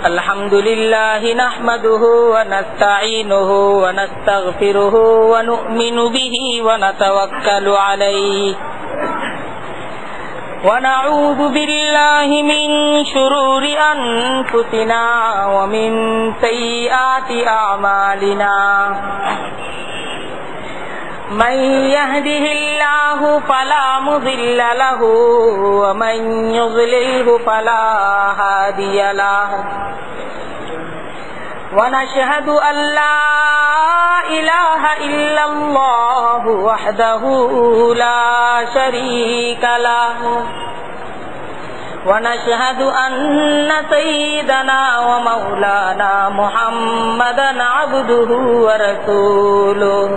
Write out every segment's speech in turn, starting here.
Alhamdulillah nahmaduhu wa nasta'inuhu wa nastaghfiruhu wa nu'minu bihi wa natawakkalu alayhi wa na'udzu billahi min shururi anfusina wa min sayyiati a'malina. من يهده الله فلا مضل له ومن يضلله فلا هادي له ونشهد أن لا إله إلا الله وحده لا شريك له ونشهد أن سيدنا ومولانا محمدا عبده ورسوله.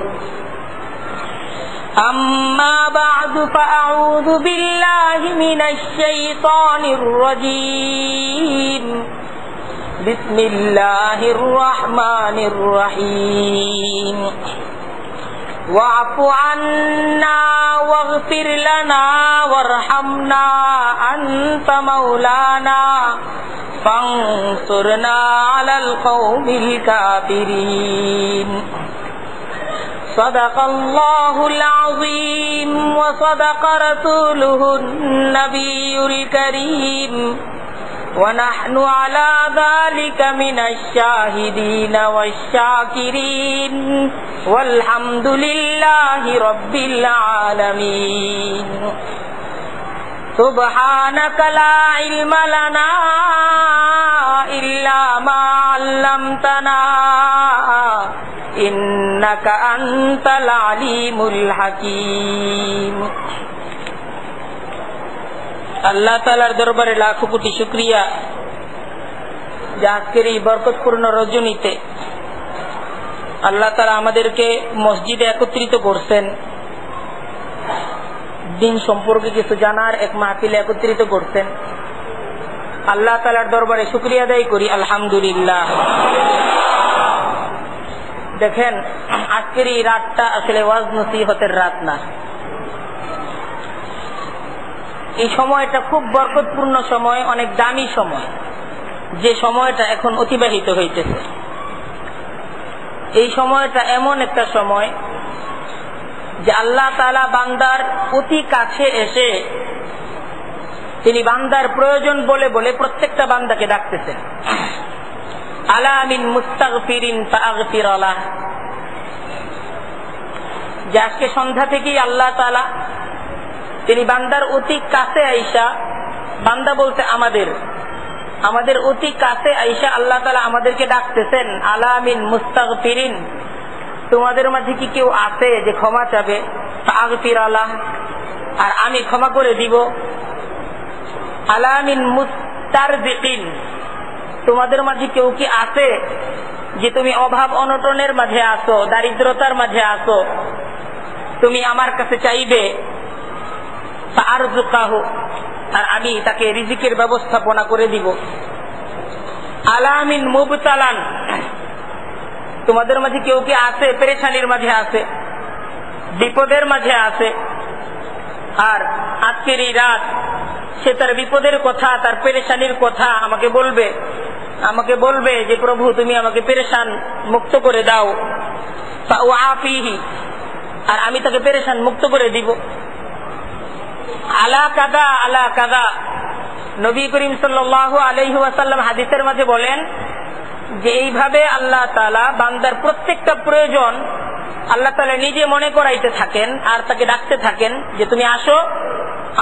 أما بعد فأعوذ بالله من الشيطان الرجيم. بسم الله الرحمن الرحيم. واعف عنا واغفر لنا وارحمنا أنت مولانا فانصرنا على القوم الكافرين. صدق الله العظيم وصدق رسوله النبي الكريم ونحن على ذلك من الشاهدين والشاكرين والحمد لله رب العالمين. سبحانك لا علم لنا إلا ما علمتنا إنك أنت العليم الحكيم. আল্লাহ তাআলার দরবারে লাখো কোটি শুকরিয়া যে আজকের এই বরকতপূর্ণ রজনীতে আল্লাহ তাআলা আমাদেরকে মসজিদে একত্রিত করছেন, দিন সম্পর্কে কিছু জানার এক মাহফিলে একত্রিত করছেন। আল্লাহ তাআলার দরবারে শুকরিয়া আদায় করি, আলহামদুলিল্লাহ। দেখেন, আজকের এই রাতটা আসলে ওয়াজ নসিহতের রাত না। এই সময়টা খুব বরকতপূর্ণ সময়, অনেক দামি সময়, যে সময়টা এখন অতিবাহিত হইতেছে। এই সময়টা এমন একটা সময় যে আল্লাহ তাআলা বান্দার অতি কাছে এসে তিনি বান্দার প্রয়োজন বলে বলে প্রত্যেকটা বান্দাকে ডাকতেছেন। আলা মিন মুস্তাগফিরিন ফাগফির লাহ। যে আজকে সন্ধ্যা থেকেই আল্লাহ তাআলা তিনি বান্দার অতি কাছে আইসা, বান্দা বলতে আমাদের অতি কাছে আইসা আল্লাহ তাআলা আমাদেরকে ডাকতেছেন, আলা মিন মুস্তাগফিরিন, তোমাদের মাঝে কি কেউ আছে যে ক্ষমা চাবে? ফাগফির লাহ, আর আমি ক্ষমা করে দিব। আলা মিন মুস্তারজিকিন, তোমাদের মাঝে কেউ কি আছে যে তুমি অভাব অনটনের মাঝে আছো, দারিদ্রতার মাঝে আছো, তুমি আমার কাছে চাইবে? ফারজুকাহু, আর আমি তাকে রিজিকের ব্যবস্থাপনা করে দিব। আলা মিন মুবতালান, তোমাদের মাঝে কেউ কি আছে পেরেশানির মাঝে আছে, বিপদের মাঝে আছে, আর আজকের এই রাত সে তার বিপদের কথা, তার পেরেশানির কথা আমাকে বলবে যে প্রভু তুমি আমাকে পেরেশান মুক্ত করে দাও। ফাউআফিহি, আর আমি তাকে পেরেশান মুক্ত করে দিব। আলা কাদা আলা কাদা, নবী করিম সাল্লাল্লাহু আলাইহি ওয়াসাল্লাম হাদিসের মাঝে বলেন যে এইভাবে আল্লাহ তাআলা বান্দার প্রত্যেকটা প্রয়োজন আল্লাহ তাআলা নিজে মনে করাইতে থাকেন আর তাকে ডাকতে থাকেন যে তুমি আসো,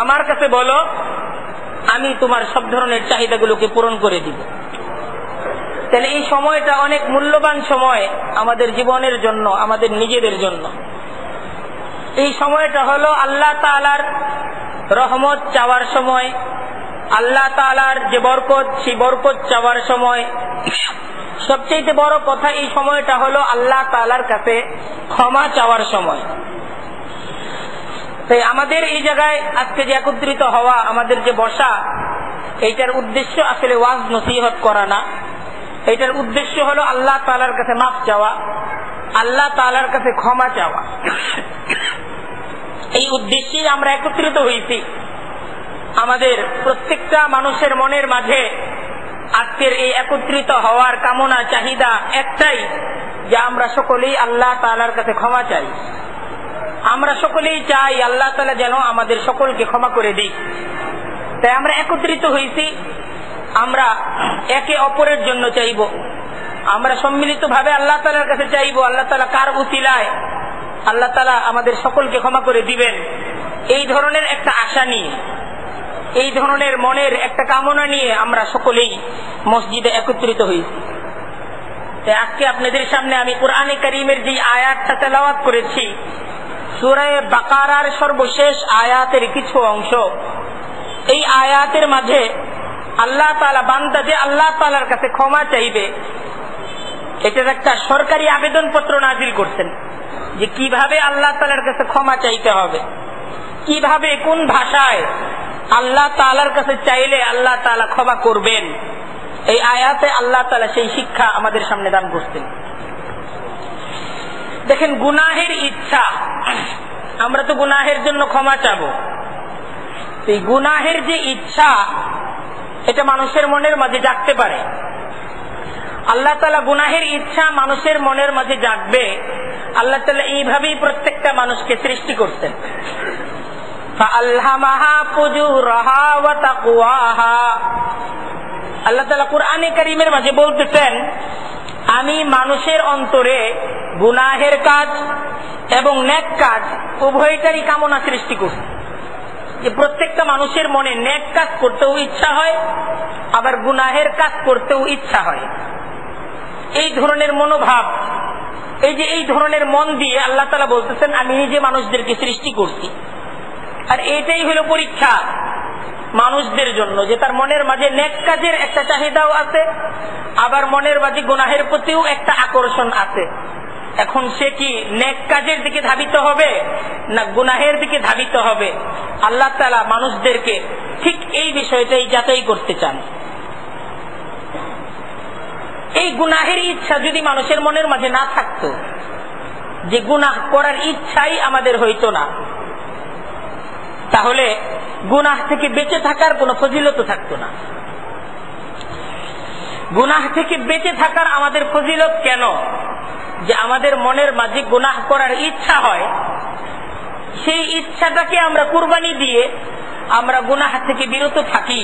আমার কাছে বলো, আমি তোমার সব ধরনের চাহিদাগুলোকে পূরণ করে দিব। তাহলে এই সময়টা অনেক মূল্যবান সময় আমাদের জীবনের জন্য, আমাদের নিজেদের জন্য। এই সময়টা হলো আল্লাহ তাআলার রহমত চাওয়ার সময়, আল্লাহ তাআলার যে বরকত, সেই বরকত চাওয়ার সময়। সবচেয়ে বড় কথা, এই সময়টা হলো আল্লাহ তাআলার কাছে ক্ষমা চাওয়ার সময়। তাই আমাদের এই জায়গায় আজকে যে একত্রিত হওয়া, আমাদের যে বসা, এইটার উদ্দেশ্য আসলে ওয়াজ নসিহত করা না। এটার উদ্দেশ্য হলো আল্লাহ তাআলার কাছে মাফ চাওয়া, আল্লাহ তাআলার কাছে ক্ষমা চাওয়া। এই উদ্দেশ্যে আমরা একত্রিত হয়েছি। আমাদের প্রত্যেকটা মানুষের মনের মাঝে আজকের এই একত্রিত হওয়ার কামনা চাহিদা একটাই, যে আমরা সকলেই আল্লাহ তাআলার কাছে ক্ষমা চাই। আমরা সকলেই চাই আল্লাহ তাআলা যেন আমাদের সকলকে ক্ষমা করে দিক। তাই আমরা একত্রিত হয়েছি, আমরা একে অপরের জন্য চাইব, আমরা সম্মিলিতভাবে আল্লাহ তাআলার কাছে চাইব আল্লাহ তাআলা কার উসিলায় আল্লাহ তাআলা আমাদের সকলকে ক্ষমা করে দিবেন। এই ধরনের একটা আশা নিয়ে, এই ধরনের মনের একটা কামনা নিয়ে আমরা সকলেই মসজিদে একত্রিত হয়েছি। আজকে আপনাদের সামনে আমি কোরআনে কারীমের যে আয়াতটা তেলাওয়াত করেছি, সূরা বাকারার সর্বশেষ আয়াতের কিছু অংশ। এই আয়াতের মাঝে আল্লাহ তাআলা বান্দা যে আল্লাহ তাআলার কাছে ক্ষমা চাইবে, এটার একটা সরকারি আবেদনপত্র নাজিল করছেন, যে কিভাবে আল্লাহ তাআলার কাছে ক্ষমা চাইতে হবে, কিভাবে কোন ভাষায় আল্লাহ তাআলার কাছে চাইলে আল্লাহ তাআলা ক্ষমা করবেন। এই আয়াতে আল্লাহ তাআলা সেই শিক্ষা আমাদের সামনে দান করছেন। দেখেন, গুনাহের ইচ্ছা, আমরা তো গুনাহের জন্য ক্ষমা চাবো। এই গুনাহের যে ইচ্ছা, এটা মানুষের মনের মাঝে জাগতে পারে। আল্লাহ তাআলা গুনাহের ইচ্ছা মানুষের মনের মাঝে জাগবে, আল্লাহ তাআলা এইভাবেই প্রত্যেকটা মানুষকে সৃষ্টি করছেন। ফাআলহামাহা ফুজুরাহা ওয়া তাকওয়াহা। আল্লাহ তাআলা কোরআনে কারীমের মাঝে বলতেছেন, আমি মানুষের অন্তরে গুনাহের কাজ এবং নেক কাজ উভয়টারই কামনা সৃষ্টি করছি। যে প্রত্যেকটা মানুষের মনে নেক কাজ করতেও ইচ্ছা হয়, আবার গুনাহের কাজ করতেও ইচ্ছা হয়। এই ধরনের মনোভাব, এই ধরনের মন দিয়ে আল্লাহ তাআলা বলতেছেন, আমি নিজে মানুষদেরকে সৃষ্টি করছি। আর এটাই হলো পরীক্ষা মানুষদের জন্য, যে তার মনের মাঝে নেক কাজের একটা চাহিদাও আছে, আবার মনের মাঝে গুনাহের প্রতিও একটা আকর্ষণ আছে। এখন সে কি নেক কাজের দিকে ধাবিত হবে না গুনাহের দিকে ধাবিত হবে? আল্লাহ তাআলা মানুষদেরকে ঠিক এই বিষয়টাই যাচাই করতে চান। এই গুনাহের ইচ্ছা যদি মানুষের মনের মাঝে না থাকতো, যে গুনাহ করার ইচ্ছাই আমাদের হইতো না, তাহলে গুনাহ থেকে বেঁচে থাকার কোনো ফজিলত থাকতো না। গুনাহ থেকে বেঁচে থাকার আমাদের ফজিলত কেন? যে আমাদের মনের মাঝে গুনাহ করার ইচ্ছা হয়, সেই ইচ্ছাটাকে আমরা কুরবানি দিয়ে আমরা গুনাহ থেকে বিরত থাকি।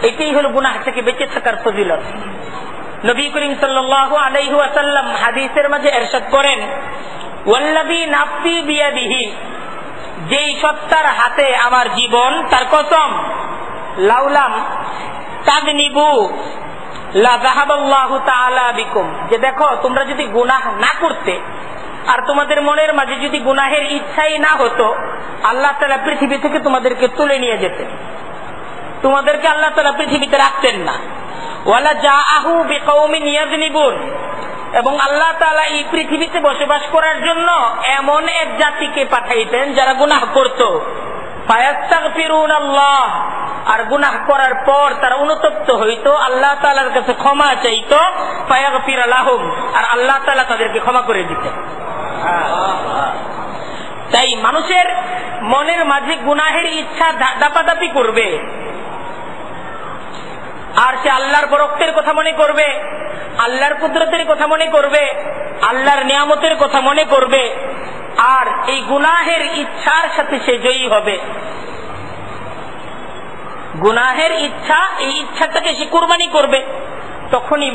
এটাই হলো গুনাহ থেকে বেঁচে থাকার ফজিলত। নবী করিম সাল্লাল্লাহু আলাইহি ওয়াসাল্লাম হাদিসের মাঝে ইরশাদ করেন, ওয়াল্লাযী নাফসি বিয়াদিহি, যেই সত্তার হাতে আমার জীবন, তার কসম, লাউলাম তাযনিবু লা যাহাবাল্লাহু তাআলা বিকুম। যে দেখো, তোমরা যদি গুনাহ না করতে আর তোমাদের মনের মাঝে যদি গুনাহের ইচ্ছাই না হতো, আল্লাহ তাআলা পৃথিবী থেকে তোমাদেরকে তুলে নিয়ে যেতেন, তোমাদেরকে আল্লাহ তাআলা পৃথিবীতে রাখতেন না। ওয়ালা জাআহু বিকওমিন ইয়াযনিবুন, এবং আল্লাহ তাআলা এই পৃথিবীতে বসবাস করার জন্য এমন এক জাতিকে পাঠাইতেন যারা গুনাহ করত। ফায়াস্তাগফিরুনাল্লাহ, আর গুনাহ করার পর তারা অনুতপ্ত হইত, আল্লাহ তাআলার কাছে ক্ষমা চাইতো। ফায়াগফির লাহুম, আর আল্লাহ তাআলা তাদেরকে ক্ষমা করে দিতেন। তাই মানুষের মনের মাঝে গুনাহের ইচ্ছা দাপাদাপি করবে, আর সে আল্লাহর বরকতের কথা মনে করবে, আল্লাহর কুদরতের কথা মনে করবে, আল্লাহর নিয়ামতের কথা মনে করবে, আর এই গুনাহের ইচ্ছার সাথে সে জয়ী হবে। গুনাহের ইচ্ছা, এই ইচ্ছাটাকে সে কুরবানি করবে, তখনই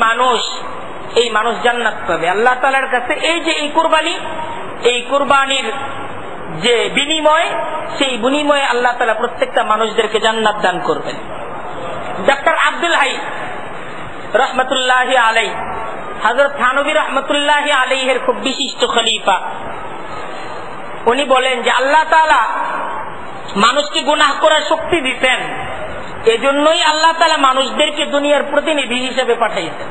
মানুষ জান্নাত পাবে আল্লাহ তাআলার কাছে। এই যে এই কুরবানি, এই কুরবানির যে বিনিময়, সেই বিনিময়ে আল্লাহ তাআলা প্রত্যেকটা মানুষদেরকে জান্নাত দান করবেন। ডক্টর আব্দুল হাই রহমতুল্লাহি আলাইহি, হযরত থানভী রহমতুল্লাহি আলাইহির খুব বিশিষ্ট খলিফা, উনি বলেন যে আল্লাহ তাআলা মানুষকে গুনাহ করার শক্তি দিতেন, এজন্যই আল্লাহ তাআলা মানুষদেরকে দুনিয়ার প্রতিনিধি হিসেবে পাঠাইছেন।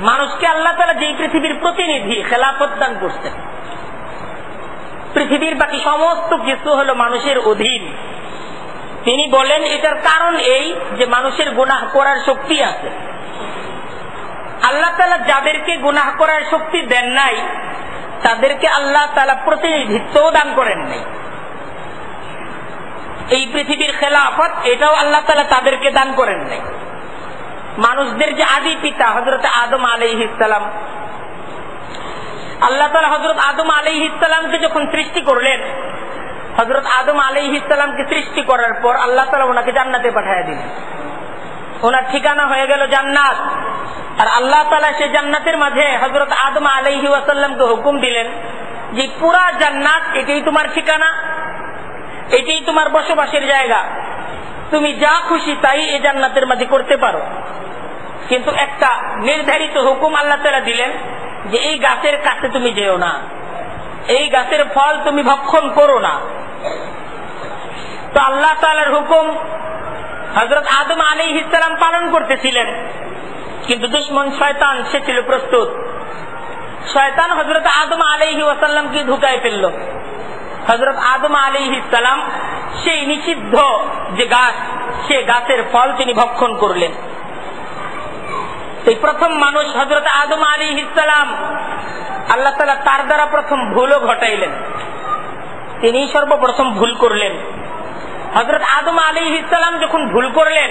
মানুষকে আল্লাহ তাআলা যেই পৃথিবীর প্রতিনিধি, খেলাফত দান করছেন। পৃথিবীর বাকি সমস্ত কিছু হলো মানুষের অধীন। তিনি বলেন এটার কারণ এই যে মানুষের গুনাহ করার শক্তি আছে। আল্লাহ তাআলা যাদেরকে গুনাহ করার শক্তি দেন নাই, তাদেরকে আল্লাহ তাআলা প্রতিনিধিত্ব দান করেন নাই। এই পৃথিবীর খেলাফত এটাও আল্লাহ তাআলা তাদেরকে দান করেন নাই। মানুষদের যে আদি পিতা হযরত আদম আলাইহিস সালাম, আল্লাহ তাআলা হযরত আদম আলাইহিস সালামকে যখন সৃষ্টি করলেন, হযরত আদম আলাইহিস সালামকে সৃষ্টি করার পর আল্লাহ তাআলা ওনাকে জান্নাতে পাঠিয়ে দিলেন। ওনার ঠিকানা হয়ে গেল জান্নাত। আর আল্লাহ তাআলা সেই জান্নাতের মাঝে হযরত আদম আলাইহি ওয়াসাল্লামকে হুকুম দিলেন যে পুরা জান্নাত এটাই তোমার ঠিকানা, এটাই তোমার বসবাসের জায়গা, তুমি যা খুশি তাই এই জান্নাতের মাঝে করতে পারো। কিন্তু একটা নির্ধারিত হুকুম আল্লাহ তাআলা দিলেন যে এই গাছের কাছে তুমি যেও না, এই গাছের ফল তুমি ভক্ষণ করো না। তো আল্লাহ তাআলার হুকুম হযরত আদম আলাইহিস সালাম পালন করতেছিলেন, কিন্তু দুশমন শয়তান সে ছিল প্রস্তুত। শয়তান হযরত আদম আলাইহি ওয়াসাল্লামকে ধোঁকায় ফেলল। হযরত আদম আলাইহিস সালাম সেই নিষিদ্ধ যে গাছ, সে গাছের ফল তিনি ভক্ষণ করলেন। এই প্রথম মানুষ হযরত আদম আলাইহিস সালাম, আল্লাহ তাআলা তার দ্বারা প্রথম ভুলও ঘটাইলেন, তিনি সর্বপ্রথম ভুল করলেন। হযরত আদম আলাইহিস সালাম যখন ভুল করলেন,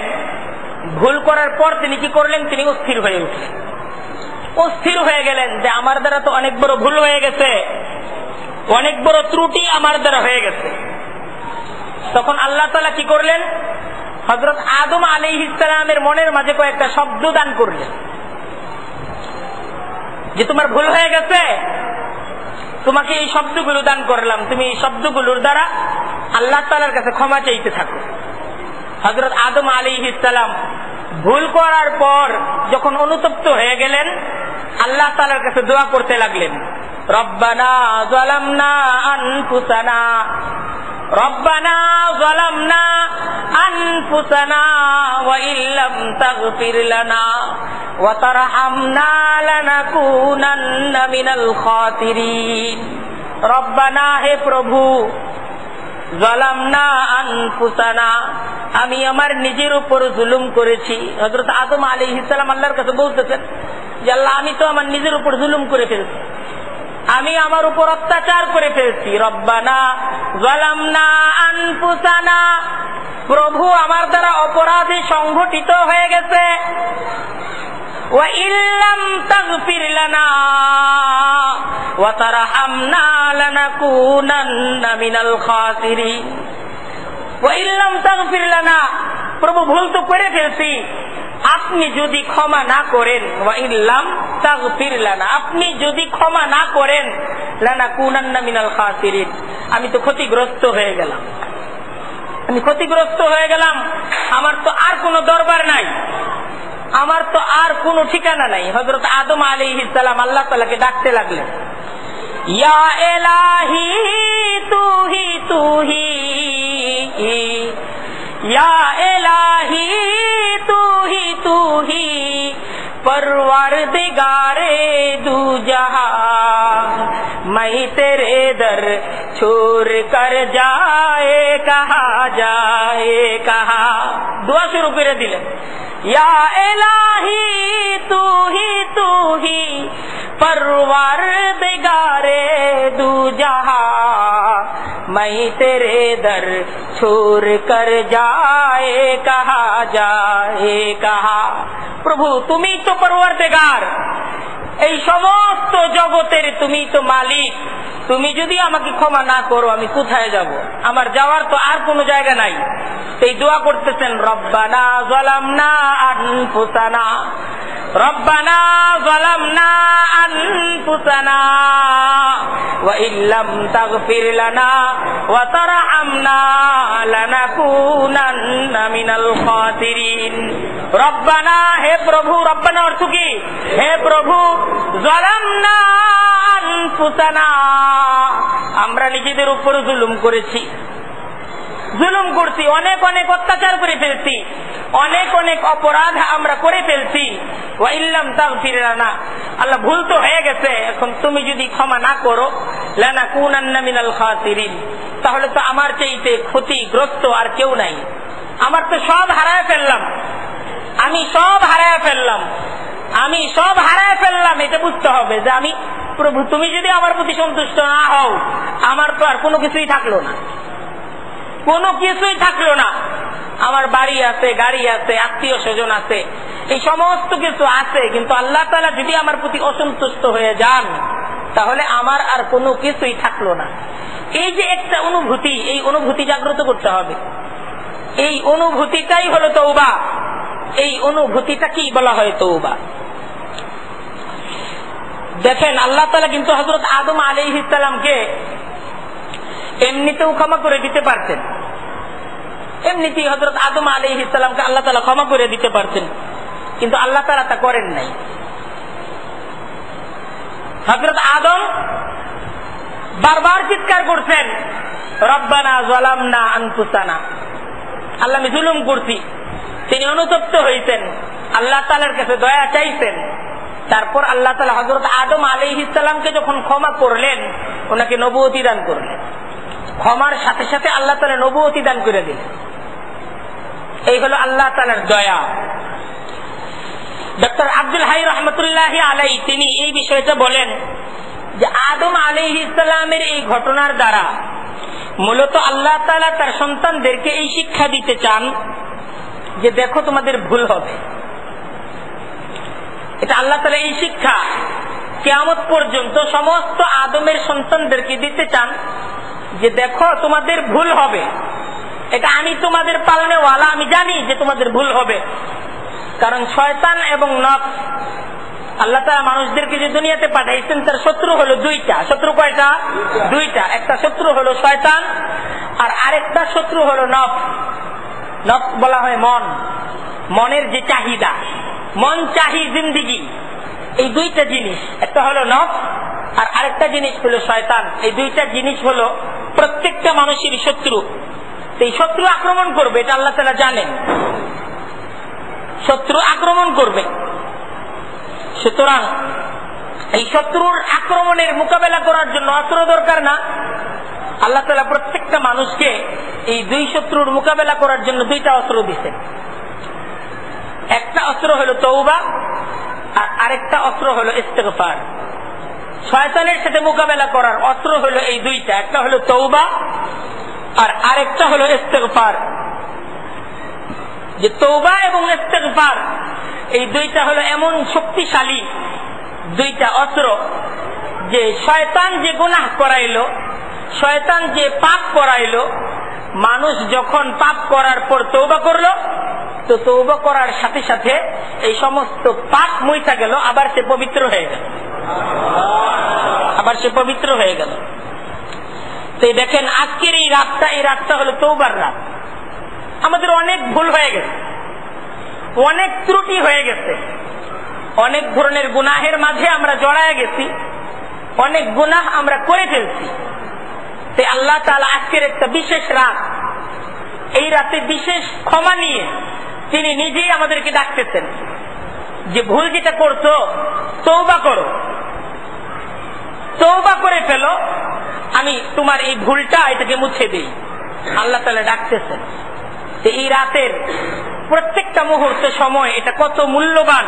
ভুল করার পর তিনি কি করলেন? তিনি অস্থির হয়ে উঠলেন, অস্থির হয়ে গেলেন যে আমার দ্বারা তো অনেক বড় ভুল হয়ে গেছে, অনেক বড় ত্রুটি আমার দ্বারা হয়ে গেছে। তখন আল্লাহ তাআলা কি করলেন? হযরত আদম আলাইহিস সালামের মনের মাঝে কয়েকটা শব্দ দান করলেন যে তোমার ভুল হয়ে গেছে, তোমাকে এই শব্দগুলো দান করলাম, তুমি এই শব্দগুলোর দ্বারা আল্লাহ তাআলার কাছে ক্ষমা চাইতে থাকো। হযরত আদম আলাইহিস সালাম ভুল করার পর যখন অনুতপ্ত হয়ে গেলেন, আল্লাহ তাআলার কাছে দোয়া করতে লাগলেন, রব্বানা যালামনা আনফুসানা, রব্বানা যালামনা আনফুসানা ওয়া ইল্লাম তাগফির লানা ওয়া তারহামনা লানাকুনান্না মিনাল খাসিরিন। রব্বানা, হে প্রভু, যালামনা আনফুসানা, আমি আমার নিজের উপর জুলুম করেছি। হযরত আদম আলাইহিস সালাম আল্লাহর কাছে বলতেছেন যে আল্লাহ, আমি তো আমার নিজের উপর জুলুম করে ফেলছি, আমি আমার উপর অত্যাচার করে ফেলছি। রব্বানা যালামনা আনফুসানা, প্রভু আমার দ্বারা অপরাধী সংঘটিত হয়ে গেছে। ওয়া ইল্লাম তাগফির লানা ওয়া তারহামনা লানাকুনান্না মিনাল খাসিরিন। ওয়া ইল্লাম তাগফির লানা, প্রভু ভুল তো করে ফেলছি, আপনি যদি ক্ষমা না করেন, ওয়া ইল্লাম তাগফির লানা, আপনি যদি ক্ষমা না করেন, লানাকুনান্না মিনাল খাসিরিন, আমি তো ক্ষতিগ্রস্ত হয়ে গেলাম, আমি ক্ষতিগ্রস্ত হয়ে গেলাম, আমার তো আর কোনো দরবার নাই, আমার তো আর কোনো ঠিকানা নাই। হযরত আদম আলাইহিস সালাম আল্লাহ তাআলাকে ডাকতে লাগলেন, ইয়া ইলাহি তুহি তুহি, ইয়া ইলাহি তুহি তুহি, परवरदिगारे दू जहां, मैं तेरे दर छोड़ कर जाए कहा। दुआ शुरू करे दिलेन, या इलाही तू ही परवरदिगारे दू जहां, मैं तेरे दर छोड़ कर जाए कहा। প্রভু, তুমি তো পরওয়ারদিগার, এই সমস্ত জগতের তুমি তো মালিক, তুমি যদি আমাকে ক্ষমা না করো আমি কোথায় যাব? আমার যাওয়ার তো আর কোনো জায়গা নাই। এই দোয়া করতেছেন, রব্বানা যালামনা আনফুসানা, রব্বানা যালামনা আনফুসানা ওয়া ইল্লাম তাগফির লানা ওয়া তারহামনা লানাকুনান্না মিনাল খাসিরিন। রব্বানা, হে প্রভু, রব্বানা অর্থ কি? হে প্রভু, যালামনা আনফুসানা, আমরা নিজেদের উপর জুলুম করেছি, জুলুম করছি, অনেক অনেক অত্যাচার করে ফেলছি, অনেক অনেক অপরাধ আমরা করে ফেলছি। ওয়া ইল্লাম তাগফির লানা, আল্লাহ ভুল তো হয়ে গেছে, এখন তুমি যদি ক্ষমা না করো, লানাকুনান্না মিনাল খাসিরিন, তাহলে তো আমার চাইতে ক্ষতিগ্রস্ত আর কেউ নাই। আমার তো সব হারায় ফেললাম, আমি সব হারায় ফেললাম, আমি সব হারায় ফেললাম। এটা বুঝতে হবে যে আমি, প্রভু তুমি যদি আমার প্রতি সন্তুষ্ট না হও, আমার তো আর কোনো কিছুই থাকলো না। কোনো কিছুই থাকলো না। আমার বাড়ি আছে, গাড়ি আছে, আত্মীয় স্বজন আছে, এই সমস্ত কিছু আছে, কিন্তু আল্লাহ তাআলা যদি আমার প্রতি অসন্তুষ্ট হয়ে যান তাহলে আমার আর কোনো কিছুই থাকলো না। এই যে একটা অনুভূতি, এই অনুভূতি জাগ্রত করতে হবে। এই অনুভূতিটাই হলো তওবা। এই অনুভূতিটা কি বলা হয়? তওবা। দেখেন আল্লাহ তাআলা কিন্তু হযরত আদম আলাইহিস সালামকে এমনিতেও ক্ষমা করে দিতে পারতেন। এমনিতেই হযরত আদম আলাইহিস সালামকে আল্লাহ তাআলা ক্ষমা করে দিতে পারতেন, কিন্তু আল্লাহ তাআলা তা করেন নাই। হযরত আদম বারবার চিৎকার করছেন, রব্বানা যালামনা আনফুসানা, আল্লাহ আমি জুলুম করছি। তিনি অনুতপ্ত হয়েছেন, আল্লাহ তাআলার কাছে দয়া চাইছেন। তারপর আল্লাহ তাআলা হযরত আদম আলাইহিস সালামকে যখন ক্ষমা করলেন, ওনাকে নবুয়তি দান করলেন। ক্ষমার সাথে সাথে আল্লাহ তাআলা নবুয়তি দান করে দিলেন। এই হলো আল্লাহ তাআলার দয়া। ডক্টর আব্দুল হাই রহমতুল্লাহি আলাইহি তিনি এই বিষয়টা বলেন যে আদম আলাইহিস সালামের এই ঘটনার দ্বারা মূলত আল্লাহ তাআলা তার সন্তানদেরকে এই শিক্ষা দিতে চান যে দেখো তোমাদের ভুল হবে। এটা আল্লাহ তাআলা এই শিক্ষা কিয়ামত পর্যন্ত সমস্ত আদমের সন্তানদেরকে দিতে চান যে দেখো তোমাদের ভুল হবে। এটা আমি তোমাদের পালনেওয়ালা, আমি জানি যে তোমাদের ভুল হবে। কারণ শয়তান এবং নফস, আল্লাহ তাআলা মানুষদেরকে যে দুনিয়াতে পাঠাইছেন তার শত্রু হলো দুইটা। শত্রু কয়টা? দুইটা। একটা শত্রু হলো শয়তান, আর আরেকটা শত্রু হলো নফস। নফস বলা হয় মন, মনের যে চাহিদা, মন চাহি জিন্দিগি। এই দুইটা জিনিস, একটা হলো নফস আর আরেকটা জিনিস হলো শয়তান। এই দুইটা জিনিস হলো প্রত্যেকটা মানুষের শত্রু। এই শত্রু আক্রমণ করবে, এটা আল্লাহ তাআলা জানেন। শত্রু আক্রমণ করবে। সুতরাং এই শত্রুর আক্রমণের মোকাবেলা করার জন্য অস্ত্র দরকার না। আল্লাহ তাআলা প্রত্যেকটা মানুষকে এই দুই শত্রুর মোকাবেলা করার জন্য দুইটা অস্ত্র দিয়েছেন। একটা অস্ত্র হলো তওবা আর আরেকটা অস্ত্র হলো ইস্তিগফার। শয়তানের সাথে মোকাবেলা করার অস্ত্র হলো এই দুইটা, একটা হলো তওবা আর আরেকটা হলো ইস্তিগফার। যে তওবা এবং ইস্তিগফার এই দুইটা হলো এমন শক্তিশালী দুইটা অস্ত্র যে শয়তান যে গুনাহ করাইলো, শয়তান যে পাপ করাইলো, মানুষ যখন পাপ করার পর তওবা করলো, তো তওবা করার সাথে সাথে এই সমস্ত পাপ মুইতা গেল, আবার সে পবিত্র হয়ে গেল। আবার সে পবিত্র হয়ে গেল। তো দেখেন আজকের এই রাতটা হলো তওবার রাত। আমাদের অনেক ভুল হয়ে গেছে, অনেক ত্রুটি হয়ে গেছে, অনেক ধরনের গুনাহের মাঝে আমরা জড়ায় গেছি, অনেক গুনাহ আমরা করে ফেলছি। তাই আল্লাহ তাআলা আজকের একটা বিশেষ রাত, এই রাতে বিশেষ ক্ষমা নিয়ে তিনি নিজেই আমাদেরকে ডাকতেছেন যে ভুল যেটা করছো তওবা করো, তওবা করে ফেলো, আমি তোমার এই ভুলটা এটাকে মুছে দিই। আল্লাহ তাআলা ডাকতেছেন। তো এই রাতের প্রত্যেকটা মুহূর্ত সময় এটা কত মূল্যবান,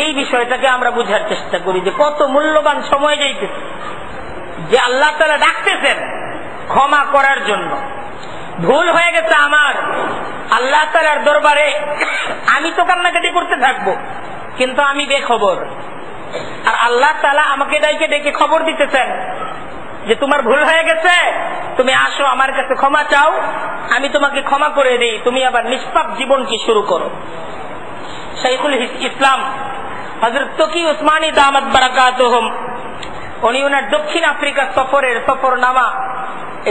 এই বিষয়টাকে আমরা বুঝার চেষ্টা করি যে কত মূল্যবান সময় যাইতেছে, যে আল্লাহ তাআলা ডাকতেছেন ক্ষমা করার জন্য। ভুল হয়ে গেছে আমার, আল্লাহ তাআলার দরবারে আমি তো কান্নাকাটি করতে থাকবো, কিন্তু আমি বেখবর। আর আল্লাহ তাআলা আমাকে ডেকে খবর দিতেছেন যে তোমার ভুল হয়ে গেছে, তুমি আসো আমার কাছে ক্ষমা চাও, আমি তোমাকে ক্ষমা করে দেই, তুমি আবার নিষ্পাপ জীবন কি শুরু করো। শাইখুল ইসলাম হযরত তকি উসমানী দামাত বারাকাতুহুম, উনি ওনার দক্ষিণ আফ্রিকা সফরের সফরনামা,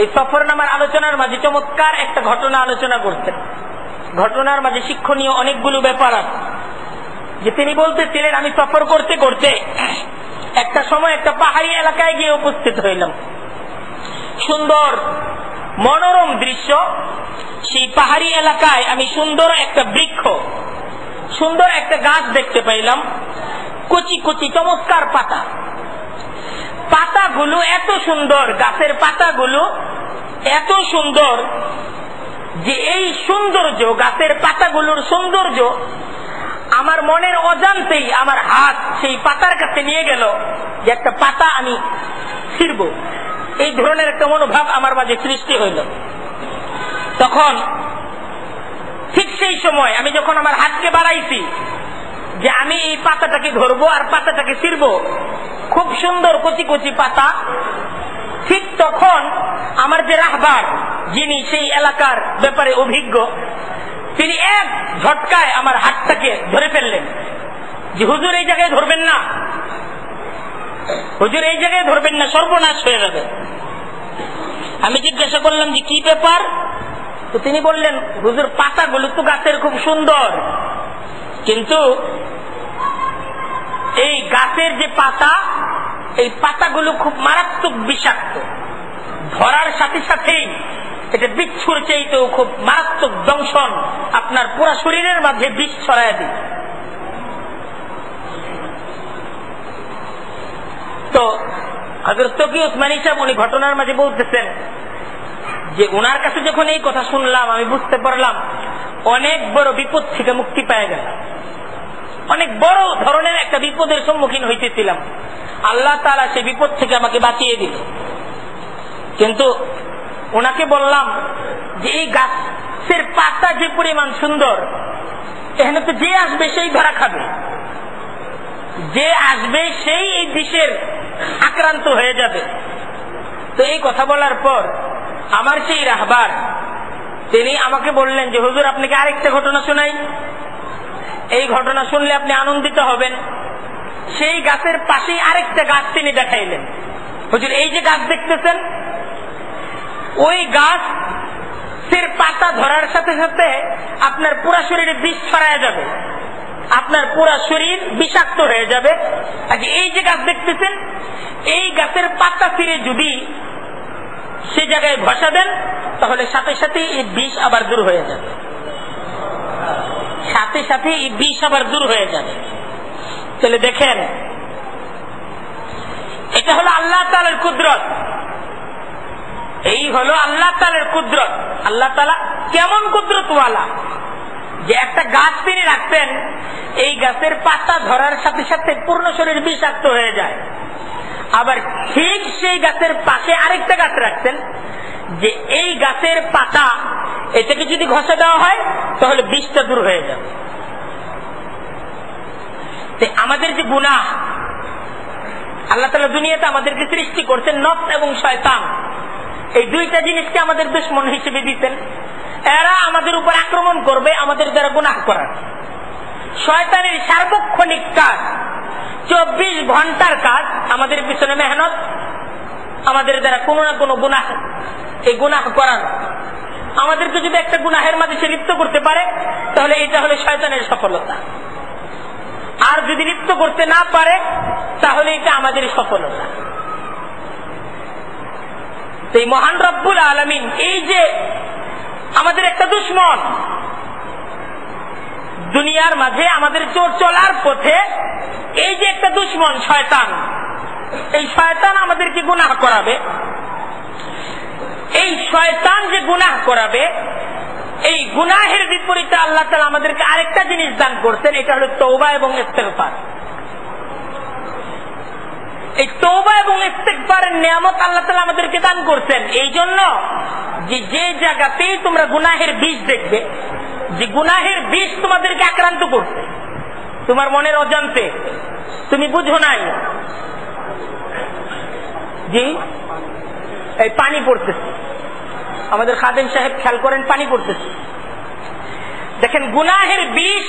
এই সফরনামার আলোচনার মাঝে চমৎকার একটা ঘটনা আলোচনা করতেন। ঘটনার মাঝে শিক্ষণীয় অনেকগুলো ব্যাপার আছে। যে তিনি বলতেছিলেন, আমি সফর করতে করতে একটা সময় একটা পাহাড়ি এলাকায় গিয়ে উপস্থিত হইলাম। সুন্দর মনোরম দৃশ্য। সেই পাহাড়ি এলাকায় আমি সুন্দর একটা বৃক্ষ, সুন্দর একটা গাছ দেখতে পাইলাম, কচি কচি চমৎকার পাতা। পাতাগুলো এত সুন্দর, গাছের পাতাগুলো এত সুন্দর যে এই সৌন্দর্য, গাছের পাতাগুলোর সৌন্দর্য আমার মনের অজান্তেই আমার হাত সেই পাতার কাছে নিয়ে গেল যে একটা পাতা আমি ছিঁড়ব। এই ধরনের একটা মনোভাব আমার মাঝে সৃষ্টি হইল। তখন ঠিক সেই সময় আমি যখন আমার হাতকে বাড়াইছি যে আমি এই পাতাটাকে ধরবো আর পাতাটাকে ছিঁড়বো, খুব সুন্দর কচি কচি পাতা, ঠিক তখন আমার যে রাহবার, যিনি সেই এলাকার ব্যাপারে অভিজ্ঞ, তিনি এক ঝটকায় আমার হাতটাকে ধরে ফেললেন যে হুজুর এই জায়গায় ধরবেন না, হুজুর এই জায়গায় ধরবেন না, সর্বনাশ হয়ে যাবে। আমি জিজ্ঞাসা করলাম যে কি ব্যাপার? তো তিনি বললেন, হুজুর পাতাগুলো তো গাছের খুব সুন্দর, কিন্তু এই গাছের যে পাতা, এই পাতাগুলো খুব মারাত্মক বিষাক্ত, ধরার সাথে সাথেই এটা বিচ্ছুর চাইতেও খুব মারাত্মক দংশন আপনার পুরো শরীরের মাঝে বিষ ছড়ায় দিই। তো হযরত তকি উসমানী সাহেব উনি ঘটনার মাঝে বলতেছেন যে ওনার কাছে যখন এই কথা শুনলাম আমি বুঝতে পারলাম অনেক বড় বিপদ থেকে মুক্তি পেয়ে গেল, অনেক বড় ধরনের একটা বিপদের সম্মুখীন হইতেছিলাম, আল্লাহ তাআলা সেই বিপদ থেকে আমাকে বাঁচিয়ে দিল। কিন্তু ওনাকে বললাম যে এই গাছের পাতা যে পরিমাণ সুন্দর, এখানে তো যে আসবে সেই ধরা খাবে, যে আসবে সেই এই বিষের আক্রান্ত হয়ে যাবে। তো এই কথা বলার পর আমার সেই রাহবার তিনি আমাকে বললেন যে হুজুর আপনাকে আরেকটা ঘটনা শোনাই, এই ঘটনা শুনলে আপনি আনন্দিত হবেন। সেই গাছের পাশেই আরেকটা গাছ তিনি দেখাইলেন। হুজুর এই যে গাছ দেখতেছেন, ওই গাছের পাতা ধরার সাথে সাথে আপনার পুরা শরীরে বিষ ছড়ায় যাবে, আপনার পুরা শরীর বিষাক্ত হয়ে যাবে। আর এই যে গাছ দেখতেছেন, এই গাছের পাতা ছিঁড়ে যদি সে জায়গায় ঘষা দেন তাহলে সাথে সাথে এই বিষ আবার দূর হয়ে যাবে, সাথে সাথে এই বিষ আবার দূর হয়ে যাবে। তাহলে দেখেন, এটা হলো আল্লাহ তাআলার কুদরত, এই হলো আল্লাহ তাআলার কুদরত। আল্লাহ তাআলা কেমন কুদরতওয়ালা যে একটা গাছ তিনি রাখতেন, এই গাছের পাতা ধরার সাথে সাথে পূর্ণ শরীর বিষাক্ত হয়ে যায়। আবার ঠিক সেই গাছের পাশে আরেকটা গাছ রাখতেন যে এই গাছের পাতা এটাকে যদি ঘষে দেওয়া হয় তাহলে বিষটা দূর হয়ে যাবে। আমাদের যে গুনাহ, আল্লাহ তাআলা দুনিয়াতে আমাদেরকে সৃষ্টি করছেন নফস এবং শয়তান, এই দুইটা জিনিসকে আমাদের দুশমন হিসেবে দিতেন। এরা আমাদের উপর আক্রমণ করবে আমাদের দ্বারা গুনাহ করার। শয়তানের সার্বক্ষণিক কাজ, 24 ঘন্টার কাজ, আমাদের পিছনে মেহনত, আমাদের দ্বারা কোনো না কোনো গুনাহ, এই গুনাহ করানো। আমাদেরকে যদি একটা গুনাহের মাঝে সে লিপ্ত করতে পারে তাহলে এটা হলো শয়তানের সফলতা, আর যদি লিপ্ত করতে না পারে তাহলে এটা আমাদের সফলতা। এই মহান রব্বুল আলামিন এই যে আমাদের একটা দুশমন, দুনিয়ার মাঝে আমাদের চলার পথে এই যে একটা দুশমন শয়তান, এই শয়তান আমাদেরকে গুনাহ করাবে। এই শয়তান যে গুনাহ করাবে, এই গুনাহের বিপরীতে আল্লাহ তাআলা আমাদেরকে আরেকটা জিনিস দান করছেন, এটা হলো তওবা এবং ইস্তেগফার। এই তওবা এবং ইস্তেগফারের নিয়ামত আল্লাহ তাআলা আমাদেরকে দান করছেন এই জন্য যে জায়গাতেই তোমরা গুনাহের বিষ দেখবে, যে গুনাহের বিষ তোমাদেরকে আক্রান্ত করছে, তোমার মনের অজান্তে তুমি বুঝো নাই, জি এই পানি পড়তেছে, আমাদের খাদেম সাহেব খেয়াল করেন পানি পড়তেছে। দেখেন গুনাহের বিষ,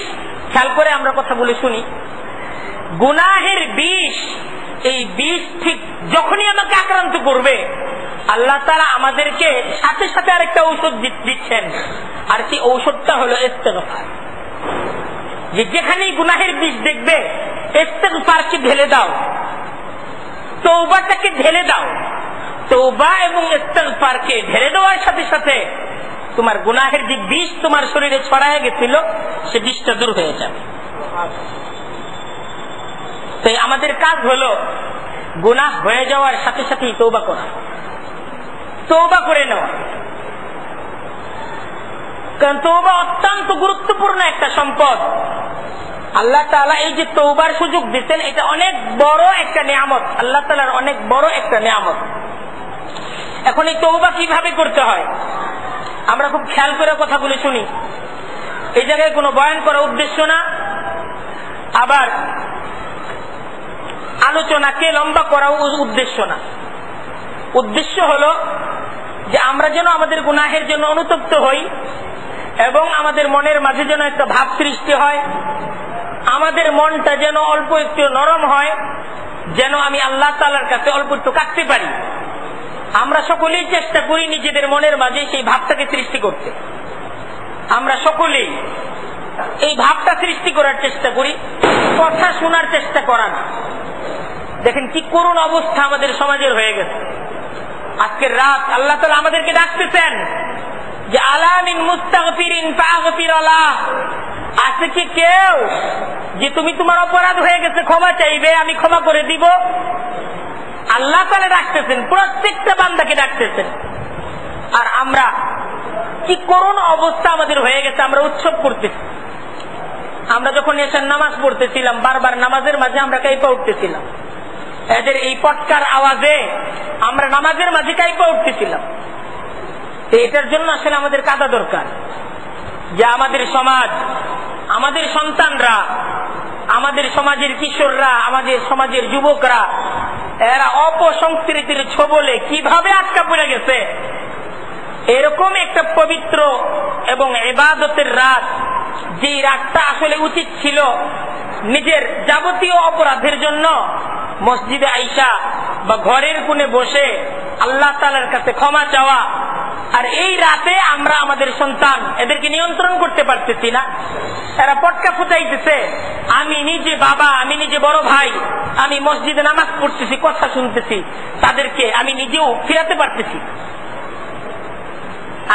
খেয়াল করে আমরা কথা বলে শুনি, গুনাহের বিষ, এই বিষ ঠিক যখনই আমাকে আক্রান্ত করবে আল্লাহ তাআলা আমাদেরকে সাথে সাথে আরেকটা ঔষধ দিচ্ছেন, আর সেই ঔষধটা হলো ইস্তেগফার। যে যেখানেই গুনাহের বিষ দেখবে ইস্তেগফারকে ঢেলে দাও, তওবাটাকে ঢেলে দাও। তওবা এবং ইস্তেগফারকে ঢেলে দেওয়ার সাথে সাথে তোমার গুনাহের যে বিষ তোমার শরীরে ছড়ায় গেছিল সে বিষটা দূর হয়ে যাবে। তাই আমাদের কাজ হলো গুনাহ হয়ে যাওয়ার সাথে সাথেই তওবা করা, তওবা করে নেওয়া। কারণ তওবা অত্যন্ত গুরুত্বপূর্ণ একটা সম্পদ। আল্লাহ তাআলা এই যে তওবার সুযোগ দিতেন, এটা অনেক বড় একটা নিয়ামত, আল্লাহ তাআলার অনেক বড় একটা নিয়ামত। এখন এই তওবা কিভাবে করতে হয় আমরা খুব খেয়াল করে কথাগুলো শুনি। এই জায়গায় কোনো বয়ান করা উদ্দেশ্য না, আবার আলোচনাকে লম্বা করা উদ্দেশ্য না। উদ্দেশ্য হলো যে আমরা যেন আমাদের গুনাহের জন্য অনুতপ্ত হই এবং আমাদের মনের মাঝে যেন একটা ভাব সৃষ্টি হয়, আমাদের মনটা যেন অল্প একটু নরম হয়, যেন আমি আল্লাহ তাআলার কাছে অল্প একটু কাটতে পারি। আমরা সকলেই চেষ্টা করি নিজেদের মনের মাঝে সেই ভাবটাকে সৃষ্টি করতে। আমরা সকলেই এই ভাবটা সৃষ্টি করার চেষ্টা করি, কথা শোনার চেষ্টা করা না। দেখেন কি করুণ অবস্থা আমাদের সমাজের হয়ে গেছে। আজকের রাত আল্লাহ তাআলা আমাদেরকে ডাকতেছেন যে আলা মিন মুস্তাগফিরিন ফাগফির লাহ, আছে কি কেউ যে তুমি তোমার অপরাধ হয়ে গেছে ক্ষমা চাইবে, আমি ক্ষমা করে দিব? আল্লাহ তাআলা ডাকতেছেন, প্রত্যেকটা বান্দাকে ডাকতেছেন। আর আমরা কি করুণ অবস্থা আমাদের হয়ে গেছে, আমরা উৎসব করতেছি। আমরা যখন এশার নামাজ পড়তেছিলাম বারবার নামাজের মাঝে আমরা কাঁইপা উঠতেছিলাম, এদের এই পটকার আওয়াজে আমরা নামাজের মাঝে কাঁইপা উঠতেছিলাম। তো এটার জন্য আসলে আমাদের কাঁদা দরকার যে আমাদের সমাজ, আমাদের সন্তানরা, আমাদের সমাজের কিশোররা, আমাদের সমাজের যুবকরা এরা অপসংস্কৃতির ছোবলে কিভাবে আটকা পড়ে গেছে। এরকম একটা পবিত্র এবং ইবাদতের রাত, যে রাতটা আসলে উচিত ছিল নিজের যাবতীয় অপরাধের জন্য মসজিদে আইসা বা ঘরের কোণে বসে আল্লাহ তাআলার কাছে ক্ষমা চাওয়া, আর এই রাতে আমরা আমাদের সন্তান এদেরকে নিয়ন্ত্রণ করতে পারতেছি না। এরা পটকা ফুটাইতেছে, আমি নিজে বাবা, আমি নিজে বড় ভাই, আমি মসজিদে নামাজ পড়তেছি, কথা শুনতেছি, তাদেরকে আমি নিজেও ফিরাতে পারতেছি,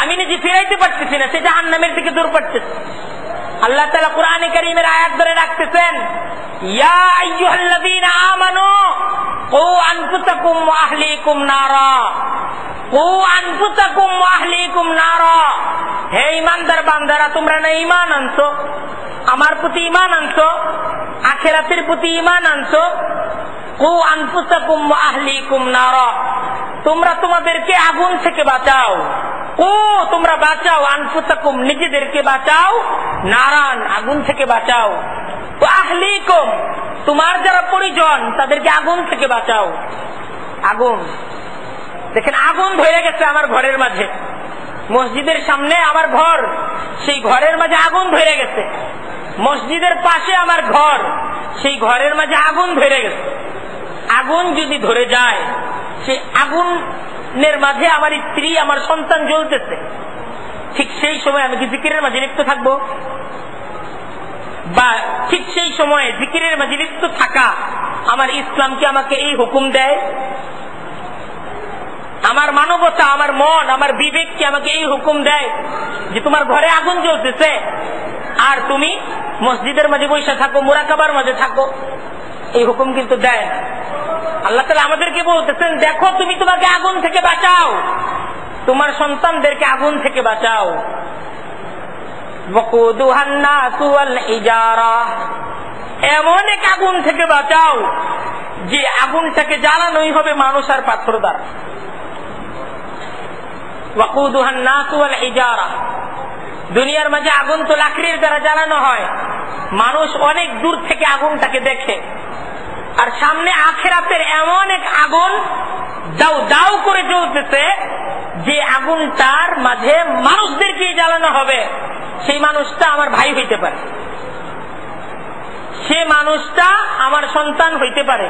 আমি নিজে ফিরাইতে পারতেছি না, সে জাহান্নামের দিকে দৌড় পারতেছে। আল্লাহ তাআলা কোরআনে কারীমের আয়াত ধরে রাখতেছেন, ইয়া আইয়ুহাল্লাযীনা আমানু কু আনফুসাকুম ওয়া আহলিকুম নারা, কু আনফুসাকুম ওয়া আহলিকুম নারা। হে ঈমানদার বান্দারা, তোমরা না ঈমান আনছো, আমার প্রতি ঈমান আনছো, আখিরাতের প্রতি ঈমান আনছো। কু আনফুসাকুম ওয়া আহলিকুম নারা, তোমরা তোমাদেরকে আগুন থেকে বাঁচাও। ও তোমরা বাঁচাও, আনফুসাকুম নিজেদেরকে বাঁচাও, নারান আগুন থেকে বাঁচাও, তো আহলিকুম তোমার যারা পরিজন তাদেরকে আগুন থেকে বাঁচাও। আগুন, দেখেন আগুন ধরে গেছে আমার ঘরের মাঝে, মসজিদের সামনে আমার ঘর, সেই ঘরের মাঝে আগুন ধরে গেছে। মসজিদের পাশে আমার ঘর, সেই ঘরের মাঝে আগুন ধরে গেছে। আগুন যদি ধরে যায়, সে আগুনের মাঝে আমার স্ত্রী, আমার সন্তান জ্বলতেছে, ঠিক সেই সময় আমি কি জিকিরের মাঝে লিপ্ত থাকবো? বা ঠিক সেই সময়ে জিকিরের মাঝে লিপ্ত থাকা আমার ইসলাম কি আমাকে এই হুকুম দেয়? আমার মানবতা, আমার মন, আমার বিবেক কি আমাকে এই হুকুম দেয় যে তোমার ঘরে আগুন জ্বলতেছে আর তুমি মসজিদের মাঝে বসে থাকো, মুরাকাবার মাঝে থাকো? এই হুকুম কিন্তু দেয় না। আল্লাহ তাআলা আমাদেরকে বলতেছেন, দেখো তুমি তোমাকে আগুন থেকে বাঁচাও, তোমার সন্তানদেরকে আগুন থেকে বাঁচাও। ওয়াকুদুহান নাসু ওয়াল হিজারা, এমন এক আগুন থেকে বাঁচাও যে আগুনটাকে জ্বালানোই হবে মানুষ আর পাথর দ্বারা। ওয়াকুদুহান নাসু ওয়াল হিজারা, দুনিয়ার মাঝে আগুন তো লাকড়ির দ্বারা জ্বালানো হয়, মানুষ অনেক দূর থেকে আগুনটাকে দেখে। আর সামনে আখিরাতের এমন এক আগুন দাউ দাউ করে জ্বলতেছে, যে আগুনটার মাঝে মানুষদেরকে জ্বালানো হবে। সেই মানুষটা আমার ভাই হইতে পারে, সে মানুষটা আমার সন্তান হইতে পারে।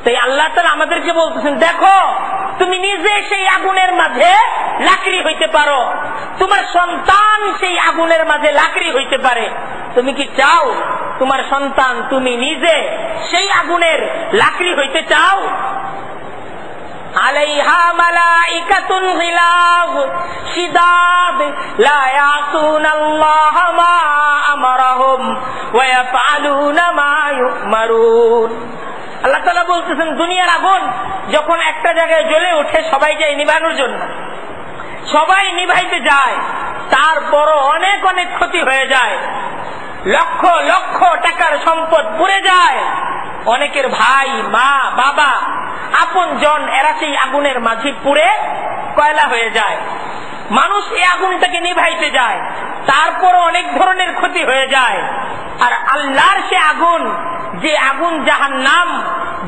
তাই আল্লাহ তাআলা আমাদেরকে বলতেছেন, দেখো তুমি নিজে সেই আগুনের মাঝে লাকড়ি হইতে পারো, তোমার সন্তান সেই আগুনের মাঝে লাকড়ি হইতে পারে। তুমি কি চাও তোমার সন্তান, তুমি নিজে সেই আগুনের লাকড়ি হইতে চাও? আলাইহা মালাইকাতুন গিলায শিদাদ লা ইয়াসুনাল্লাহা মা আমারাহুম ওয়া ইয়াফআলুনা মা ইউমারুন। আল্লাহ তাআলা বলতেছেন, দুনিয়ার আগুন যখন একটা জায়গায় জ্বলে ওঠে, সবাই যায় নিভানোর জন্য, সবাই নিভাইতে যায়, তারপরও অনেক অনেক ক্ষতি হয়ে যায়, লক্ষ লক্ষ টাকার সম্পদ পুড়ে যায়, অনেকের ভাই, মা, বাবা, আপন জন এরা সেই আগুনের মাঝে পুড়ে কয়লা হয়ে যায়। মানুষ এই আগুনটাকে নিভাইতে যায়, তারপর অনেক ধরনের ক্ষতি হয়ে যায়। আর আল্লাহর সে আগুন, যে আগুন জাহান্নাম,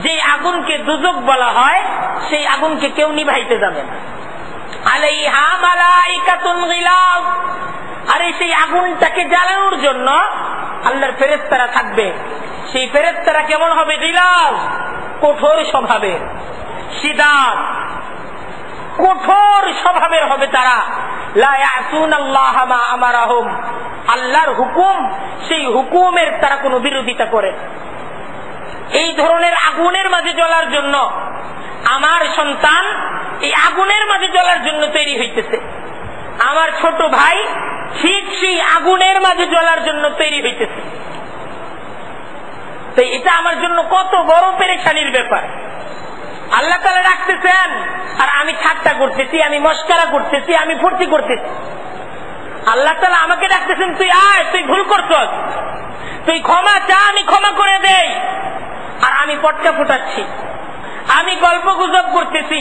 যে আগুনকে দুজক বলা হয়, সেই আগুনকে কেউ নিভাইতে যাবে না। আলাইহা মালাইকাতুন গিলাজ, আরে সেই আগুনটাকে জ্বালানোর জন্য আল্লাহর ফেরেশতারা থাকবে। সেই ফেরেশতারা কেমন হবে? গিলাজ, কঠোর স্বভাবের, শিদাত, কঠোর স্বভাবের হবে তারা। লা ইয়াসুনাল্লাহ মা আমারাহুম, আল্লাহর হুকুম, সেই হুকুমের তারা কোনো বিরোধিতা করে। এই ধরনের আগুনের মাঝে জ্বলার জন্য আমার সন্তান এই আগুনের মাঝে জ্বলার জন্য তৈরি হইতেছে। আমার ছোট ভাই ঠিক সেই আগুনের মাঝে জ্বলার জন্য তৈরি হইতেছে। তো এটা আমার জন্য কত বড় পেরেশানির ব্যাপার। আল্লাহ তাআলা রাখতেছেন আর আমি ঠাট্টা করতেছি, আমি মস্করা করতেছি, আমি ফুর্তি করতেছি। আল্লাহ তাআলা আমাকে ডাকতেছেন, তুই আয়, তুই ভুল করছস, তুই ক্ষমা চা, আমি ক্ষমা করে দেই। আর আমি পটকা ফুটাচ্ছি, আমি গল্প গুজব করতেছি,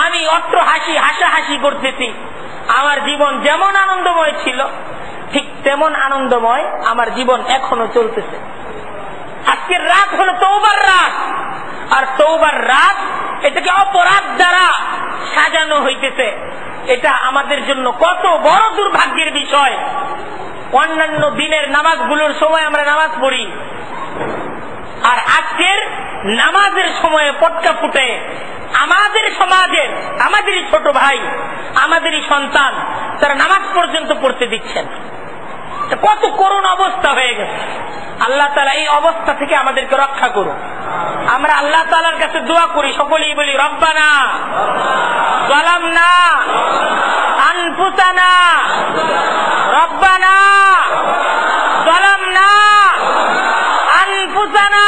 আমি অট্ট হাসি হাসাহাসি করতেছি। আমার জীবন যেমন আনন্দময় ছিল ঠিক তেমন আনন্দময় আমার জীবন এখনো চলতেছে। আজকের রাত হলো তওবার রাত, আর তওবার রাত এটাকে অপরাধ দ্বারা সাজানো হইতেছে। এটা আমাদের জন্য কত বড় দুর্ভাগ্যের বিষয়। অন্যান্য দিনের নামাজগুলোর সময় আমরা নামাজ পড়ি, আর আজকের নামাজের সময়ে পটকা ফুটে আমাদের সমাজের, আমাদেরই ছোট ভাই, আমাদেরই সন্তান, তারা নামাজ পর্যন্ত পড়তে দিচ্ছেন। কত করুণ অবস্থা হয়ে গেছে। আল্লাহ তাআলা এই অবস্থা থেকে আমাদেরকে রক্ষা করুন। আমরা আল্লাহ তাআলার কাছে দোয়া করি, সকলেই বলি রব্বানা যালামনা আনফুসানা, রব্বানা যালামনা আনফুসানা।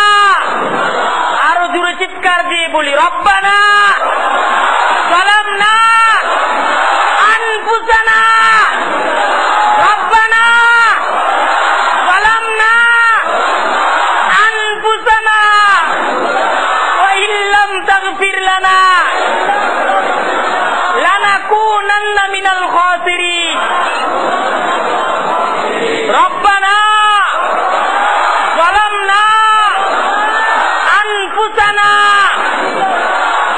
আরো জোরে চিৎকার দিয়ে বলি রব্বানা যালামনা আনফুসানা, রব্বানা যালামনা আনফুসানা ওয়া ইল্লাম তাগফির লানা লানাকুনান্না মিনাল খাসিরিন। রব্বানা যালামনা আনফুসানা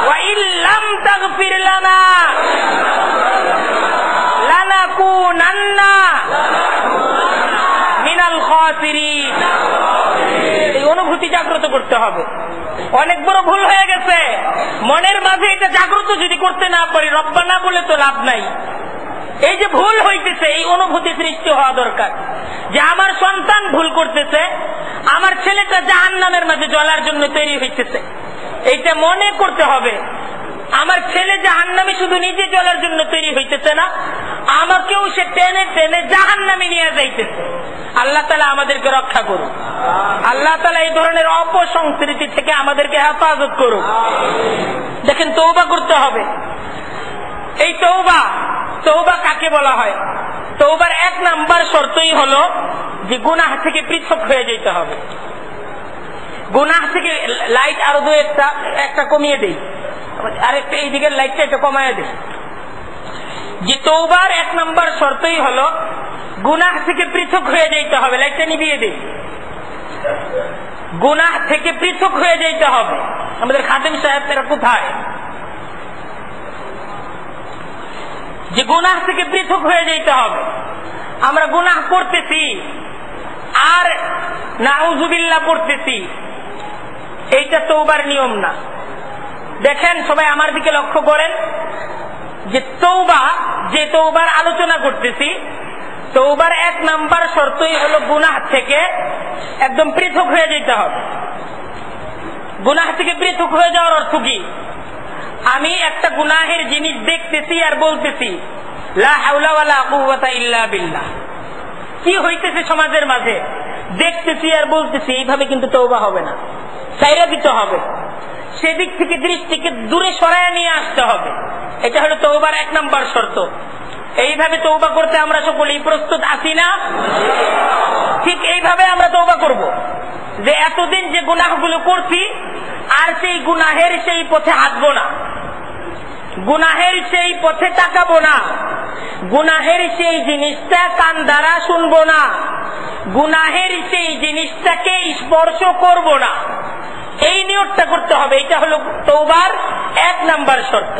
ওয়া ইল্লাম তাগফির লানা লানাকুনান্না মিনাল খাসিরিন। এই অনুভূতি জাগ্রত করতে হবে। অনেক বড় ভুল হয়ে গেছে, মনের মাঝে এটা জাগ্রত যদি করতে না পারি, রব্বানা বলে তো লাভ নাই। এই যে ভুল হইতেছে, এই অনুভূতি সৃষ্টি হওয়া দরকার যে আমার সন্তান ভুল করতেছে, আমার ছেলেটা জাহান্নামের মাঝে জ্বলার জন্য তৈরি হইতেছে। এইটা মনে করতে হবে। আমার ছেলে জাহান্নামে শুধু নিজে জ্বলার জন্য তৈরি হইতেছে না, আমাকেও সে টেনে টেনে জাহান্নামে নিয়ে যাইতেছে। আল্লাহ তাআলা আমাদেরকে রক্ষা করুন। আল্লাহ তাআলা এই ধরনের অপসংস্কৃতি থেকে আমাদেরকে হেফাজত করুন। দেখেন, তওবা করতে হবে। এই তওবা কাকে বলা হয়? তওবার এক নাম্বার শর্তই হলো যে গুনাহ থেকে পৃথক হয়ে যেতে হবে। গুনাহ থেকে, লাইট আরো দু একটা কমিয়ে দেই, আরেকটা এই দিকের লাইটটা একটু কমায় দেই। যে তওবার এক নাম্বার শর্তই হলো গুনাহ থেকে পৃথক হয়ে যেতে হবে। লাইটটা নিভিয়ে দেই। গুনাহ থেকে পৃথক হয়ে যেতে হবে। আমাদের খাদেম সাহেব এরা কোথায়? যে গুনাহ থেকে পৃথক হয়ে যেতে হবে। আমরা গুনাহ করতেছি আর নাউযুবিল্লাহ পড়তেছি, এইটা তওবার নিয়ম না। দেখেন, সবাই আমার দিকে লক্ষ্য করেন যে তওবা, যে তওবার আলোচনা করতেছি, তওবার এক নাম্বার শর্তই হলো গুনাহ থেকে একদম পৃথক হয়ে যেতে হবে। গুনাহ থেকে পৃথক হয়ে যাওয়ার অর্থ কি? আমি একটা গুনাহের জিনিস দেখতেছি আর বলতেছি লা হাওলা ওয়ালা কুওয়াতা ইল্লা বিল্লাহ। কি হইতেছে সমাজের মাঝে? দেখতেছি আর বলতেছি, এইভাবে কিন্তু তওবা হবে না, ছাইরা দিতে হবে। সেদিক থেকে দৃষ্টিকে দূরে সরায় নিয়ে আসতে হবে। এটা হলো তওবার এক নাম্বার শর্ত। এইভাবে তওবা করতে আমরা সকলেই প্রস্তুত আছি না? ঠিক এইভাবে আমরা তওবা করব যে এতদিন যে গুনাহগুলো করছি আর সেই গুনাহের সেই পথে হাঁটবো না। গুনাহের সেই পথে তাকাবো না, গুনাহের সেই জিনিসটা কান দ্বারা শুনবো না, গুনাহের সেই জিনিসটাকে স্পর্শ করব না। এই নিয়তটা করতে হবে। এটা হলো তওবার 1 নাম্বার শর্ত।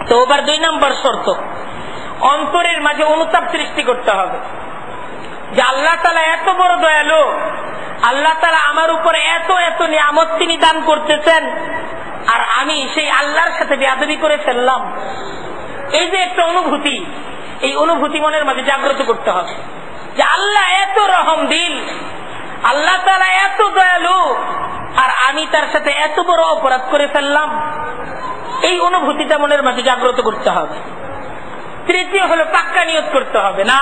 তওবার 2 নাম্বার শর্ত, অন্তরের মাঝে অনুতাপ সৃষ্টি করতে হবে যে আল্লাহ তাআলা এত বড় দয়ালু, আল্লাহ তাআলা আমার উপরে এত এত নিয়ামত তিনি দান করতেছেন, আর আমি সেই আল্লাহর সাথে বেয়াদবি করে ফেললাম। এই যে একটা অনুভূতি, এই অনুভূতি মনের মাঝে জাগ্রত করতে হবে যে আল্লাহ এত রহমদিল, আল্লাহ তাআলা এত দয়ালু, আর আমি তার সাথে এত বড় অপরাধ করে ফেললাম। এই অনুভূতিটা মনের মাঝে জাগ্রত করতে হবে। তৃতীয় হলো পাক্কা নিয়ত করতে হবে না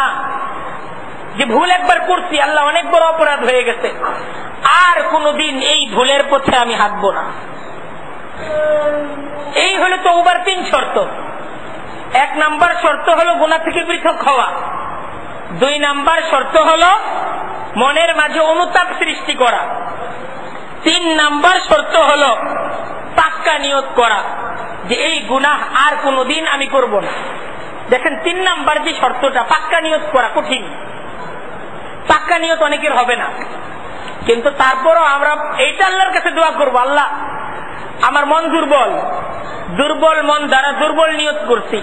যে ভুল একবার করছি, আল্লাহ অনেক বড় অপরাধ হয়ে গেছে, আর কোনদিন এই ভুলের পথে আমি হাঁটবো না। এই হলো তওবার 3 শর্ত। 1 নাম্বার শর্ত হলো গুনাহ থেকে পৃথক হওয়া, 2 নাম্বার শর্ত হলো মনের মাঝে অনুতাপ সৃষ্টি করা, 3 নাম্বার শর্ত হলো পাক্কা নিয়ত করা যে এই গুনাহ আর কোনদিন আমি করব না। দেখেন 3 নাম্বার যে শর্তটা, পাক্কা নিয়ত করা কঠিন। পাক্কা নিয়ত অনেকের হবে না, কিন্তু তারপরও আমরা এইটা আল্লাহর কাছে দোয়া করবো, আল্লাহ আমার মন দুর্বল, দুর্বল মন দ্বারা দুর্বল নিয়ত করছি,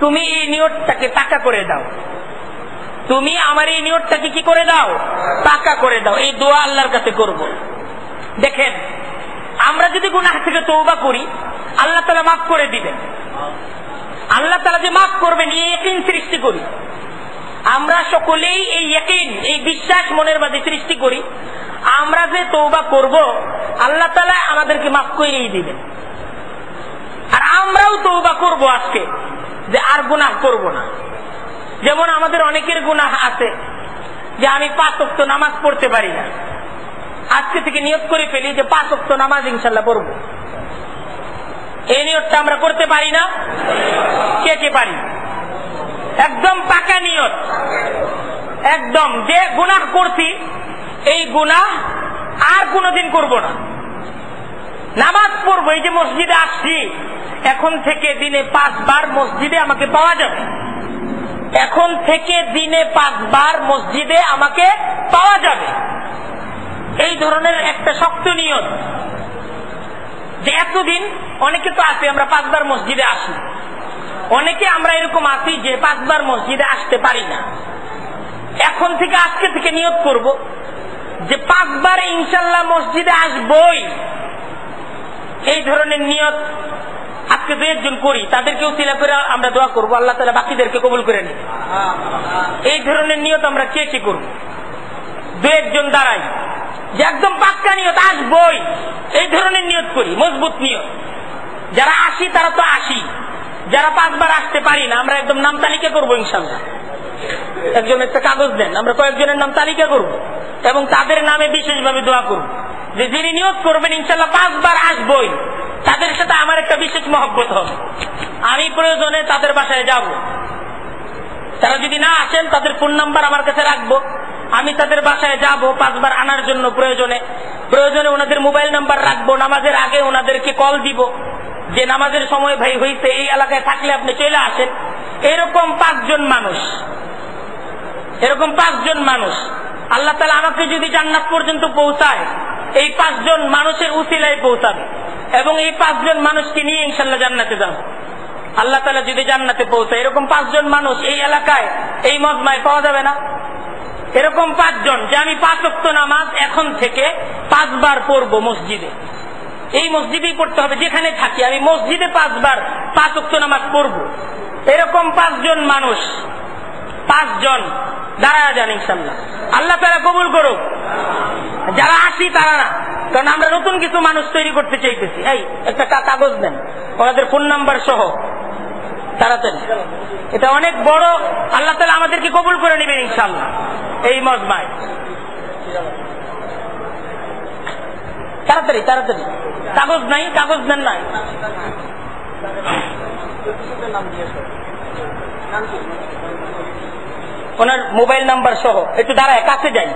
তুমি এই নিয়তটাকে পাক্কা করে দাও, তুমি আমার এই নিয়তটাকে কি করে দাও, পাক্কা করে দাও। এই দোয়া আল্লাহর কাছে করব। দেখেন আমরা যদি গুনাহ থেকে তওবা করি, আল্লাহ তাআলা মাফ করে দিবেন। আল্লাহ তাআলা যে মাফ করবেন এই ইয়াকিন সৃষ্টি করি। আমরা সকলেই এই ইয়াকিন, এই বিশ্বাস মনের মাঝে সৃষ্টি করি, আমরা যে তওবা করব আল্লাহ তাআলা আমাদেরকে মাফ করেই দিবেন। আর আমরাও তওবা করব আজকে যে আর গুনাহ করব না। যেমন আমাদের অনেকের গুনাহ আছে যে আমি 5 ওয়াক্ত নামাজ পড়তে পারি না, আজকে থেকে নিয়ত করে ফেলি যে 5 ওয়াক্ত নামাজ ইনশাআল্লাহ পড়ব। এই নিয়তটা আমরা করতে পারি না? কে কে পারি? একদম পাকা নিয়ত, একদম যে গুনাহ করছি এই গুনাহ আর কোনদিন করব না, নামাজ পড়বো। এই যে মসজিদে আসছি, এখন থেকে দিনে 5 বার মসজিদে আমাকে পাওয়া যাবে, এখন থেকে দিনে 5 বার মসজিদে আমাকে পাওয়া যাবে। এই ধরনের একটা শক্ত নিয়ত যে এতদিন অনেকে তো আছে আমরা 5 বার মসজিদে আসি, অনেকে আমরা এরকম আছি যে 5 বার মসজিদে আসতে পারি না। এখন থেকে আজকে থেকে নিয়ত করব যে 5 বার ইনশাআল্লাহ মসজিদে আসবই। এই ধরনের নিয়ত আজকে 2 জন করি, তাদেরকে উসিলা করে আমরা দোয়া করবো আল্লাহ তাআলা বাকিদেরকে কবুল করে নিন। এই ধরনের নিয়ত আমরা কে কে করব? 2 জন দাঁড়াই যে একদম পাক্কা নিয়ত আসবই, এই ধরনের নিয়ত করি, মজবুত নিয়ত। যারা আসি তারা তো আসি, যারা 5 বার আসতে পারি না আমরা একদম নাম তালিকা করবো ইনশাআল্লাহ। একজন একটা কাগজ দেন, আমরা কয়েকজনের নাম তালিকা করব এবং তাদের নামে বিশেষভাবে দোয়া করব যে যিনি নিয়ত করবেন ইনশাআল্লাহ 5 বার আসবই, তাদের সাথে আমার একটা বিশেষ মহব্বত হবে, আমি প্রয়োজনে তাদের বাসায় যাব। তারা যদি না আসেন তাদের ফোন নাম্বার আমার কাছে রাখবো, আমি তাদের বাসায় যাব 5 বার আনার জন্য। প্রয়োজনে ওনাদের মোবাইল নাম্বার রাখবো, নামাজের আগে ওনাদেরকে কল দিব যে নামাজের সময় ভাই হইছে, এই এলাকায় থাকলে আপনি চলে আসেন। এরকম 5 জন মানুষ, এরকম 5 জন মানুষ আল্লাহ তাআলা আমাকে যদি জান্নাত পর্যন্ত পৌঁছায়, এই 5 জন মানুষের উসিলায় পৌঁছাবে এবং এই 5 জন মানুষকে নিয়ে ইনশাআল্লাহ জান্নাতে যাব। আল্লাহ তাআলা যদি জান্নাতে পৌঁছায়, এরকম 5 জন মানুষ এই এলাকায় এই মজমায় পাওয়া যাবে না? এরকম 5 জন যে আমি 5 ওয়াক্ত নামাজ এখন থেকে 5 বার পড়বো মসজিদে, এই মসজিদেই পড়তে হবে যেখানে থাকি, আমি মসজিদে 5 বার 5 ওয়াক্ত নামাজ পড়বো। এরকম 5 জন মানুষ, 5 জন দাঁড়ায় যান ইনশাআল্লাহ, আল্লাহ তাআলা কবুল করুক। যারা আসি তারা না, কারণ আমরা নতুন কিছু মানুষ তৈরি করতে চাইতেছি। এই একটা কাগজ দেন ওনাদের ফোন নাম্বার সহ, তাড়াতাড়ি। এটা অনেক বড়, আল্লাহ তাআলা আমাদেরকে কবুল করে নেবেন ইনশাআল্লাহ এই মজমায়। তাড়াতাড়ি তাড়াতাড়ি, কাগজ নাই, কাগজ দেন নাই। ওনার মোবাইল নাম্বার সহ একটু দাঁড়ায়, কাছে যাই,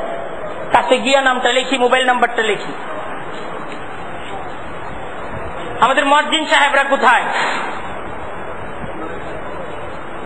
কাছে গিয়া নামটা লিখি, মোবাইল নাম্বারটা লিখি। আমাদের মুয়াজ্জিন সাহেবরা কোথায়?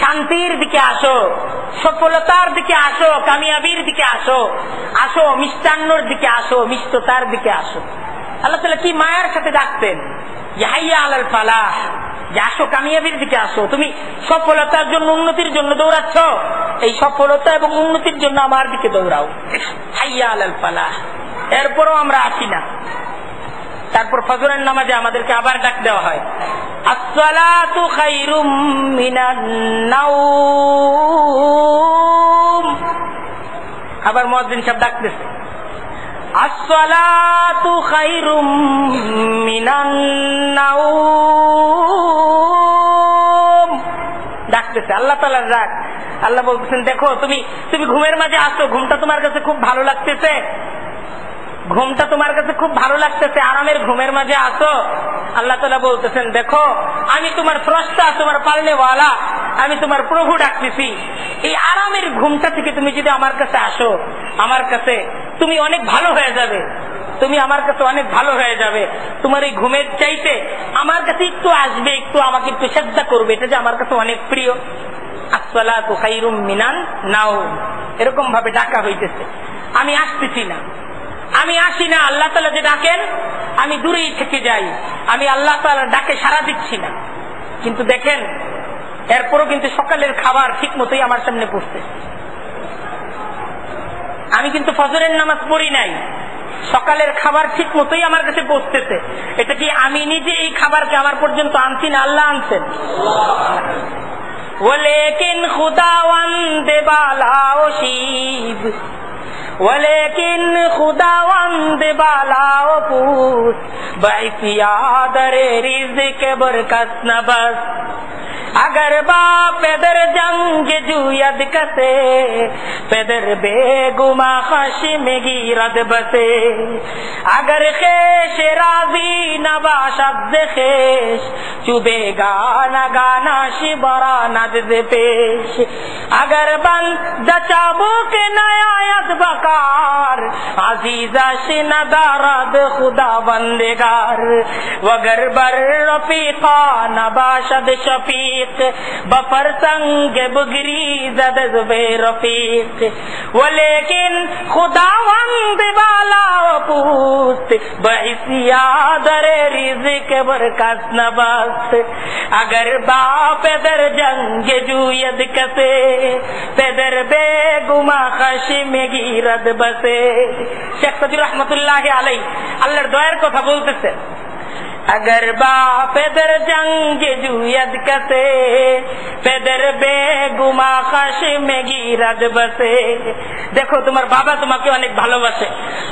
শান্তির দিকে আসো, সফলতার দিকে আসো, কামিয়াবির দিকে আসো, আসো মিষ্টান্নর দিকে আসো, মিষ্টতার দিকে আসো। আল্লাহ তাআলা কি মায়ার সাথে ডাকতেন, হাইয়া আলাল ফালাহ, যে আসো কামিয়াবির দিকে আসো। তুমি সফলতার জন্য, উন্নতির জন্য দৌড়াচ্ছ, এই সফলতা এবং উন্নতির জন্য আমার দিকে দৌড়াও, হাইয়া আলাল ফালাহ। এরপরও আমরা আসি না। তারপর ফজরের নামাজে আমাদেরকে আবার ডাক দেওয়া হয়, আসসালাতু খায়রুম মিনান নাওম। আবার মুয়াজ্জিন সাহেব ডাকতেছে, আসসালাতু খায়রুম মিনান নাওম, ডাকতেছে। আল্লাহ তাআলার ডাক। আল্লাহ বলতেছেন, দেখো তুমি ঘুমের মাঝে আসো, ঘুমটা তোমার কাছে খুব ভালো লাগতেছে, ঘুমটা তোমার কাছে খুব ভালো লাগতেছে, আরামের ঘুমের মাঝে আসো। আল্লাহ তাআলা বলতেছেন, দেখো আমি তোমার স্রষ্টা, তোমার পালনেওয়ালা, আমি তোমার প্রভু ডাকতেছি। এই আরামের ঘুমটা থেকে তুমি যদি আমার কাছে আসো, আমার কাছে তুমি অনেক ভালো হয়ে যাবে, তুমি আমার কাছে অনেক ভালো হয়ে যাবে। তোমার এই ঘুমের চাইতে আমার কাছে একটু আসবে, একটু আমাকে একটু সেজদা করবে, এটা যে আমার কাছে অনেক প্রিয়। আসসালাতু খায়রুম মিনান নাওম, এরকম ভাবে ডাকা হইতেছে। আমি আসতেছি না, আমি আসি না। আল্লাহ তাআলা যে ডাকেন আমি দূরেই থেকে যাই, আমি আল্লাহ তাআলার ডাকে সাড়া দিচ্ছি না। কিন্তু দেখেন, এরপরও কিন্তু সকালের খাবার ঠিক মতোই আমার সামনে পড়ছে। আমি কিন্তু ফজরের নামাজ পড়ি নাই, সকালের খাবার ঠিক মতোই আমার কাছে পৌঁছতেছে। এটা কি আমি নিজে এই খাবারকে আমার পর্যন্ত আনছি না, আল্লাহ আনছেন? ওয়ালাকিন খুদাওয়ান্দে বালাও শিব, वलेकिन खुदावंद बालाओ पूछ बैसियादरे रिज़्क़ बरकत न बस अगर बाप पेदर जंग जुयद कसे पेदर बेगुमा खश्म गिरद बसे अगर खेश राजी नबाशद खेश चुबेगा न गाना शिबरा नद पेश अगर बन दचाबो के नयायत बकार अजीजा शिनदारद खुदा बंदेगार वगर बर रफीका नबाशद शफीक बफर संग बुगरी जद बे रफीक वलेकिन खुदावंद बाला पूत बहिसिया दरे रिज़्क़ बरकत न बस अगर बाप दर जंग जुयद कसे पेदर बेगुमा खश्म गिरद बसे। शेख सदी रहमतुल्लाह अलैहि আল্লাহর দয়ার কথা বলতেছে, अगर बाप दर जंग जुयद कसे पेदर बेगुमा खश्म गिरद बसे। দেখো তোমার বাবা তোমাকে অনেক ভালোবাসে,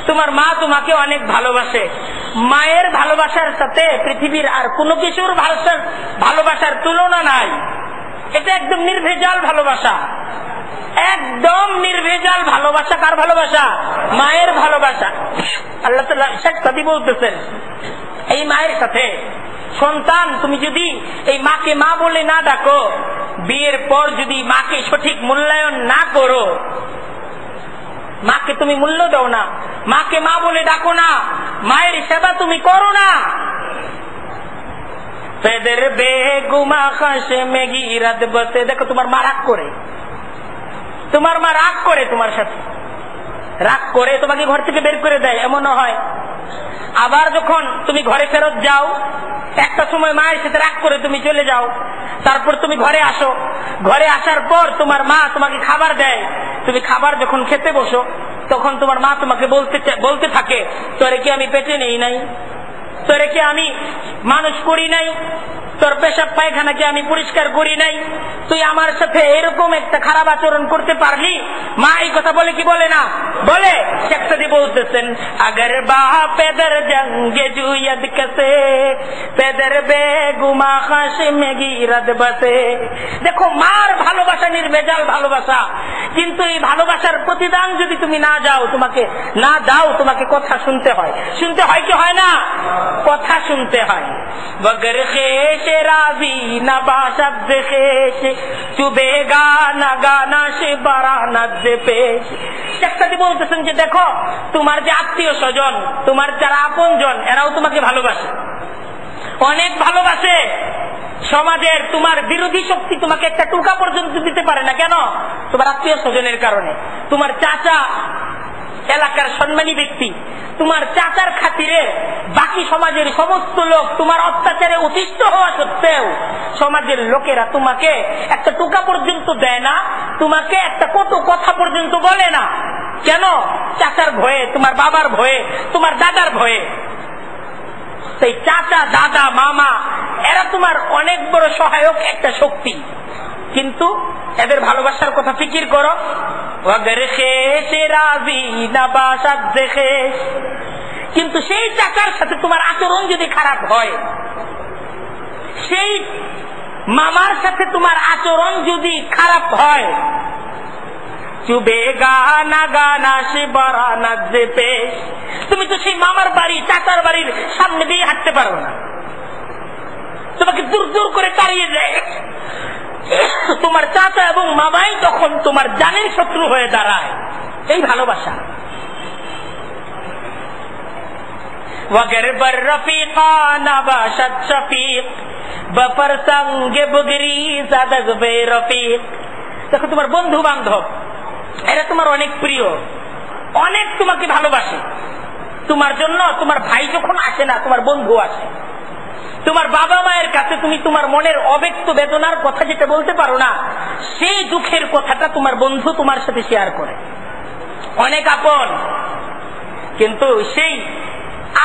তোমার মা তোমাকে অনেক ভালোবাসে। মায়ের ভালোবাসার সাথে পৃথিবীর আর কোনো কিছুর ভালোবাসার তুলনা নাই। এটা একদম নির্ভেজাল ভালোবাসা, একদম নির্ভেজাল ভালোবাসা। কার ভালোবাসা? মায়ের ভালোবাসা। আল্লাহ তাআলা শেখ সাদি বলতেছেন, এই মায়ের সাথে সন্তান তুমি যদি এই মাকে মা বলে না ডাকো, বিয়ের পর যদি মাকে সঠিক মূল্যায়ন না করো, মাকে তুমি মূল্য দাও না, মাকে মা বলে ডাকো না, মায়ের সেবা তুমি করো না, পেদের বেগুমা খাশমে গিরাত বসে। দেখো তোমার মা রাগ করে, তোমার মা রাগ করে, তোমার সাথে রাগ করে তোমাকে ঘর থেকে বের করে দেয়, এমনও হয়। আবার যখন তুমি ঘরে ফেরত যাও, একটা সময় মায়ের সাথে রাগ করে তুমি চলে যাও, তারপর তুমি ঘরে আসো, ঘরে আসার পর তোমার মা তোমাকে খাবার দেয়, তুমি খাবার যখন খেতে বসো তখন তোমার মা তোমাকে বলতে থাকে, তোরে কি আমি পেটে নেই নাই, তোরে কি আমি মানুষ করি নাই, তোর পেশাব পায়খানা কি আমি পরিষ্কার করি নাই, তুই আমার সাথে এরকম একটা খারাপ আচরণ করতে পারলি? মা এই কথা বলে কি বলে না? বলে। শেখ সাদি বলতেছেন, अगर बाप पेदर जंगे जुयद कसे पेदर बेगुमा खश्म गिरद बसे। দেখো মার ভালোবাসা নির্ভেজাল ভালোবাসা, কিন্তু এই ভালোবাসার প্রতিদান যদি তুমি না যাও, তোমাকে না দাও, তোমাকে কথা শুনতে হয়। শুনতে হয় কি হয় না? কথা শুনতে হয়। বগর খেশ রাজি না বাশদ খেশ চুবেগা না গানা সে বারানাত পেশ। শেখ সাদি বলতেছেন যে দেখো তোমার যে আত্মীয় স্বজন, তোমার যারা আপনজন, এরাও তোমাকে ভালোবাসে, অনেক ভালোবাসে, সমাজের তোমার বিরোধী শক্তি তোমাকে একটা টুকা পর্যন্ত দিতে পারে না। কেন? তোমার আত্মীয় স্বজনের কারণে। তোমার চাচা এলাকার সম্মানী ব্যক্তি, তোমার চাচার খাতিরে বাকি সমাজের সমস্ত লোক তোমার অত্যাচারে অতিষ্ঠ হওয়া সত্ত্বেও সমাজের লোকেরা তোমাকে একটা টুকা পর্যন্ত দেয় না, তোমাকে একটা কটু কথা পর্যন্ত বলে না। কেন? চাচার ভয়ে, তোমার বাবার ভয়ে, তোমার দাদার ভয়ে। সেই চাচা, দাদা, মামা এরা তোমার অনেক বড় সহায়ক একটা শক্তি, কিন্তু এদের ভালোবাসার কথা ফিকির করো। কিন্তু সেই চাচার সাথে তোমার আচরণ যদি খারাপ হয়, সেই মামার সাথে তোমার আচরণ যদি খারাপ হয়, তুমি তো সেই মামার বাড়ি, চাচার বাড়ির সামনে দিয়ে হাঁটতে পারো না, তোমাকে দূর দূর করে তাড়িয়ে দেয়। তোমার চাচা এবং মামাই তখন তোমার জানের শত্রু হয়ে দাঁড়ায়। এই ভালোবাসা। দেখো তোমার বন্ধু বান্ধব এরা তোমার অনেক প্রিয়, অনেক তোমাকে ভালোবাসে। তোমার জন্য তোমার ভাই যখন আসে না, তোমার বন্ধু আসে। তোমার বাবা মায়ের কাছে তুমি তোমার মনের অব্যক্ত বেদনার কথা যেটা বলতে পারো না, সেই দুঃখের কথাটা তোমার বন্ধু তোমার সাথে শেয়ার করে। অনেক আপন। কিন্তু সেই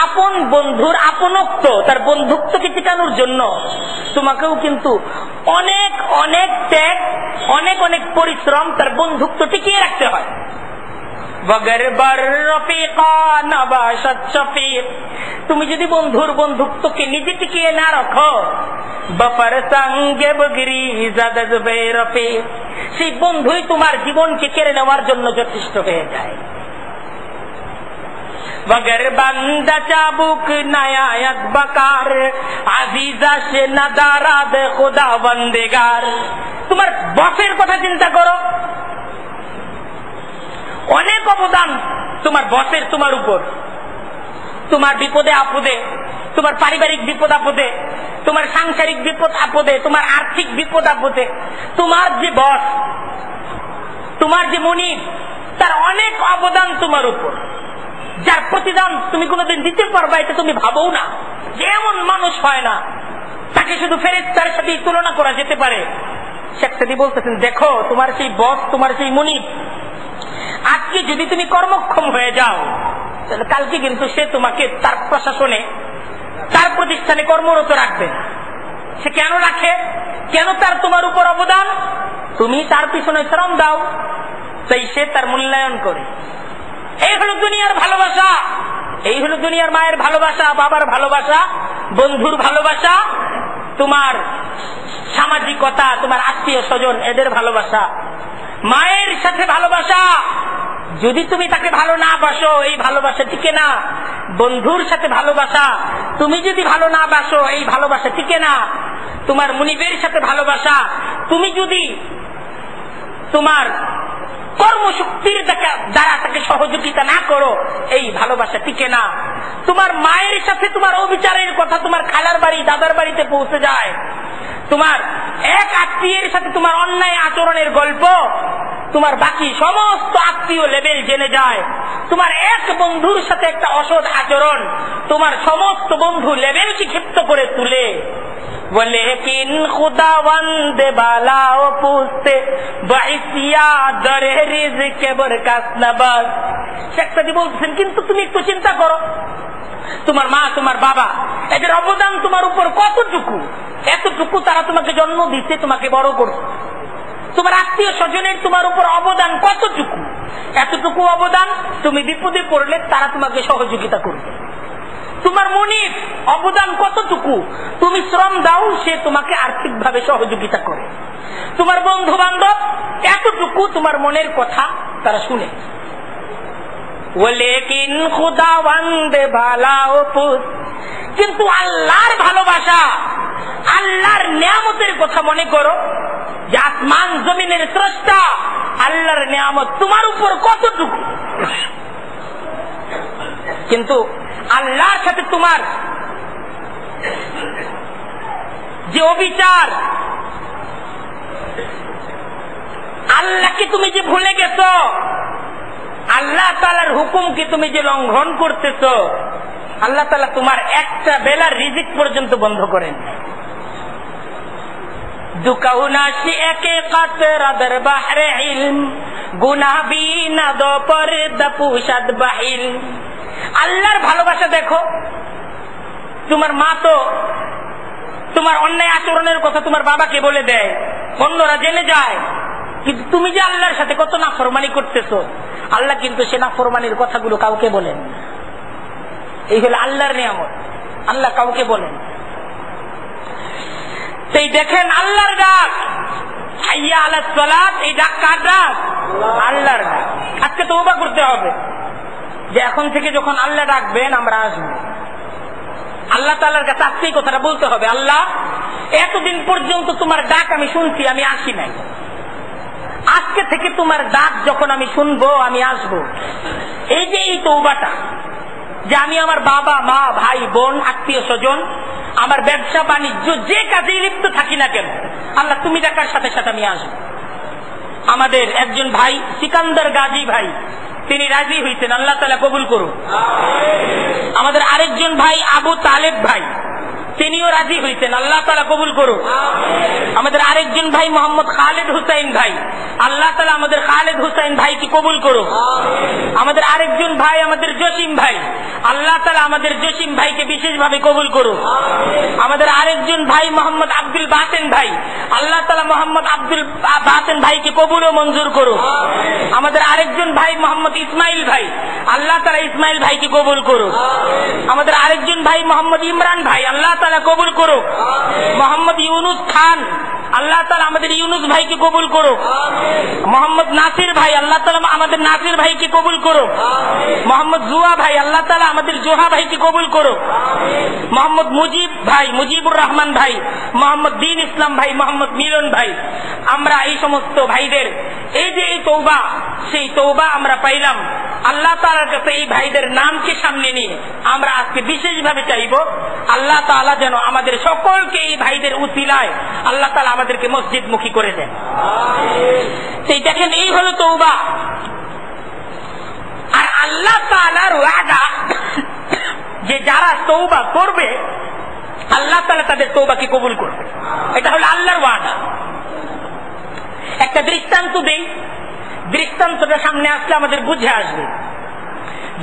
আপন বন্ধুর আপনত্ব, তার বন্ধুত্বকে টিকানোর জন্য তোমাকেও কিন্তু অনেক অনেক ত্যাগ, অনেক অনেক পরিশ্রম তার বন্ধুত্ব টিকিয়ে রাখতে হয়। তুমি যদি বন্ধুর বন্ধুত্বকে নিজে টিকিয়ে না রাখো, সেই বন্ধুই তোমার জীবনকে কেড়ে নেওয়ার জন্য যথেষ্ট হয়ে যায়। वगर बंदा चाबुक नायात बकार আজিজা সে নাদারাদ খোদা বন্দেগার। তোমার বসের কথা চিন্তা করো, অনেক অবদান তোমার বসের তোমার উপর। তোমার বিপদে আপদে, তোমার পারিবারিক বিপদ আপদে, তোমার সাংসারিক বিপদ আপদে, তোমার আর্থিক বিপদ আপদে তোমার যে বস, তোমার যে মনিব, তার অনেক অবদান তোমার উপর, যার প্রতিদান তুমি কোনোদিন দিতে পারবা এটা তুমি ভাবও না। যে এমন মানুষ হয় না, তাকে শুধু ফেরেশতার সাথে তুলনা করা যেতে পারে। শেখ সাদী বলতেছেন, দেখো তোমার সেই বস, তোমার সেই মনিব, আজকে যদি তুমি কর্মক্ষম হয়ে যাও, তাহলে কালকে কিন্তু সে তোমাকে তার প্রশাসনে, তার প্রতিষ্ঠানে কর্মরত রাখবে। সে কেন রাখে? কেন? তার তোমার উপর অবদান, তুমি তার পিছনে শ্রম দাও, তাই সে তার মূল্যায়ন করে। এই হলো দুনিয়ার ভালোবাসা, এই হলো দুনিয়ার মায়ের ভালোবাসা, বাবার ভালোবাসা, বন্ধুর ভালোবাসা, তোমার সামাজিকতা, তোমার আত্মীয় স্বজন এদের ভালোবাসা। মায়ের সাথে ভালোবাসা, যদি তুমি তাকে ভালো না বাসো এই ভালোবাসা টিকে না। বন্ধুর সাথে ভালোবাসা, তুমি যদি ভালো না বাসো এই ভালোবাসা টিকে না। তোমার মুনিবের সাথে ভালোবাসা, তুমি যদি তোমার কর্মশক্তির দ্বারা তাকে সহযোগিতা না করো এই ভালোবাসা টিকে না। তোমার মায়ের সাথে তোমার অবিচারের কথা তোমার খালার বাড়ি, দাদার বাড়িতে পৌঁছে যায়। তোমার এক আত্মীয়ের সাথে তোমার অন্যায় আচরণের গল্প তোমার বাকি সমস্ত আত্মীয় লেভেল জেনে যায়। তোমার এক বন্ধুর সাথে একটা অসৎ আচরণ তোমার সমস্ত বন্ধু লেভেলকে ক্ষিপ্ত করে তুলে। लेकिन खुदावंद बालाओ पूछते बाइसिया दरे रिज़्क़ बरकत नबाज। শেখ সাদী বলছেন, কিন্তু তুমি একটু চিন্তা করো, তোমার মা, তোমার বাবা এদের অবদান তোমার উপর কতটুকু। এতটুকু তারা তোমাকে জন্ম দিতে, তোমাকে বড় করছে। তোমার আত্মীয় স্বজনের তোমার উপর অবদান কতটুকু। এতটুকু অবদান, তুমি বিপদে পড়লে তারা তোমাকে সহযোগিতা করবে। তোমার মনিব অবদান কতটুকু, তুমি শ্রম দাও সে তোমাকে আর্থিকভাবে সহযোগিতা করে। তোমার বন্ধু বান্ধব এতটুকু, তোমার মনের কথা তারা শুনে। লেকিন খুদাবন্দ ভালাও পুত, কিন্তু আল্লাহর ভালোবাসা, আল্লাহর নিয়ামতের কথা মনে করো, যে আসমান জমিনের স্রষ্টা আল্লাহর নিয়ামত তোমার উপর কতটুকু। কিন্তু আল্লাহর সাথে তোমার যে অবিচার, আল্লাহকে তুমি যে ভুলে গেছ, আল্লাহ তাআলার হুকুমকে তুমি যে লঙ্ঘন করতেছ, আল্লাহ তাআলা তোমার একটা বেলার রিজিক পর্যন্ত বন্ধ করেন। দুকাউনাশি একে কাতরা দর বাহরে ইলম, গুনাহ বিনা দো পরদা পুশাদ বাহিল। আল্লাহর ভালোবাসা দেখো। তোমার মা তো তোমার অন্যায় আচরণের কথা তোমার বাবাকে বলে দেয়, অন্যরা জেনে যায়, কিন্তু তুমি যে আল্লাহর সাথে কত নাফরমানি করতেছো, আল্লাহ কিন্তু সে নাফরমানির কথাগুলো কাউকে বলেন। এই হলো আল্লাহর নিয়ামত, আল্লাহ কাউকে বলেন। এই দেখেন আল্লাহর ডাক, হাইয়া আলাস সালাত, এই ডাক কার ডাক? আল্লাহর ডাক। আজকে তওবা করতে হবে যে এখন থেকে যখন আল্লাহ ডাকবেন আমরা আসবো। আল্লাহ তাআলার কাছে আজকে এই কথাটা বলতে হবে, আল্লাহ এতদিন পর্যন্ত তোমার ডাক আমি শুনছি, আমি আসি নাই, আজকে থেকে তোমার ডাক যখন আমি শুনবো আমি আসবো। এই যে এই তওবাটা, যে আমি আমার বাবা মা ভাই বোন আত্মীয় স্বজন আমার ব্যবসা বাণিজ্য যে কাজে লিপ্ত থাকি না কেন, আল্লাহ তুমি ডাকার সাথে সাথে আমি আসবো। আমাদের একজন ভাই সিকান্দার গাজী ভাই, তিনি রাজি হইতেন, আল্লাহ তাআলা কবুল করুন। আমাদের আরেকজন ভাই আবু তালেব ভাই, তিনিও রাজি হইতেন, আল্লাহ তাআলা কবুল করুন। আমাদের আরেকজন ভাই মোহাম্মদ খালেদ হুসাইন ভাই, আল্লাহ তাআলা আমাদের খালেদ হুসাইন ভাইকে কবুল করুন। আমাদের আরেকজন ভাই আমাদের জসিম ভাই, আল্লাহ তাআলা আমাদের জসিম ভাইকে বিশেষভাবে কবুল করুন। আমাদের আরেকজন ভাই মোহাম্মদ আব্দুল বাসেন ভাই, আল্লাহ তাআলা মোহাম্মদ আব্দুল বাসেন ভাইকে কবুল ও মঞ্জুর করুন। আমাদের আরেকজন ভাই মোহাম্মদ ইসমাইল ভাই, আল্লাহ তাআলা ইসমাইল ভাইকে কবুল করুন। আমাদের আরেকজন ভাই মোহাম্মদ ইমরান ভাই, আল্লাহ তাআলা কবুল করুন। মোহাম্মদ ইউনুস খান, আল্লাহ তাআলা আমাদের ইউনুস ভাইকে কবুল করুন। মোহাম্মদ নাসির ভাই, আল্লাহ তাআলা আমাদের নাসির ভাইকে কবুল করুন। মোহাম্মদ জুয়া ভাই, আল্লাহ তাআলা আমাদের জোহা ভাইকে কবুল করুন। মোহাম্মদ মুজিব ভাই, মুজিবুর রহমান ভাই, মোহাম্মদ দ্বীন ইসলাম ভাই, মোহাম্মদ মিলন ভাই, আমরা এই সমস্ত ভাইদের এই যে এই তওবা, সেই তওবা আমরা পাইলাম। আল্লাহ তাআলার কাছে এই ভাইদের নামকে সামনে নিয়ে আমরা আজকে বিশেষভাবে চাইব আল্লাহ তাআলা যেন আমাদের সকলকে এই ভাইদের উসিলায় আল্লাহ তাআলা আমাদেরকে মসজিদ মুখী করে দেন। সেই দেখেন এই হলো তওবা। আর আল্লাহ তাআলার ওয়াদা যে যারা তওবা করবে আল্লাহ তাআলা তাদের তওবাকে কবুল করবে, এটা হলো আল্লাহর ওয়াদা। একটা দৃষ্টান্ত দেই, দৃষ্টান্তটা সামনে আসলে আমাদের বুঝে আসবে।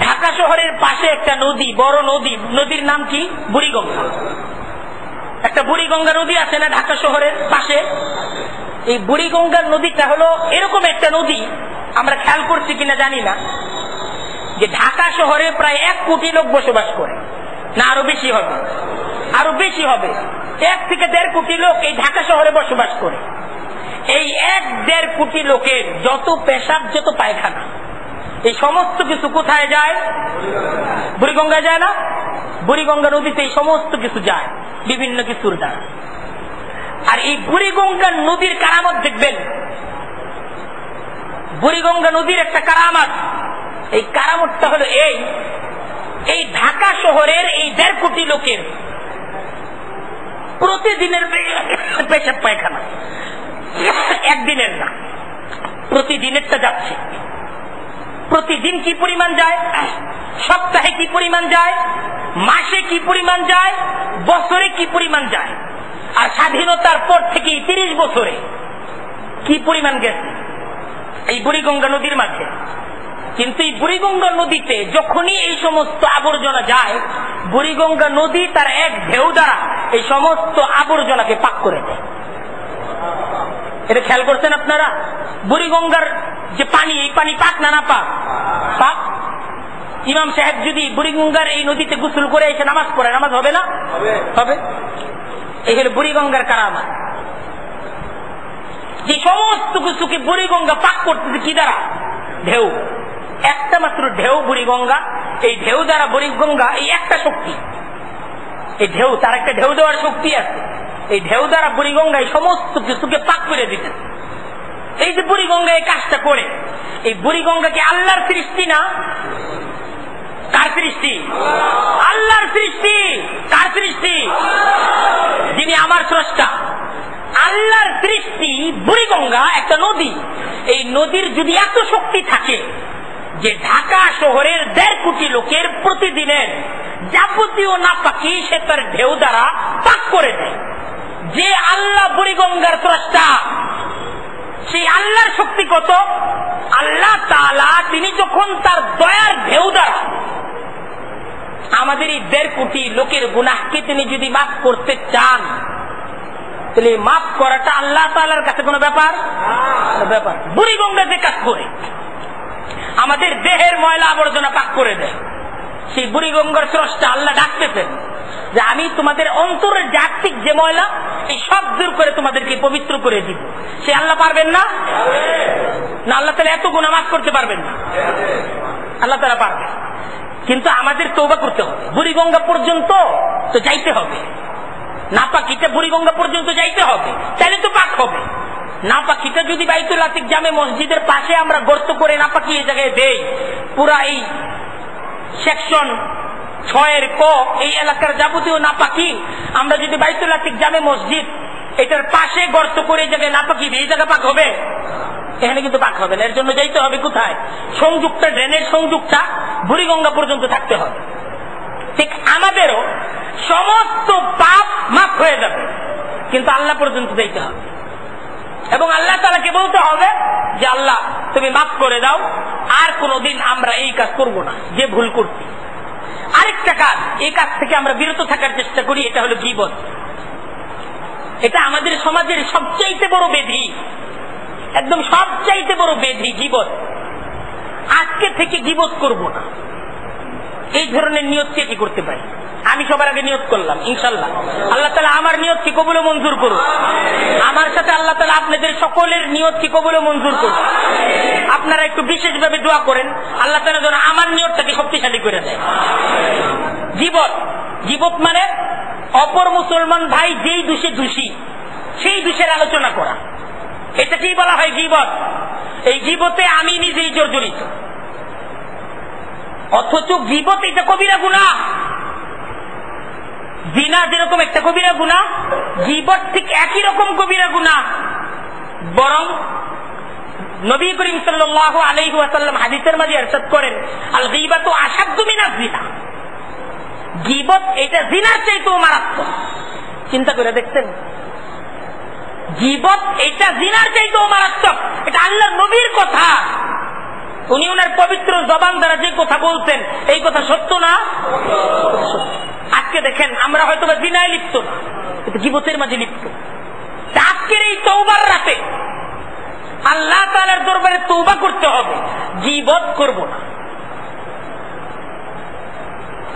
ঢাকা শহরের পাশে একটা নদী, বড় নদী, নদীর নাম কি? বুড়িগঙ্গা। একটা বুড়িগঙ্গা নদী আছে না ঢাকা শহরের পাশে? এই বুড়িগঙ্গার নদীটা হলো এরকম একটা নদী, আমরা খেয়াল করছি কিনা জানি না, যে ঢাকা শহরে প্রায় 1 কোটি লোক বসবাস করে, না আরো বেশি হবে? আরো বেশি হবে, 1 থেকে 1.5 কোটি লোক এই ঢাকা শহরে বসবাস করে। এই 1-1.5 কোটি লোকের যত পেশাব, যত পায়খানা, এই সমস্ত কিছু কোথায় যায়? বুড়িগঙ্গায় যায় না? বুড়িগঙ্গা নদীতে এই সমস্ত কিছু যায় বিভিন্ন কিছুর দ্বারা। আর এই বুড়িগঙ্গা নদীর কারামত দেখবেন, বুড়িগঙ্গা নদীর একটা কারামত, এই কারামতটা হলো এই ঢাকা শহরের এই 1.5 কোটি লোকের প্রতিদিনের পেশাব পায়খানা, একদিনের না, প্রতিদিনেরটা যাচ্ছে। প্রতিদিন কি পরিমাণ যায়, সপ্তাহে কি পরিমাণ যায়, মাসে কি পরিমাণ যায়, বছরে কি পরিমাণ যায়, আর স্বাধীনতার পর থেকে 30 বছরে কি পরিমাণ গেছে এই বুড়িগঙ্গা নদীর মাঝে। কিন্তু এই বুড়িগঙ্গা নদীতে যখনই এই সমস্ত আবর্জনা যায়, বুড়িগঙ্গা নদী তার এক ঢেউ দ্বারা এই সমস্ত আবর্জনাকে পাক করে দেয়। এটা খেয়াল করছেন আপনারা? বুড়িগঙ্গার যে পানি, এই পানি পাক না না পাক? পাক। ইমাম সাহেব যদি বুড়িগঙ্গার এই নদীতে গোসল করে এসে নামাজ পড়ে, নামাজ হবে না? হবে। এই হলো বুড়িগঙ্গার কারামত। যে সমস্ত কিছুকে বুড়িগঙ্গা পাক করতেছে কি দ্বারা? ঢেউ। একটা মাত্র ঢেউ বুড়িগঙ্গা, এই ঢেউ দ্বারা বুড়িগঙ্গা, এই একটা শক্তি, এই ঢেউ, তার একটা ঢেউ দেওয়ার শক্তি আছে। এই ঢেউ দ্বারা বুড়িগঙ্গা এই সমস্ত কিছুকে পাক করে দিতে। এই যে বুড়িগঙ্গা এই কাজটা করে, এই বুড়িগঙ্গা কি আল্লাহর সৃষ্টি না? কার সৃষ্টি? আল্লাহর সৃষ্টি। কার সৃষ্টি? যিনি আমার স্রষ্টা। আল্লাহর সৃষ্টি বুড়িগঙ্গা একটা নদী। এই নদীর যদি এত শক্তি থাকে যে ঢাকা শহরের 1.5 কোটি লোকের প্রতিদিনের যাবতীয় নাপাকি সে তার ঢেউ দ্বারা পাক করে দেয়, যে আল্লাহ বুড়িগঙ্গার স্রষ্টা, সেই আল্লাহর শক্তি কত? আল্লাহ তাআলা তিনি যখন তার দয়ার ঢেউ দ্বারা আমাদের এই 1.5 কোটি লোকের গুনাহকে তিনি যদি মাফ করতে চান, তাহলে মাফ করাটা আল্লাহ তাআলার কাছে কোনো ব্যাপার? বুড়িগঙ্গা যে কাজ করে আমাদের দেহের ময়লা আবর্জনা পাক করে দেয়, সেই বুড়িগঙ্গার স্রষ্টা আল্লাহ ডাকতেছেন যে আমি তোমাদের অন্তরের জাগতিক যে ময়লা এই সব দূর করে তোমাদেরকে পবিত্র করে দিব। সে আল্লাহ পারবেন না? না আল্লাহ তাআলা এত গুনাহ মাফ করতে পারবেন না? আল্লাহ তাআলা পারবেন, কিন্তু আমাদের তওবা করতে হবে। বুড়িগঙ্গা পর্যন্ত তো যাইতে হবে, নাপাকিটা বুড়িগঙ্গা পর্যন্ত যাইতে হবে, তাহলে তো পাক হবে। নাপাকিটা যদি বাইতুল আতিক জামে মসজিদের পাশে আমরা গর্ত করে নাপাকি এই জায়গায় দেই, পুরা এই সেকশন 6 ক এই এলাকার যাবতীয় নাপাকি আমরা যদি বাইতুল আতিক জামে মসজিদ এটার পাশে গর্ত করে এই জায়গায় নাপাকি দিই, এই জায়গা পাক হবে? এখানে কিন্তু পাক হবে না। এর জন্য যাইতে হবে কোথায়? সংযোগটা, ড্রেনের সংযোগটা বুড়িগঙ্গা পর্যন্ত থাকতে হবে। ঠিক আমাদেরও সমস্ত পাপ মাফ হয়ে যাবে, কিন্তু আল্লাহ পর্যন্ত যাইতে হবে এবং আল্লাহ তাআলাকে বলতে হবে যে আল্লাহ তুমি মাফ করে দাও, আর কোনদিন আমরা এই কাজ করব না যে ভুল করছি। আরেকটা কাজ, এই কাজ থেকে আমরা বিরত থাকার চেষ্টা করি, এটা হলো গীবত। এটা আমাদের সমাজের সবচাইতে বড় ব্যাধি, একদম সবচাইতে বড় ব্যাধি গীবত। আজকে থেকে গীবত করব না, এই ধরনের নিয়ত কি করতে পারি? আমি সবার আগে নিয়ত করলাম, ইনশাআল্লাহ আল্লাহ তাআলা আমার নিয়ত কি কবুল ও মঞ্জুর করুন। আমার সাথে আল্লাহ তাআলা আপনাদের সকলের নিয়ত কি কবুল ও মঞ্জুর করুন। আপনারা একটু বিশেষভাবে দোয়া করেন আল্লাহ তাআলা যেন আমার নিয়তটাকে শক্তিশালী করে দেয়। গীবত, গীবত মানে অপর মুসলমান ভাই যেই দোষে দোষী সেই দোষের আলোচনা করা, এটাকেই বলা হয় গীবত। এই গীবতে আমি নিজেই জর্জরিত, অথচ গীবত এটা কবিরা গুনাহ। জিনা যেরকম একটা কবিরা গুনাহ, গীবত ঠিক একই রকম কবিরা গুনাহ। বরং নবী করিম সাল্লাল্লাহু আলাইহি ওয়াসাল্লাম হাদিসের মাঝে ইরশাদ করেন, আল গীবাতু আশাদ্দু মিনাজ জিনা। গীবত এটা জিনার চাইতেও মারাত্মক। চিন্তা করে দেখছেন, গীবত এটা জিনার চাইতেও মারাত্মক। এটা আল্লাহর নবীর কথা, উনি ওনার পবিত্র জবান দ্বারা যে কথা বলছেন এই কথা সত্য না? আজকে দেখেন আমরা হয়তো বা জিনায় লিপ্ত না, কিন্তু গীবতের মাঝে লিপ্ত। আজকের এই তওবার রাতে আল্লাহ তাআলার দরবারে তওবা করতে হবে, গীবত করব না।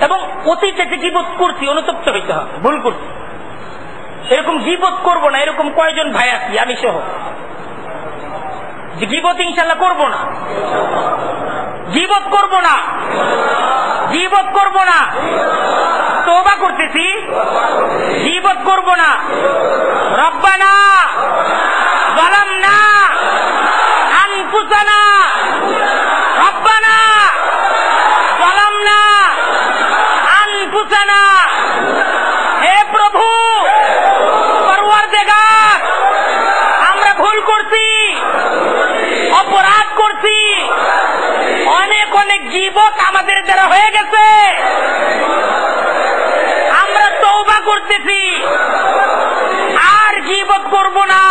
এবং অতীতে যে গীবত করছি অনুতপ্ত হইতে হবে, ভুল করছি, এরকম গীবত করব না। এরকম কয়জন ভাই আছি আমি সহ যে গীবত ইনশাআল্লাহ করব না, গীবত করব না, গীবত করব না, তওবা করতেছি, গীবত করব না। রব্বানা যালামনা আনফুসানা, রব্বানা যালামনা আনফুসানা। হে প্রভু পরওয়ারদিগার, আমরা ভুল করছি, অপরাধ করছি, অনেক অনেক গীবত আমাদের দ্বারা হয়ে গেছে, আমরা তওবা করতেছি, আর গীবত করব না।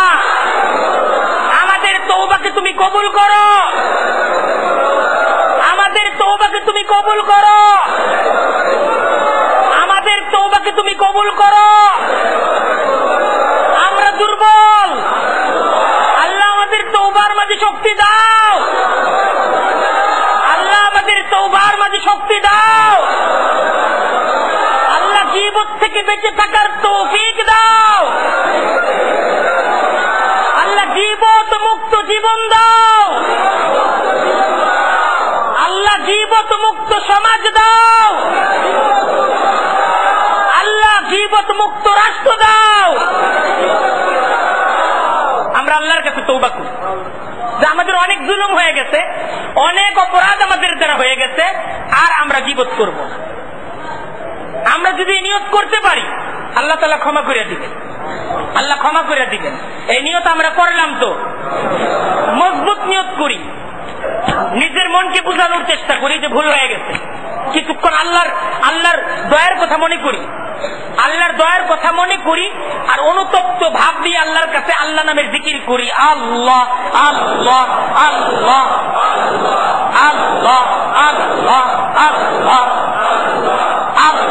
আমাদের তওবাকে তুমি কবুল করো, আমাদের তওবাকে তুমি কবুল করো, আমাদের তওবাকে তুমি কবুল করো। আমরা দুর্বল, আল্লাহ আমাদের তওবার মাঝে শক্তি দাও, আল্লাহ আমাদের তওবার মাঝে শক্তি দাও, আল্লাহ গীবত থেকে বেঁচে থাকার তৌফিক দাও, আল্লাহ গীবত মুক্ত জীবন দাও, আল্লাহ গীবত মুক্ত সমাজ দাও, আল্লাহ গীবত মুক্ত রাষ্ট্র দাও। আমরা আল্লাহর কাছে তওবা করি যে আমাদের অনেক জুলুম হয়ে গেছে, অনেক অপরাধ আমাদের দ্বারা হয়ে গেছে, আর আমরা গীবত করব আল্লাহ তাআলা ক্ষমা করে দিবেন, আল্লাহ ক্ষমা করে দিবেন। এই নিয়ত আমরা করলাম তো, মজবুত নিয়ত করি, নিজের মনকে বোঝানোর চেষ্টা করি যে ভুল হয়ে গেছে, কিছুক্ষণ আল্লাহর দয়ার কথা মনে করি, আল্লাহর দয়ার কথা মনে করি, আর অনুতপ্ত ভাব দিয়ে আল্লাহর কাছে আল্লাহ নামের জিকির করি। আল্লাহ আল্লাহ আল্লাহ আল্লাহ আল্লাহ আল্লাহ আল্লাহ।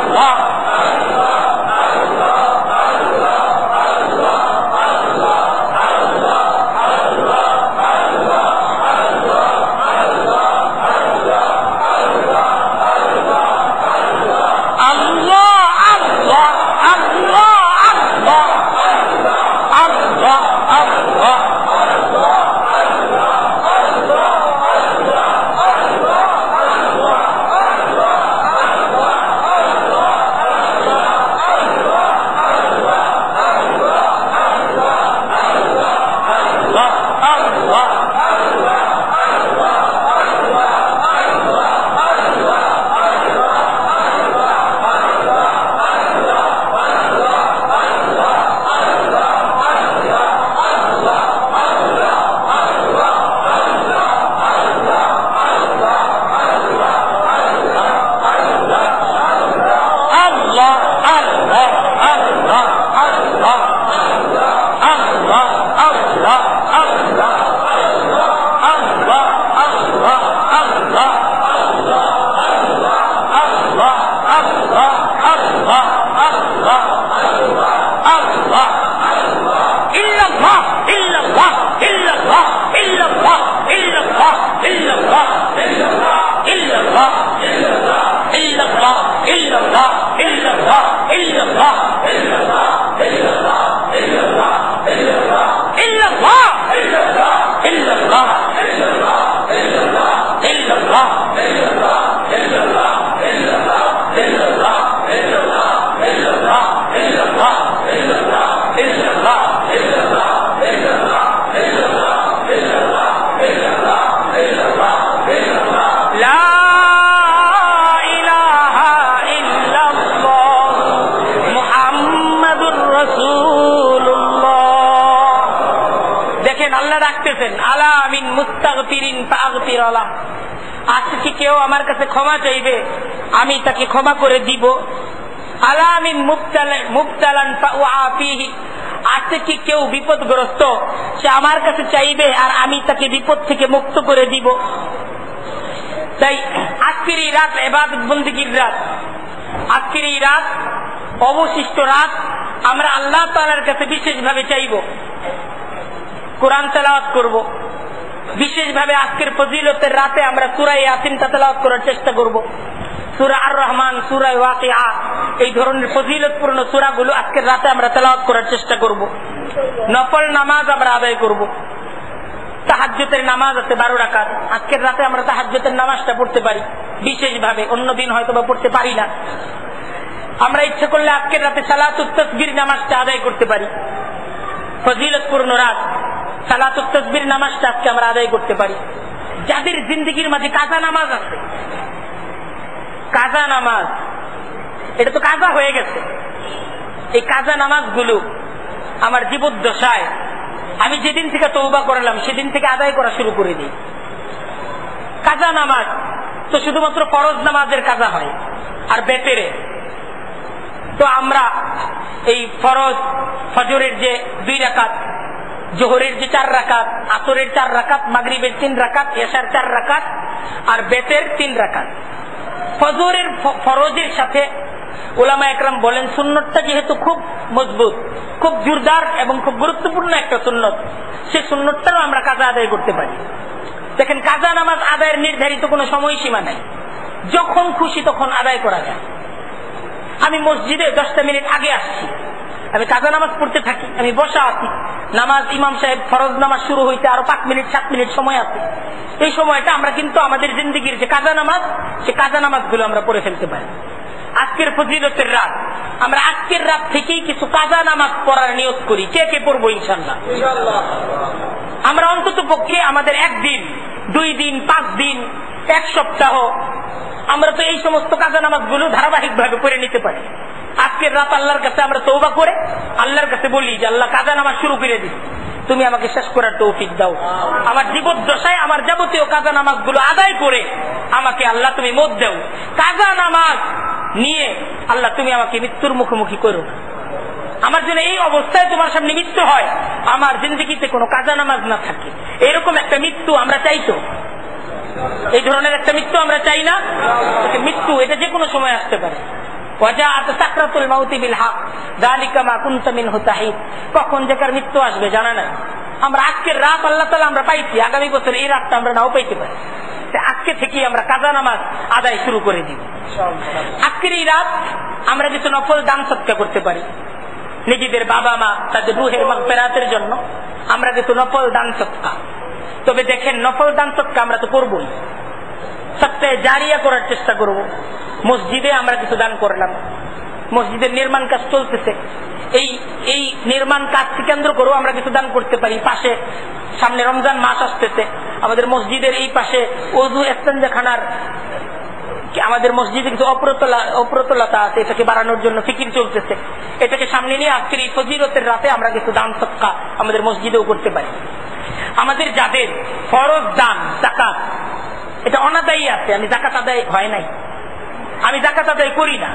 আজকে কি কেউ আমার কাছে ক্ষমা চাইবে, আমি তাকে ক্ষমা করে দিব। আলামিন মুবতালান ফাউআফিহি, আজকে কি কেউ বিপদগ্রস্ত, সে আমার কাছে চাইবে আর আমি তাকে বিপদ থেকে মুক্ত করে দিব। তাই আজকের এই রাত ইবাদত বন্দেগীর রাত, আজকের এই রাত অবশিষ্ট রাত আমরা আল্লাহ তাআলার কাছে বিশেষভাবে চাইব, কোরআন তেলাওয়াত করব। বিশেষভাবে আজকের ফজিলতের রাতে আমরা সূরা ইয়াসিনটা তেলাওয়াত করার চেষ্টা করব, সূরা আর রহমান, সূরা ওয়াকিয়া, এই ধরনের ফজিলতপূর্ণ সূরাগুলো আজকের রাতে আমরা তেলাওয়াত করার চেষ্টা করব। নফল নামাজ আমরা আদায় করব। তাহাজ্জুদের নামাজ আছে 12 রাকাত, আজকের রাতে আমরা তাহাজ্জুদের নামাজটা পড়তে পারি বিশেষভাবে, অন্য দিন হয়তো বা পড়তে পারি না। আমরা ইচ্ছা করলে আজকের রাতে সালাতুত তাসবিহ নামাজটা আদায় করতে পারি। ফজিলতপূর্ণ রাত, সালাতুত তাসবিহ নামাজটা আজকে আমরা আদায় করতে পারি। যাদের জিন্দেগির মাঝে কাজা নামাজ আছে, কাজা নামাজ, এটা তো কাজা হয়ে গেছে, এই কাজা নামাজগুলো আমার জীবদ্দশায় আমি যেদিন থেকে তওবা করলাম সেদিন থেকে আদায় করা শুরু করে দিই। কাজা নামাজ তো শুধুমাত্র ফরজ নামাজের কাজা হয় আর বেতেরে, তো আমরা এই ফরজ ফজরের যে 2 রাকাত, জোহরের যে 4 রাকাত, আসরের 4 রাকাত, মাগরিবের 3 রাকাত, এশার 4 রাকাত আর বেতের 3 রাকাত, ফজরের ফরজের সাথে উলামা একরাম বলেন সুন্নতটা যেহেতু খুব মজবুত, খুব জোরদার এবং খুব গুরুত্বপূর্ণ একটা সুন্নত, সে সুন্নতটাও আমরা কাজা আদায় করতে পারি। দেখেন, কাজা নামাজ আদায়ের নির্ধারিত কোনো সময়সীমা নাই, যখন খুশি তখন আদায় করা যায়। আমি মসজিদে 10টা মিনিট আগে আসছি, আমি কাজা নামাজ পড়তে থাকি, আমি বসা আছি, নামাজ ইমাম সাহেব ফরজ নামাজ শুরু হইতে আরো 5 মিনিট 7 মিনিট সময় আছে, এই সময়টা আমরা কিন্তু আমাদের জিন্দেগির যে কাজা নামাজ, সে কাজা নামাজগুলো আমরা পড়ে ফেলতে পারি। আজকের ফজিলতের রাত, আমরা আজকের রাত থেকেই কিছু কাজা নামাজ পড়ার নিয়ত করি। কে কে পড়বো ইনশাআল্লাহ? আমরা অন্তত পক্ষে আমাদের 1 দিন, 2 দিন, 5 দিন, 1 সপ্তাহ আমরা তো এই সমস্ত কাজা নামাজগুলো ধারাবাহিকভাবে পড়ে নিতে পারি। আজকে আজকের রাত আল্লাহর কাছে আমরা তওবা করে আল্লাহর কাছে বলি যে আল্লাহ কাজা নামাজ শুরু করে দিই, তুমি আমাকে শেষ করার তৌফিক দাও। আমার জীবদ্দশায় আমার যাবতীয় কাজা নামাজগুলো আদায় করে আমাকে আল্লাহ তুমি মত দাও। কাজা নামাজ নিয়ে আল্লাহ তুমি আমাকে মৃত্যুর মুখোমুখি করো না। আমার জন্য এই অবস্থায় তোমার সামনে মৃত্যু হয়, আমার জিন্দগিতে কোনো কাজা নামাজ না থাকে, এরকম একটা মৃত্যু আমরা চাই তো? এই ধরনের একটা মৃত্যু আমরা চাই না? মৃত্যু এটা যে কোনো সময় আসতে পারে। কখন যে কার মৃত্যু আসবে জানা নাই। আমরা আজকের রাত আল্লাহ তাআলা আমরা পাইছি, আগামী বছর এই রাতটা আমরা নাও পাইতে পারি। আজকে থেকে আমরা কাজা নামাজ আদায় শুরু করে দিব। আজকের এই রাত আমরা কিছু নফল দান সদকা করতে পারি, নিজেদের বাবা মা তাদের রুহের মাগফিরাতের জন্য আমরা কিছু নফল দান সদকা। তবে দেখেন, নফল দান সদকা আমরা তো করবই, সপ্তাহে জারিয়া করার চেষ্টা করব। মসজিদে আমরা কিছু দান করলাম, মসজিদের নির্মাণ কাজ চলতেছে, এই নির্মাণ কাজকে কেন্দ্র করেও আমরা কিছু দান করতে পারি। পাশে সামনে রমজান মাস আসতেছে, আমাদের মসজিদের এই পাশে ওযু ইস্তেঞ্জাখানার আমাদের মসজিদে কিছু অপ্রতুলতা আছে, এটাকে বাড়ানোর জন্য ফিকির চলতেছে। এটাকে সামনে নিয়ে আজকের এই ফজিলতের রাতে আমরা কিছু দান সদকা আমাদের মসজিদেও করতে পারি। আমাদের যাদের ফরজ দান যাকাত এটা অনাদায়ী আছে, আমি যাকাত আদায় হয় নাই, আমি যাকাত আদায় করি না,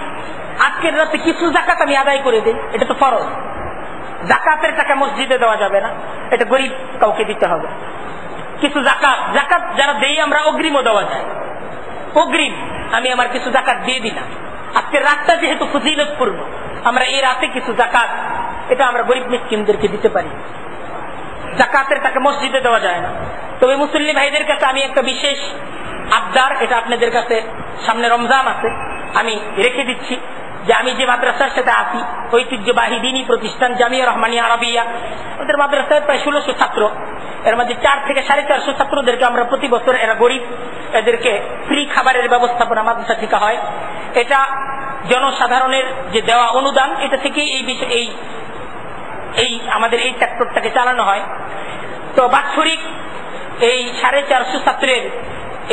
আজকের রাতে কিছু যাকাত আমি আদায় করে দিই, এটা তো ফরজ। যাকাতের টাকা মসজিদে দেওয়া যাবে না, এটা গরিব কাউকে দিতে হবে। কিছু যাকাত যারা দেই আমরা অগ্রিমও দেওয়া যায়, অগ্রিম আমি আমার কিছু যাকাত দিয়ে দিলাম। আজকের রাতটা যেহেতু ফজিলতপূর্ণ, আমরা এই রাতে কিছু যাকাত এটা আমরা গরিব মিসকিনদেরকে দিতে পারি। যাকাতের টাকা মসজিদে দেওয়া যায় না। তবে মুসল্লি ভাইদের কাছে আমি একটা বিশেষ আবদার, এটা আপনাদের কাছে, সামনে রমজান আছে, আমি রেখে দিচ্ছি যে আমি যে মাদ্রাসার সাথে আছি, ঐতিহ্যবাহী দ্বীনী প্রতিষ্ঠান জামিয়া রহমানিয়া আরাবিয়া, ওদের মাদ্রাসায় প্রায় 1600 ছাত্র, এর মধ্যে 4 থেকে 450 ছাত্রদেরকে আমরা প্রতি বছর, এরা গরিব, এদেরকে ফ্রি খাবারের ব্যবস্থাপনা মাদ্রাসা থেকে হয়। এটা জনসাধারণের যে দেওয়া অনুদান, এটা থেকে এই আমাদের এই সেক্টরটাকে চালানো হয়। তো বাৎসরিক এই 450 ছাত্রের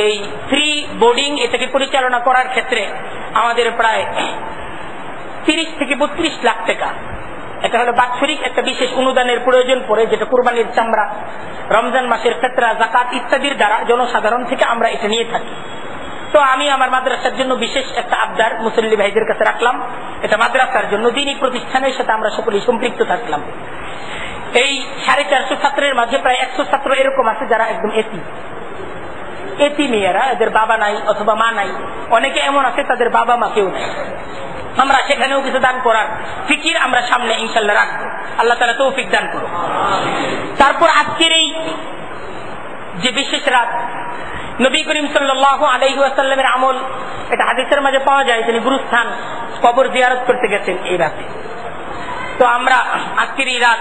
এই ফ্রি বোর্ডিং এটাকে পরিচালনা করার ক্ষেত্রে আমাদের প্রায় 30 থেকে 32 লাখ টাকা, এটা হলো বাৎসরিক একটা বিশেষ অনুদানের প্রয়োজন পড়ে, যেটা কুরবানির চামড়া, রমজান মাসের ফিতরা, যাকাত ইত্যাদির দ্বারা জনসাধারণ থেকে আমরা এটা নিয়ে থাকি। তো আমি আমার মাদ্রাসার জন্য বিশেষ একটা আবদার মুসল্লি ভাইদের কাছে রাখলাম, এটা মাদ্রাসার জন্য দ্বীনী প্রতিষ্ঠানের সাথে আমরা সকলেই সম্পৃক্ত থাকলাম। এই 450 ছাত্রের মাঝে প্রায় 100 ছাত্র এরকম আছে যারা একদম এতি মেয়েরা, এদের বাবা নাই অথবা মা নাই, অনেকে এমন আছে তাদের বাবা মা কেউ নাই। আমরা সেখানেও কিছু দান করার ফিকির আমরা সামনে ইনশাল্লাহ রাখবো, আল্লাহ তাআলা তৌফিক দান করুন। তারপর আজকের এই যে বিশেষ রাত, নবী করিম সাল্লাল্লাহু আলাইহি ওয়াসাল্লামের আমল, এটা হাদিসের মাঝে পাওয়া যায়, তিনি গুরুস্থান কবর জিয়ারত করতে গেছেন এই রাতে। তো আমরা আজকের এই রাত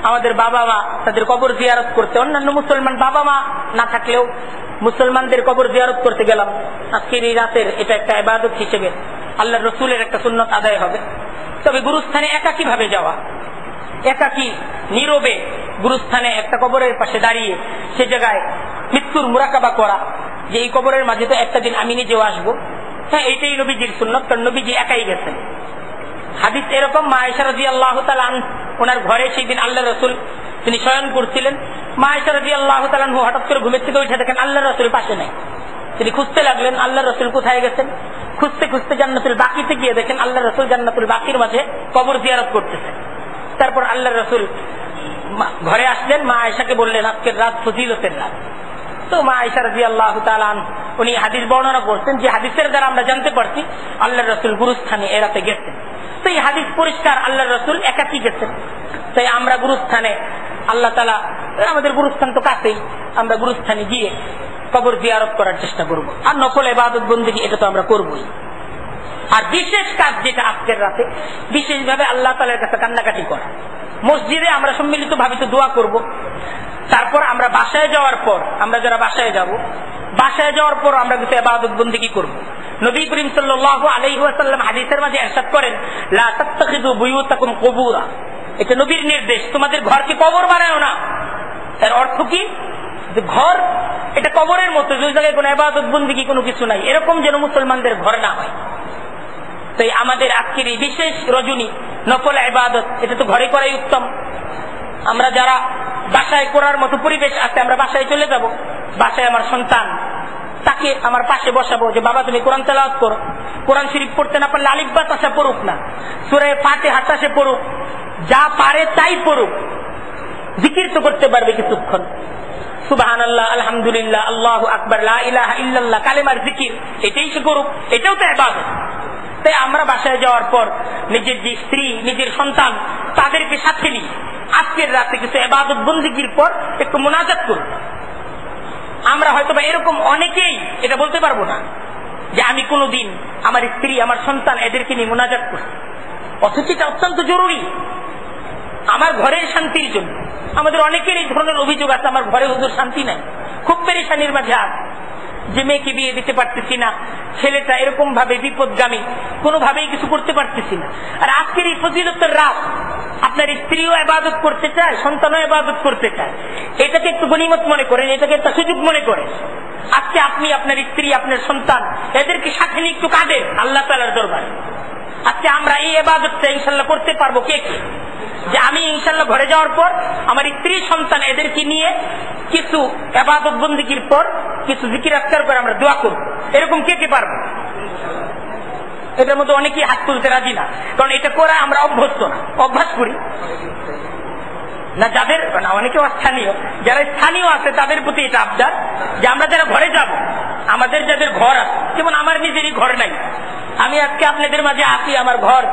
আমাদের বাবা মা তাদের কবর জিয়ারত করতে, অন্যান্য মুসলমান বাবা মা না থাকলেও মুসলমানদের কবর জিয়ারত করতে গেলাম আজকের এই রাতের, এটা একটা ইবাদত হিসেবে আল্লাহর রাসূলের একটা সুন্নাত আদায় হবে। তবে গুরুস্থানে একাকী ভাবে যাওয়া, একাকী নীরবে গুরুস্থানে একটা কবরের পাশে দাঁড়িয়ে সে জায়গায় মৃত্যুর মুরাকাবা করা, যে এই কবরের মাঝে তো একটা দিন আমি নিজেও আসবো, হ্যাঁ এইটাই নবীজির সুন্নাত, কারণ নবীজি একাই গেছেন। হাদিস এরকম, মা আয়েশা রাদিয়াল্লাহু তাআলা ওনার ঘরে সেই দিন আল্লাহর রাসূল তিনি শয়ন করছিলেন। মা আয়েশা রাদিয়াল্লাহু তাআলা হঠাৎ করে ঘুমের থেকে উঠে দেখেন আল্লাহর রাসূল পাশে নাই। তিনি খুঁজতে লাগলেন আল্লাহর রাসূল কোথায় গেছেন। খুঁজতে খুঁজতে জান্নাতুল বাকিতে গিয়ে দেখেন আল্লাহর রাসূল জান্নাতুল বাকির মাঝে কবর জিয়ারত করতেছেন। তারপর আল্লাহর রাসূল ঘরে আসলেন, মা আয়েশাকে বললেন আজকের রাত ফজিলতের রাত। তো মা আয়েশা রাদিয়াল্লাহু তাআলা উনি হাদিস বর্ণনা করতেন, যে হাদিসের দ্বারা আমরা জানতে পারছি আল্লাহর রাসূল গুরুস্থানে এ রাতে গেছেন। তো এই হাদিস পরিষ্কার, আল্লাহর রাসূল একাকী গেছেন। তাই আমরা গুরুস্থানে, আল্লাহ তাআলা আমাদের গুরুস্থান তো কাছেই, আমরা গুরুস্থানে গিয়ে কবর জিয়ারত করার চেষ্টা করব। আর নফল ইবাদত বন্দেগী এটা তো আমরা করবই। আর বিশেষ কাজ যেটা আজকের রাতে, বিশেষভাবে আল্লাহ তাআলার কাছে কান্নাকাটি করা। মসজিদে আমরা সম্মিলিত ভাবে তো দোয়া করব। তারপর আমরা বাসায় যাওয়ার পর, আমরা যারা বাসায় যাব, বাসায় যাওয়ার পর আমরা কিছু ইবাদত বন্দেগী করব। নবী করিম সাল্লাল্লাহু আলাইহি ওয়াসাল্লাম হাদিসের মাঝে ইরশাদ করেন, লা তাত্তাখিযু বুয়ুতাকুম কুবুরা, এটা নবীর নির্দেশ, তোমাদের ঘরকে কবর বানায়ো না। এর অর্থ কি? যে ঘর এটা কবরের মতো, যে জায়গায় কোনো ইবাদত বন্দেগী কোনো কিছু নাই, এরকম যেন মুসলমানদের ঘর না হয়। তাই আমাদের আজকের এই বিশেষ রজনী নফল ইবাদত, এটা তো ঘরে করাই উত্তম। আমরা যারা বাসায় করার মতো পরিবেশ আছে, আমরা বাসায় চলে যাব, বাসায় আমার সন্তান, তাকে আমার পাশে বসাবো যে বাবা তুমি কোরআন তেলাওয়াত করো। কোরআন শরীফ পড়তে না পারলে আলিফ বা তাসা পড়ুক না, সূরা ফাতিহা সে পড়ুক, যা পারে তাই পড়ুক। জিকির তো করতে পারবে কিছুক্ষণ, সুবহানাল্লাহ, আলহামদুলিল্লাহ, আল্লাহু আকবার, লা ইলাহা ইল্লাল্লাহ, কালেমার জিকির, এটাই সে করুক, এটাও তো ইবাদত। তাই আমরা বাসায় যাওয়ার পর নিজের যে স্ত্রী, নিজের সন্তান, তাদেরকে সাথে নিই, আজকের রাতে কিছু ইবাদত বন্দেগীর পর একটু মুনাজাত করুন। আমরা হয়তো বা এরকম অনেকেই এটা বলতে পারবো না যে আমি কোনোদিন আমার স্ত্রী, আমার সন্তান, এদেরকে নিয়ে মুনাজাত করছি, অথচ এটা অত্যন্ত জরুরি আমার ঘরের শান্তির জন্য। আমাদের অনেকের এই ধরনের অভিযোগ আছে, আমার ঘরে হুজুর শান্তি নাই, খুব পেরেশানির মাঝে আছে, যে মেয়েকে বিয়ে দিতে পারতেছি না, ছেলেটা এরকম ভাবে বিপদগামী, কোনোভাবেই কিছু করতে পারতেছি না। আর আজকের এই ফজিলতের রাত, আপনার স্ত্রীও ইবাদত করতে চায়, সন্তানও ইবাদত করতে চায়, এটাকে একটু গনিমত মনে করেন, এটাকে একটা সুযোগ মনে করেন। আজকে আপনি, আপনার স্ত্রী, আপনার সন্তান, এদেরকে সাথে নিয়ে একটু কাঁদেন আল্লাহ তাআলার দরবারে। আজকে আমরা এই ইবাদতটা ইনশাআল্লাহ করতে পারবো কে কে? যে আমি ইনশাআল্লাহ ঘরে যাওয়ার পর আমার স্ত্রী, সন্তান, এদেরকে নিয়ে কিছু ইবাদত বন্দেগীর পর কিছু জিকির আজকার করে আমরা দোয়া করব, এরকম কে কে পারবো? এটার মধ্যে অনেকেই হাত তুলতে রাজি না, কারণ এটা করা আমরা অভ্যস্ত না, অভ্যাস করি না। যাদের অনেকে স্থানীয়, যারা স্থানীয় আছে তাদের প্রতি এটা আবদার যে আমরা যারা ঘরে যাব, আমাদের যাদের ঘর আছে, যেমন আমার নিজেরই ঘর নাই, আমি আজকে আপনাদের মাঝে আসি, আমার ঘর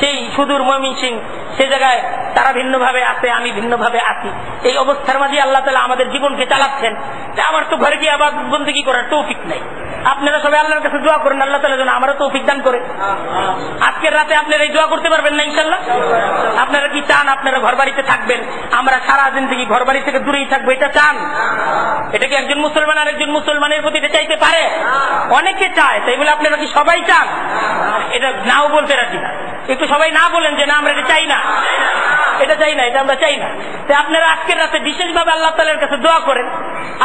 সেই সুদূর ময়মনসিংহ, সে জায়গায় তারা ভিন্নভাবে আছে, আমি ভিন্নভাবে আছি। এই অবস্থার মাঝে আল্লাহ তাআলা আমাদের জীবনকে চালাচ্ছেন, আমার তো ঘরে গিয়ে ইবাদত বন্দেগী করার তৌফিক নাই। আপনারা সবাই আল্লাহর কাছে দোয়া করেন, আল্লাহ তাআলা যেন আমারও তৌফিক দান করে। আজকের রাতে আপনারা এই দোয়া করতে পারবেন না ইনশাআল্লাহ? আপনারা কি চান আপনারা ঘর বাড়িতে থাকবেন, আমরা সারা জিন্দেগি ঘর বাড়ি থেকে দূরেই থাকবো, এটা চান? এটা কি একজন মুসলমান আর একজন মুসলমানের প্রতি এটা চাইতে পারে? অনেকে চায়, তাই বলে আপনারা কি সবাই চান? এটা নাও বলতে রাজি না। একটু সবাই না বলেন যে না আমরা এটা চাই না, এটা চাই না, এটা আমরা চাই না। তাই আপনারা আজকের রাতে বিশেষভাবে আল্লাহ তাআলার কাছে দোয়া করেন,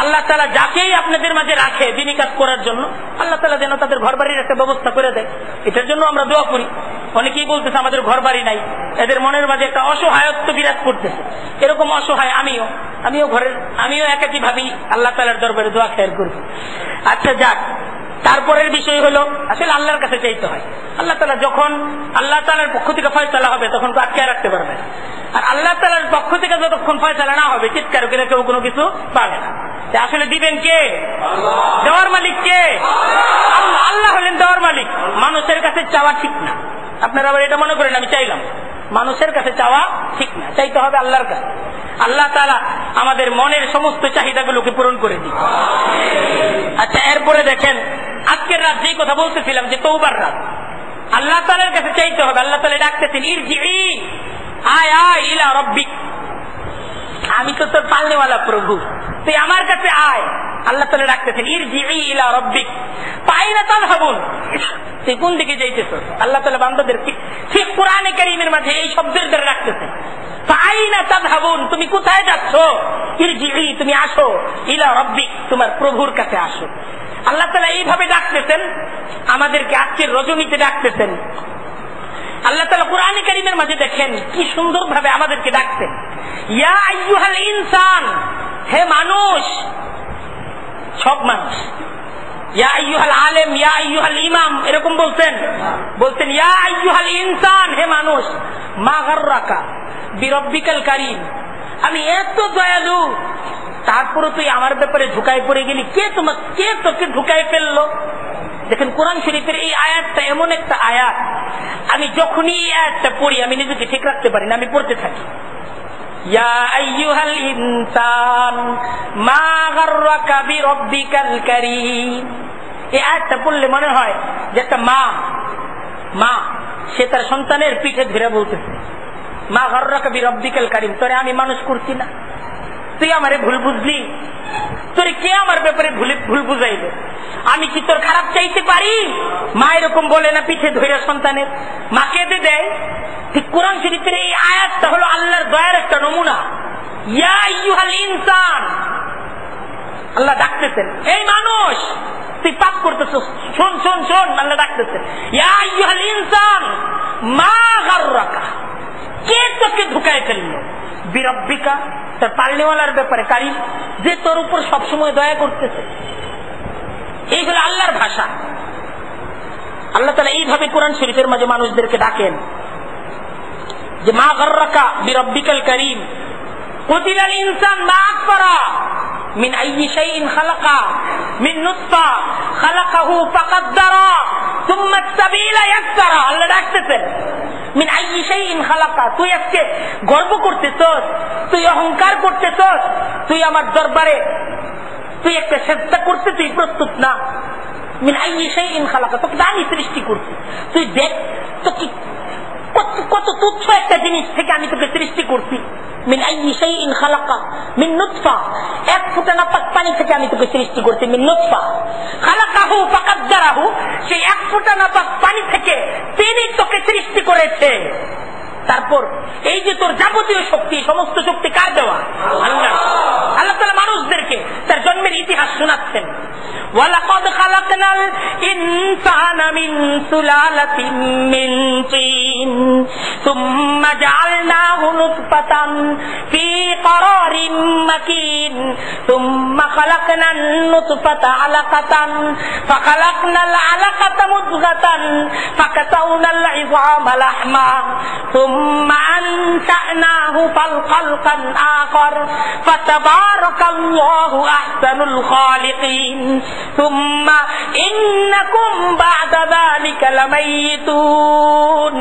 আল্লাহ তাআলা যাকেই আপনাদের মাঝে রাখে দিনী কাজ করার জন্য, আল্লাহ তাআলা যেন তাদের ঘর বাড়ির একটা ব্যবস্থা করে দেয়, এটার জন্য আমরা দোয়া করি। অনেকেই বলতেছে আমাদের ঘর বাড়ি নাই, এদের মনের মাঝে একটা অসহায়ত্ব বিরাজ করতেছে। এরকম অসহায় আমিও একাকি ভাবি আল্লাহ তাআলার দরবারে দোয়া খেয়াল করব। আচ্ছা যাক, তারপরের বিষয় হলো আসলে আল্লাহর কাছে চাইতে হয়। আল্লাহ তাআলা যখন আল্লাহ তাআলার পক্ষ থেকে ফয়সালা হবে তখন তো আটকে রাখতে পারবে না, আর আল্লাহ তাআলার পক্ষ থেকে যতক্ষণ ফয়সালা না হবে চিৎকার করে কেউ কোনো কিছু পাবে না। আসলে দিবেন কে? দেওয়ার মালিক কে? আল্লাহ। আল্লাহ হলেন দেওয়ার মালিক। মানুষের কাছে চাওয়া ঠিক না। আপনারা আবার এটা মনে করেন আমি চাইলাম, মানুষের কাছে চাওয়া ঠিক না, চাইতে হবে আল্লাহর কাছে। আল্লাহ তাআলা আমাদের মনের সমস্ত চাহিদাগুলোকে পূরণ করে দিন। আচ্ছা, এরপরে দেখেন আজকের রাত যেই কথা বলতেছিলাম যে তওবার রাত, আল্লাহ তাআলার কাছে চাইতে হবে। আল্লাহ তাআলা ডাকতেছেন ইরজিই, আয় আয় ইলা রাব্বিক, আমি তো তোর পালনেওয়ালা প্রভু, তুই আমার কাছে আয়। আল্লাহ তাআলা ডাকতেছেন ইরজিই ইলা রাব্বিক ফাইনা তাযহাবুন, তুই কোন দিকে যাইতেছিস? আল্লাহ তাআলা বান্দাদের ঠিক কোরআনে কারীমের মাঝে এই শব্দের দ্বারা ডাকতেছেন, ফাইনা তাযহাবুন, তুমি কোথায় যাচ্ছ? ইরজিই, তুমি আসো, ইলা রাব্বিক, তোমার প্রভুর কাছে আসো। আল্লাহ তাআলা এইভাবে ডাকতেছেন আমাদেরকে, আজকের রজনীতে ডাকতেছেন। আল্লাহ তাআলা কোরআনে কারীমের মাঝে দেখেন কি সুন্দর ভাবে আমাদেরকে ডাকতেন, ইয়া আইয়ুহাল ইনসান, হে মানুষ, সব মানুষ। ইয়া আইয়ুহাল আলেম, ইয়া আইয়ুহাল ইমাম, এরকম বলতেন ইয়া আইয়ুহাল ইনসান, হে মানুষ, মা গাররাকা বিরব্বিকাল কারীম, আমি এত দয়ালু, তারপরে তুই আমার ব্যাপারে ঝুঁকায় পড়ে গেলি, কে তোকে ঝুঁকায় ফেললো? দেখেন কোরআন শরীফের এই আয়াতটা এমন একটা আয়াত, আমি যখনই এই আয়াতটা পড়ি আমি নিজেকে ঠিক রাখতে পারি না, আমি পড়তে থাকি। ইয়া আইয়ুহাল ইনসান মা গাররাকা বিরব্বিকাল কারীম, এই আয়াতটা পড়লে মনে হয় যে একটা মা সে তার সন্তানের পিঠে ধরে বলতেছে, মা গাররাকা বিরব্বিকাল কারীম, তোরে আমি মানুষ করছি না, তুই আমারে ভুল বুঝলি, তোরে কে আমার ব্যাপারে ভুল বুঝাইলো, আমি কি তোর খারাপ চাইতে পারি? মা এরকম বলে না পিঠে ধরে সন্তানের, মা কেঁদে দেয়। ঠিক কোরআন শরীফের এই আয়াতটা হলো আল্লাহর দয়ার একটা নমুনা। ইয়া আইয়ুহাল ইনসান, আল্লাহ ডাকতেছেন এই মানুষ, তুই পাপ করতেছ, শোন শোন শোন, আল্লাহ ডাকতেছে, ইয়া আইয়ুহাল ইনসান মা গাররাকা, কে তোকে ধোঁকায় ফেললো, বিরব্বিকা, তোর পালনেওয়ালার ব্যাপারে, কারিম, যে তোর উপর সবসময় দয়া করতেছে। এই হলো আল্লাহর ভাষা। আল্লাহ তাআলা এইভাবে কোরআন শরীফের মাঝে মানুষদেরকে ডাকেন যে মা গাররাকা বিরব্বিকাল কারীম, কুতিলাল ইনসান মা আকফারা, মিন আইয়ি শাইইন খালাকা, মিন নুতফা খালাকাহু ফাকাদ্দারা, সুম্মা আস-সাবিলা ইয়াসসারা। আল্লাহ ডাকতেছেন মিন আইয়ি শাইইন খালাকা, তুই আজকে গর্ব করতেছস, তুই অহংকার করতেছস, তুই আমার দরবারে তুই একটা সেজদা করতে তুই প্রস্তুত না। মিন আইয়ি শাইইন খালাকা, তোকে আমি সৃষ্টি করছি, তুই দেখ তো কি কত তুচ্ছ একটা জিনিস থেকে আমি তোকে সৃষ্টি করছি। মিন আইয়ি শাইইন খালাকা, মিন নুতফা, এক ফোঁটা নাপাক পানি থেকে আমি তোকে সৃষ্টি করছি। মিন নুতফা খালাকাহু ফাকাদ্দারাহু, সেই এক ফোঁটা নাপাক পানি থেকে তিনি তোকে সৃষ্টি করেছে। তারপর এই যে তোর যাবতীয় শক্তি, সমস্ত শক্তি কার দেওয়া? আল্লাহ। আল্লাহ তাআলা মানুষদেরকে তার জন্মের ইতিহাস শোনাচ্ছেন। ওয়ালাকাদ খালাকনাল ইনসানা মিন সুলালাতিন মিন তিন সুম্মা জাআলনাহু নুতফাতান ফি ক্বারারিন মাকিন সুম্মা খালাকনান নুতফাতা আলাকাতান ফাখালাকনাল আলাকাতা মুদগাতান ফাকাসাউনাল ইযআমা লাহমা ثم أنشأناه خلقا آخر فتبارك الله أحسن الخالقين ثم إنكم بعد ذلك لميتون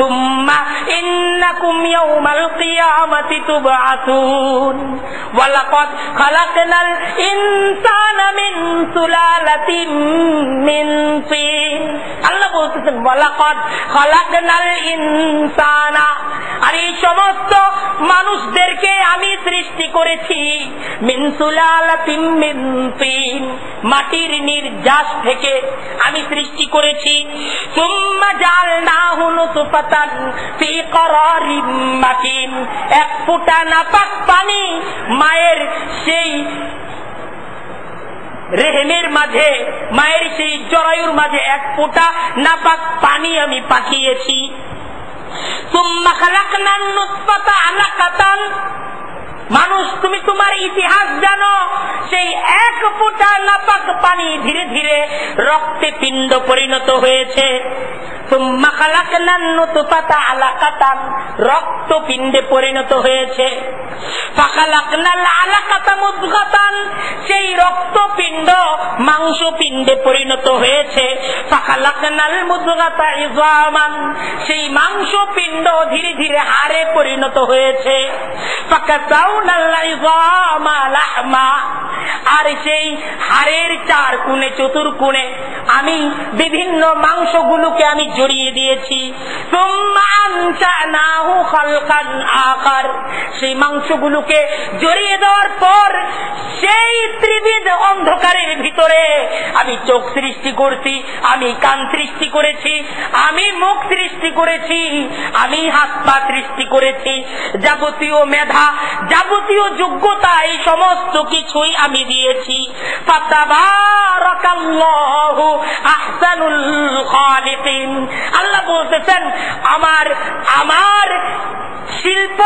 ثم إنكم يوم القيامة تبعثون ولقد خلقنا الإنسان من سلالة من طين الله বলতেছেন ওয়ালাকাদ খালাকনাল ইনসানা, আর এই সমস্ত মানুষদেরকে আমি সৃষ্টি করেছি মিন সুলালাতিন মিন তিন, মাটির নির্যাস থেকে আমি সৃষ্টি করেছি। সুম্মা জাআলনাহু নুতফাতান ফি ক্বারারিন মাকিন, এক ফোঁটা নাপাক পানি মায়ের সেই রেহেমের মাঝে, মায়ের সেই জরায়ুর মাঝে এক ফোঁটা নাপাক পানি আমি পাঠিয়েছি। সুম্মা খালাকনান নুতফাতা আলাকাতান, মানুষ তুমি তোমার ইতিহাস জানো, সেই এক ফোঁটা নাপাক পানি ধীরে ধীরে রক্তে পিণ্ড পরিণত হয়েছে। সুম্মা খালাকনান নুতফাতা আলাকাতান, রক্ত পিণ্ডে পরিণত হয়েছে। ফাখালাকনাল আলাকাতা মুদগাতান, সেই রক্ত পিণ্ড মাংস পিণ্ডে পরিণত হয়েছে। ফাখালাকনাল মুদগাতা ইযামান, সেই মাংস পিণ্ড ধীরে ধীরে হাড়ে পরিণত হয়েছে। ফাকাসাউনাল ইযামা লাহমা, আর সেই হাড়ের চার কোণে চতুর্কোণে আমি বিভিন্ন মাংসগুলোকে আমি জড়িয়ে দিয়েছি। সুম্মা আনশানাহু খালকান আখার, সেই মাংসগুলোকে জড়িয়ে দেওয়ার পর সেই ত্রিবিধ অন্ধকারের ভিতরে আমি চোখ সৃষ্টি করছি, আমি কান সৃষ্টি করেছি, আমি মুখ সৃষ্টি করেছি, আমি হাত পা সৃষ্টি করেছি, যাবতীয় মেধা, যাবতীয় যোগ্যতা, এই সমস্ত কিছুই আমি দিয়েছি। ফাতাবারাকাল্লাহু আহসানুল খালিকিন, আল্লাহ বলতেছেন আমার শিল্প,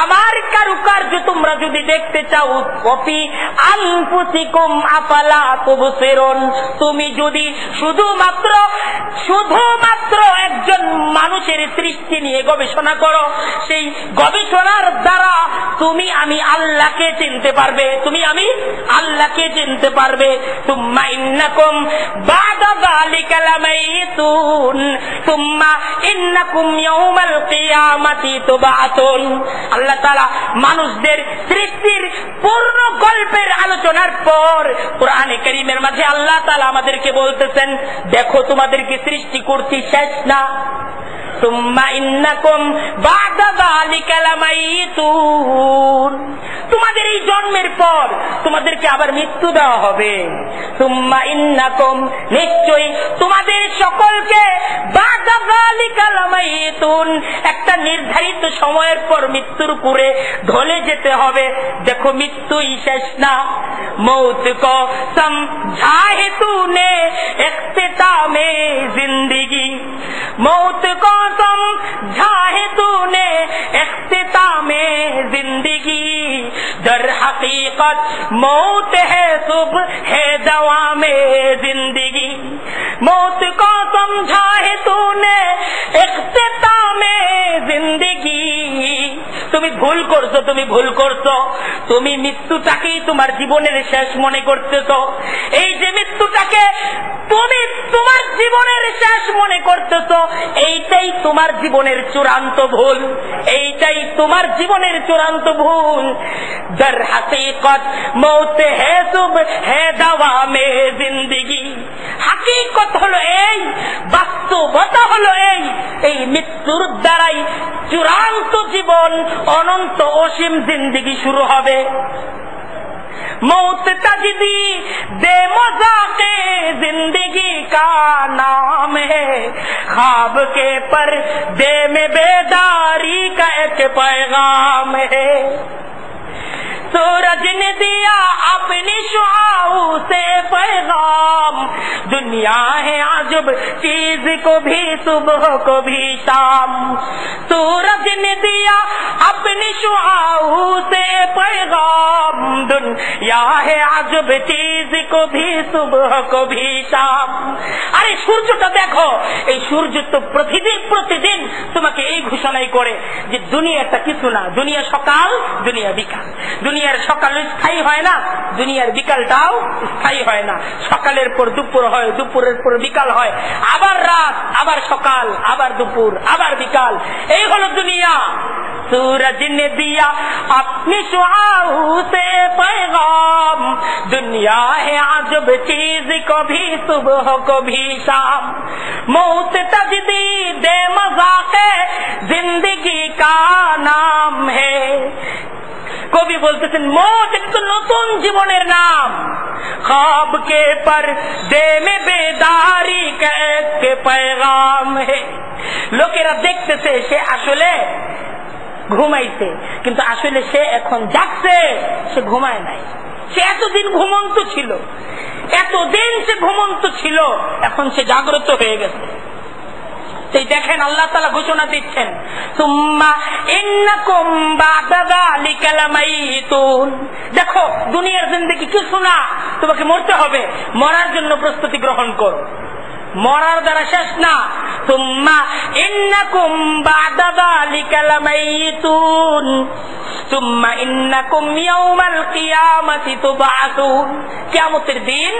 আমার কারুকার্য তোমরা যদি দেখতে চাও, কপি আনফুসিকুম আফালা তুবসিরুন, তুমি যদি শুধুমাত্র একজন মানুষের সৃষ্টি নিয়ে গবেষণা করো, সেই গবেষণার দ্বারা তুমি আমি আল্লাহকে চিনতে পারবে, তুমি আমি আল্লাহকে চিনতে পারবে। সুম্মা ইন্নাকুম বাদা যালিকা লামাইতুন সুম্মা ইন্নাকুম ইয়াউমাল কিয়ামাতি তুবআতুন। আল্লাহ তাআলা মানুষদের সৃষ্টির পূর্ণ গল্পের আলোচনার পর কোরআনে কারীমের মাঝে আল্লাহ তাআলা আমাদেরকে বলতেছেন, দেখো তোমাদেরকে সৃষ্টি করছি, শেষ না। সুম্মা ইন্নাকুম বাদা যালিকা লামাইতুন, তোমাদের এই জন্মের পর তোমাদেরকে আবার মৃত্যু দেওয়া হবে। সুম্মা ইন্নাকুম, নিশ্চয়ই তোমাদের সকলকে বাদা যালিকা লামাইতুন, মাইতুন, একটা নির্ধারিত সময়ের পর মৃত্যুর পুরে ঢলে যেতে হবে। দেখো মৃত্যুই শেষ না। মৌত কো সমঝা হে তूने इख्तितामे जिंदगी, मौत को समझा है तूने इख्तितामे जिंदगी, दर हकीकत मौत है सुबह है दवा में जिंदगी, मौत को समझा है तूने इख्तितामे जिंदगी। তুমি ভুল করছো, তুমি ভুল করছো, তুমি মৃত্যুটাকেই তোমার জীবনের শেষ মনে করতেছো। এই যে মৃত্যুটাকে তুমি তোমার জীবনের শেষ মনে করতেছো, এইটাই তোমার জীবনের চূড়ান্ত ভুল, এইটাই তোমার জীবনের চূড়ান্ত ভুল। দর হাকিকত মৌত হে সুবহ হে দাওয়া মে জিন্দেগি, হাকিকত হলো এই, বাস্তবতা হলো এই, এই মৃত্যুর দ্বারাই চূড়ান্ত জীবন, অনন্ত অসীম জিন্দেগি শুরু হবে। मौत तजदी दे मज़ाक़े जिंदगी का नाम है, ख्वाब के पर्दे में बेदारी का एक पैगाम है। सूरज ने दिया अपनी शुआओं से पैगाम, दुनिया है अजब चीज को भी सुबह को भी शाम। सूरज ने दिया अपनी शुआओं से पैगाम, दुनिया है अजब चीज को भी सुबह को भी शाम। আরে সূর্যটা দেখো, এই সূর্য তো প্রতিদিন প্রতিদিন তোমাকে এই ঘোষণাই করে যে দুনিয়াটা কিছু না, দুনিয়া সকাল দুনিয়া বিকাল। দুনিয়ার সকাল স্থায়ী হয় না, দুনিয়ার বিকালটাও স্থায়ী হয় না। সকালের পর দুপুর হয়, দুপুরের পর বিকাল হয়, আবার রাত, আবার সকাল, আবার দুপুর, আবার বিকাল। এই হলো দুনিয়া। सूरज ने दिया अपनी शुआओं से पैगाम, दुनिया है अजब चीज को भी सुबह को भी शाम। मौत तजदीद मज़ाक़े जिंदगी का नाम है। কবি বলতেছেন মौत একটু নতুন জীবনের নাম। ख्वाब के पर्दे में बेदारी का एक पैगाम है। লোকেরা দেখতেছে সে আসলে ঘুমাইছে, কিন্তু আসলে সে এখন জাগছে, সে ঘুমায় নাই। সে এতদিন ঘুমন্ত ছিল, এতদিন সে ঘুমন্ত ছিল, এখন সে জাগ্রত হয়ে গেছে। সেই দেখেন আল্লাহ তাআলা ঘোষণা দিচ্ছেন, সুম্মা ইন্নাকুম বা'দা যালিকা লামাইতুন। দেখো দুনিয়ার জিন্দেগি কিছু না, তোমাকে মরতে হবে, মরার জন্য প্রস্তুতি গ্রহণ করো। মরার দ্বারা শেষ না। সুম্মা ইন্নাকুম বা'দা যালিকা লামাইতুন, সুম্মা ইন্নাকুম ইয়াউমাল কিয়ামাতি তুবআসুন। কিয়ামতের দিন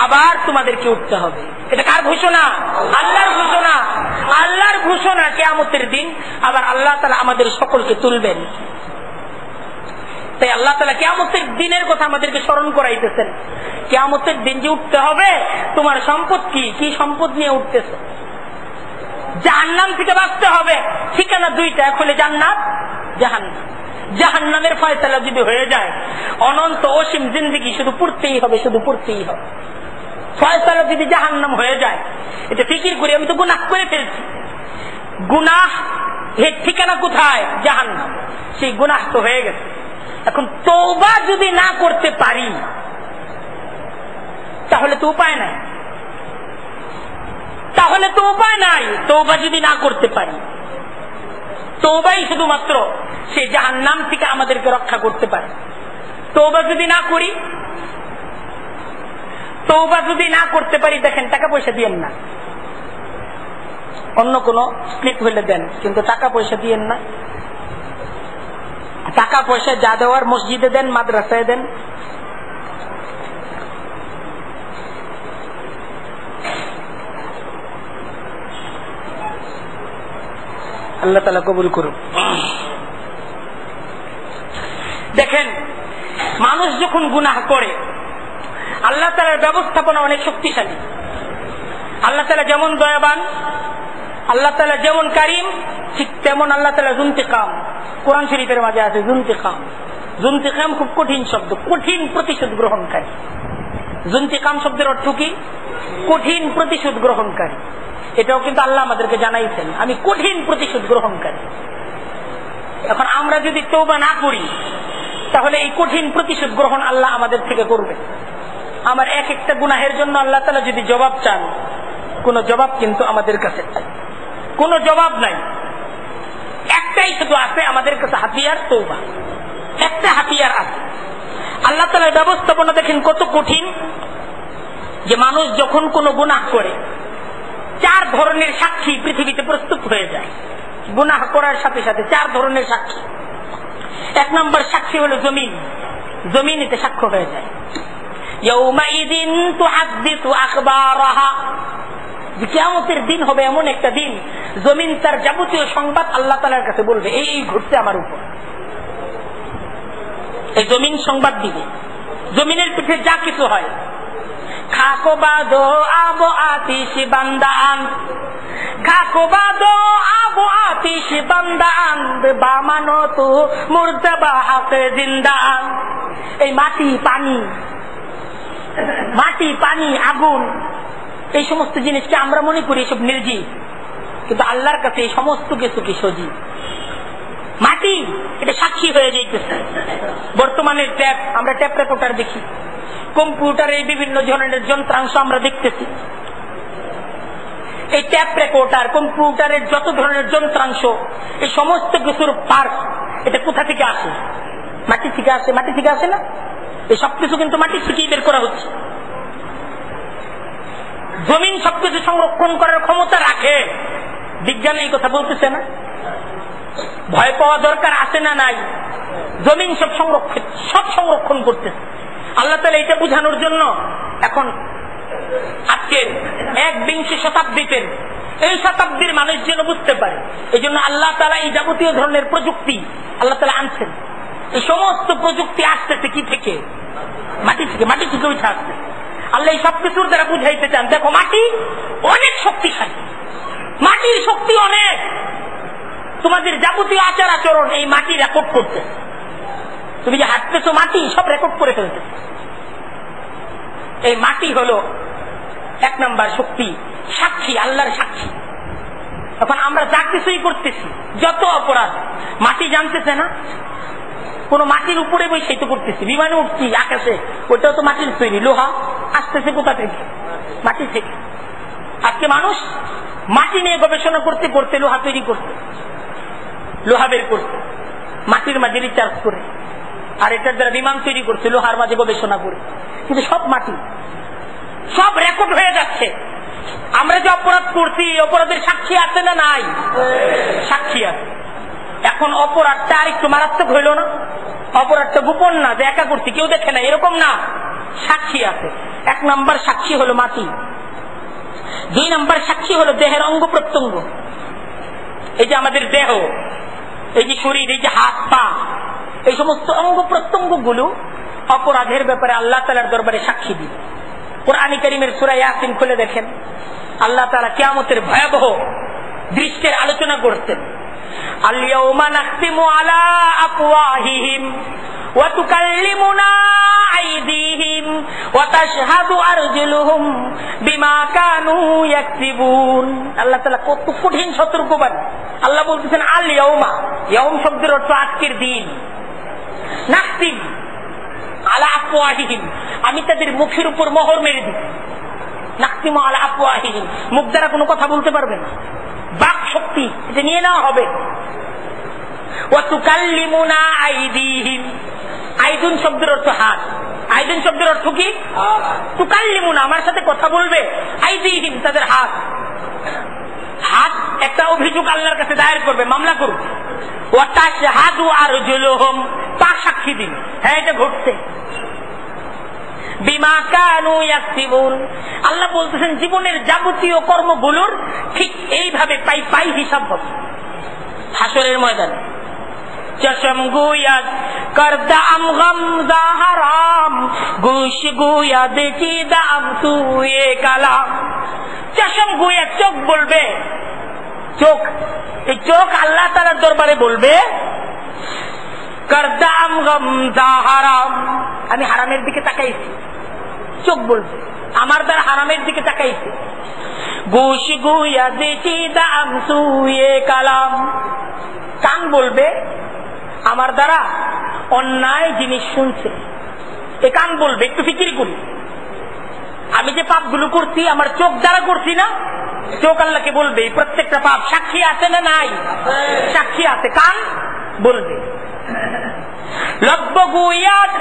আবার তোমাদেরকে উঠতে হবে। এটা কার ঘোষণা? আল্লাহর ঘোষণা। আল্লাহর ঘোষণা কিয়ামতের দিন আবার আল্লাহ তাআলা আমাদের সকলকে তুলবেন। তাই আল্লাহ তাআলা কিয়ামতের দিনের কথা আমাদেরকে স্মরণ করাইতেছেন। কিয়ামতের দিন যে উঠতে হবে, তোমার সম্পদ কি, কি সম্পদ নিয়ে উঠতেছে? জাহান্নাম থেকে বাঁচতে হবে। ঠিকানা দুইটা, এক হলে জান্নাত, জাহান্নাম। জাহান্নামের ফয়সালা যদি হয়ে যায়, অনন্ত অসীম জিন্দেগি শুধু পড়তেই হবে, শুধু পড়তেই হবে। ফয়সালা যদি জাহান্নাম হয়ে যায়, এটা ফিকির করি, আমি তো গুনাহ করে ফেলছি, গুনাহ এর ঠিকানা কোথায়? জাহান্নাম। সেই গুনাহ তো হয়ে গেছে। এখন তওবা যদি না করতে পারি তাহলে তো উপায় নাই, তাহলে তো উপায় নাই। তওবা যদি না করতে পারি, তওবাই শুধুমাত্র সে জাহান্নাম থেকে আমাদেরকে রক্ষা করতে পারে। তওবা যদি না করি, তওবা যদি না করতে পারি, দেখেন টাকা পয়সা দিয়েন না, অন্য কোনো স্লিপ হইলে দেন, কিন্তু টাকা পয়সা দিয়েন না। টাকা পয়সা যা দেওয়ার মসজিদে দেন, মাদ্রাসায় দেন। আল্লাহ তাআলা কবুল করুন। দেখেন মানুষ যখন গুনাহ করে, আল্লাহ তাআলার ব্যবস্থাপনা অনেক শক্তিশালী। আল্লাহ তাআলা যেমন দয়াবান, আল্লাহ তাআলা যেমন কারীম, ঠিক তেমন আল্লাহ তাআলা যুনতিকাম। কোরআন শরীফের মাঝে আছে যুনতিকাম। যুনতিকাম খুব কঠিন শব্দ, কঠিন প্রতিশোধ গ্রহণকারী। জুনতিকাম শব্দের অর্থ কি? কঠিন প্রতিশোধ গ্রহণকারী। এটাও কিন্তু আল্লাহ আমাদেরকে জানাইছেন, আমি কঠিন প্রতিশোধ গ্রহণকারী। এখন আমরা যদি তওবা না করি তাহলে এই কঠিন প্রতিশোধ গ্রহণ আল্লাহ আমাদের থেকে করবে। আমার এক একটা গুনাহের জন্য আল্লাহ তাআলা যদি জবাব চান, কোন জবাব কিন্তু আমাদের কাছে নাই, কোন জবাব নাই। একটাই শুধু আছে আমাদের কাছে, হাতিয়ার তওবা। একটা হাতিয়ার আছে। আল্লাহ তাআলার ব্যবস্থাপনা দেখেন কত কঠিন, যে মানুষ যখন কোনো গুনাহ করে 4 ধরনের সাক্ষী পৃথিবীতে প্রস্তুত হয়ে যায়। গুনাহ করার সাথে সাথে 4 ধরনের সাক্ষী। 1 নম্বর সাক্ষী হলো জমিন, জমিন এতে সাক্ষ্য হয়ে যায়। ইয়াউমাইদিন তুহাদ্দিসু আখবারাহা, যে কিয়ামতের দিন হবে এমন একটা দিন, জমিন তার যাবতীয় সংবাদ আল্লাহ তাআলার কাছে বলবে, এই ঘটছে আমার উপর। এই জমিন সংবাদ দিবে। জমিনের পিঠে যা কিছু হয়, খাকবাদো আবো আতিশ বান্দান, খাকবাদো আবো আতিশ বান্দান, বামানো তু মুর্তাবা হাকে জিন্দান। এই মাটি পানি, মাটি পানি আগুন, এই সমস্ত জিনিসকে আমরা মনে করি এসব নির্জীব, কিন্তু আল্লাহর কাছে এই সমস্ত কিছু কি সজীব। মাটি এটা সাক্ষী হয়ে যাইতেছে। বর্তমানের ট্যাপ, আমরা ট্যাপ রেকর্ডার দেখি, কম্পিউটারের বিভিন্ন ধরনের যন্ত্রাংশ আমরা দেখতেছি। এই ট্যাপ রেকর্ডার, কম্পিউটারের যত ধরনের যন্ত্রাংশ, এই সমস্ত কিছুর পার্ট, এটা কোথা থেকে আসে? মাটি থেকে আসে। মাটি থেকে আসে না? এই সবকিছু কিন্তু মাটি থেকেই বের করা হচ্ছে। জমিন সবকিছু সংরক্ষণ করার ক্ষমতা রাখে, বিজ্ঞান এই কথা বলতেছে না? ভয় পাওয়া দরকার আছে না নাই? জমিন সব সংরক্ষণ করতেছে। আল্লাহ তাআলা এটা বোঝানোর জন্য এখন আজকে 21 শতাব্দীতে, এই শতাব্দীর মানুষ যেন বুঝতে পারে, এই জন্য আল্লাহ তাআলা এই যাবতীয় ধরনের প্রযুক্তি আল্লাহ তাআলা আনছেন। এই সমস্ত প্রযুক্তি আসতেছে কি থেকে? মাটি থেকে। মাটি থেকে উঠে আসছে। আল্লাহ এই সবকিছুর দ্বারা বুঝাইতে চান, দেখো মাটি অনেক শক্তিশালী, মাটির শক্তি অনেক। তোমাদের যাবতীয় আচার আচরণ এই মাটি রেকর্ড করতে, তুমি যে হাঁটতেছো মাটি সব রেকর্ড করে ফেলতে। এই মাটি হলো 1 নম্বর শক্তি, সাক্ষী, আল্লাহর সাক্ষী। এখন আমরা যা কিছুই করতেছি, যত অপরাধ, মাটি জানতেছে না? কোন মাটির উপরে বসে তো করতেছি, বিমানে উঠছি আকাশে, ওটাও তো মাটির তৈরি। লোহা আসতেছে কোথা থেকে? মাটি থেকে। আজকে মানুষ মাটি নিয়ে গবেষণা করতে করতে লোহা তৈরি করতে, লোহা বের করছে, মাটির মাঝে রিচার্জ করে, আর এটার দ্বারা বিমান তৈরি করছে লোহার মাঝে গবেষণা করে। কিন্তু সব মাটি, সব রেকর্ড হয়ে যাচ্ছে। আমরা যে অপরাধ করছি, অপরাধের সাক্ষী আছে না নাই? সাক্ষী আছে। এখন অপরাধটা আর একটু মারাত্মক হইল না? অপরাধটা গোপন না, যে একা করছি কেউ দেখে না, এরকম না, সাক্ষী আছে। 1 নম্বর সাক্ষী হলো মাটি। 2 নম্বর সাক্ষী হলো দেহের অঙ্গ প্রত্যঙ্গ। এই যে আমাদের দেহ, এই যে শরীর, এই যে হাত পা, এই সমস্ত অঙ্গ প্রত্যঙ্গ গুলো অপরাধের ব্যাপারে আল্লাহ তাআলার দরবারে সাক্ষী দিবে। কুরআন কারীমের সূরা ইয়াসিন খুলে দেখেন, আল্লাহ তাআলা কিয়ামতের ভয়াবহ দৃশ্যের আলোচনা করতেন। আল-ইয়াওমা নাখতিমু আলা আফওয়াহিহিম ওয়া তুকাল্লিমুনা আইদিহিম ওয়া তাশহাদু আরজুলুহুম বিমা কানু ইয়াকসিবুন। আল্লাহ তাআলা কত কঠিন সতর্কবাণী। আল্লাহ বলতেছেন আল-ইয়াওমা, ইয়াওম শব্দের অর্থ আজকের দিন। নাখতিম আলা আফওয়াহিহিম, আমি তাদের মুখের উপর মোহর মেরে দিই। নাখতিমু আলা আফওয়াহিহিম, মুখ দ্বারা কোনো কথা বলতে পারবে না, বাক শক্তি এটা নিয়ে নেওয়া হবে। ওয়া তুকাল্লিমুনা আইদিহিম, আইদুন শব্দের অর্থ হাত। আইদুন শব্দের অর্থ কি? তুকাল্লিমুনা, আমার সাথে কথা বলবে। আইদিহিম, তাদের হাত। হাত একটা অভিযোগ আল্লাহর কাছে দায়ের করবে, মামলা করবে। ওয়া তাশহাদু আরজুলুহুম, পা সাক্ষী দিন, হ্যাঁ এটা ঘটছে। বিমা কানু ইয়াকসিবুন, আল্লাহ বলতেছেন জীবনের যাবতীয় কর্মগুলোর ঠিক এইভাবে পাই পাই হিসাব হবে হাসরের ময়দানে। চশম গুয়াদ করদাম গম জাহারাম, গুশ গুয়াদ কি দাম তুয়ে কালাম। চশম গুয়াদ, চোখ বলবে, চোখ, এই চোখ আল্লাহ তাআলার দরবারে বলবে করদাম গম জাহারাম, আমি হারামের দিকে তাকাইছি, চোখ বলবে আমার দ্বারা হারামের দিকে তাকাইছে। গুশ গুয়া দিছি দাম সুয়ে কালাম, কান বলবে আমার দ্বারা অন্যায় জিনিস শুনছে। এ কান বলবে একটু ফিকির করি, আমি যে পাপগুলো করছি আমার চোখ দ্বারা করছি না? চোখ আল্লাহকে বলবে প্রত্যেকটা পাপ সাক্ষী আছে না নাই? সাক্ষী আছে, কান বলবে। লব্ব গুয়াত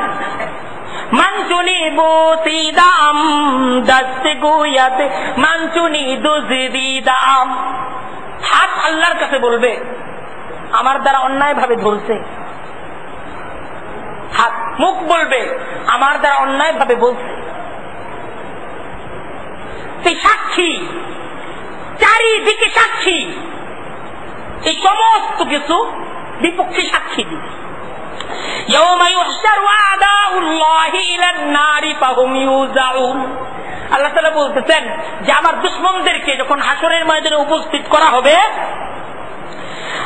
মানচুনি বসিদাম দস্ত গুয়াত মানচুনি দুজদিদাম, হাত আল্লাহর কাছে বলবে আমার দ্বারা অন্যায় ভাবে ধরছে। হাত, মুখ বলবে আমার দ্বারা অন্যায় ভাবে বলছে। সাক্ষী, চারিদিকে সাক্ষী, এই সমস্ত কিছু বিপক্ষে সাক্ষী দিবে। আল্লাহ তাআলা বলতেছেন যে আমার দুশমনদেরকে যখন হাসরের ময়দানে উপস্থিত করা হবে,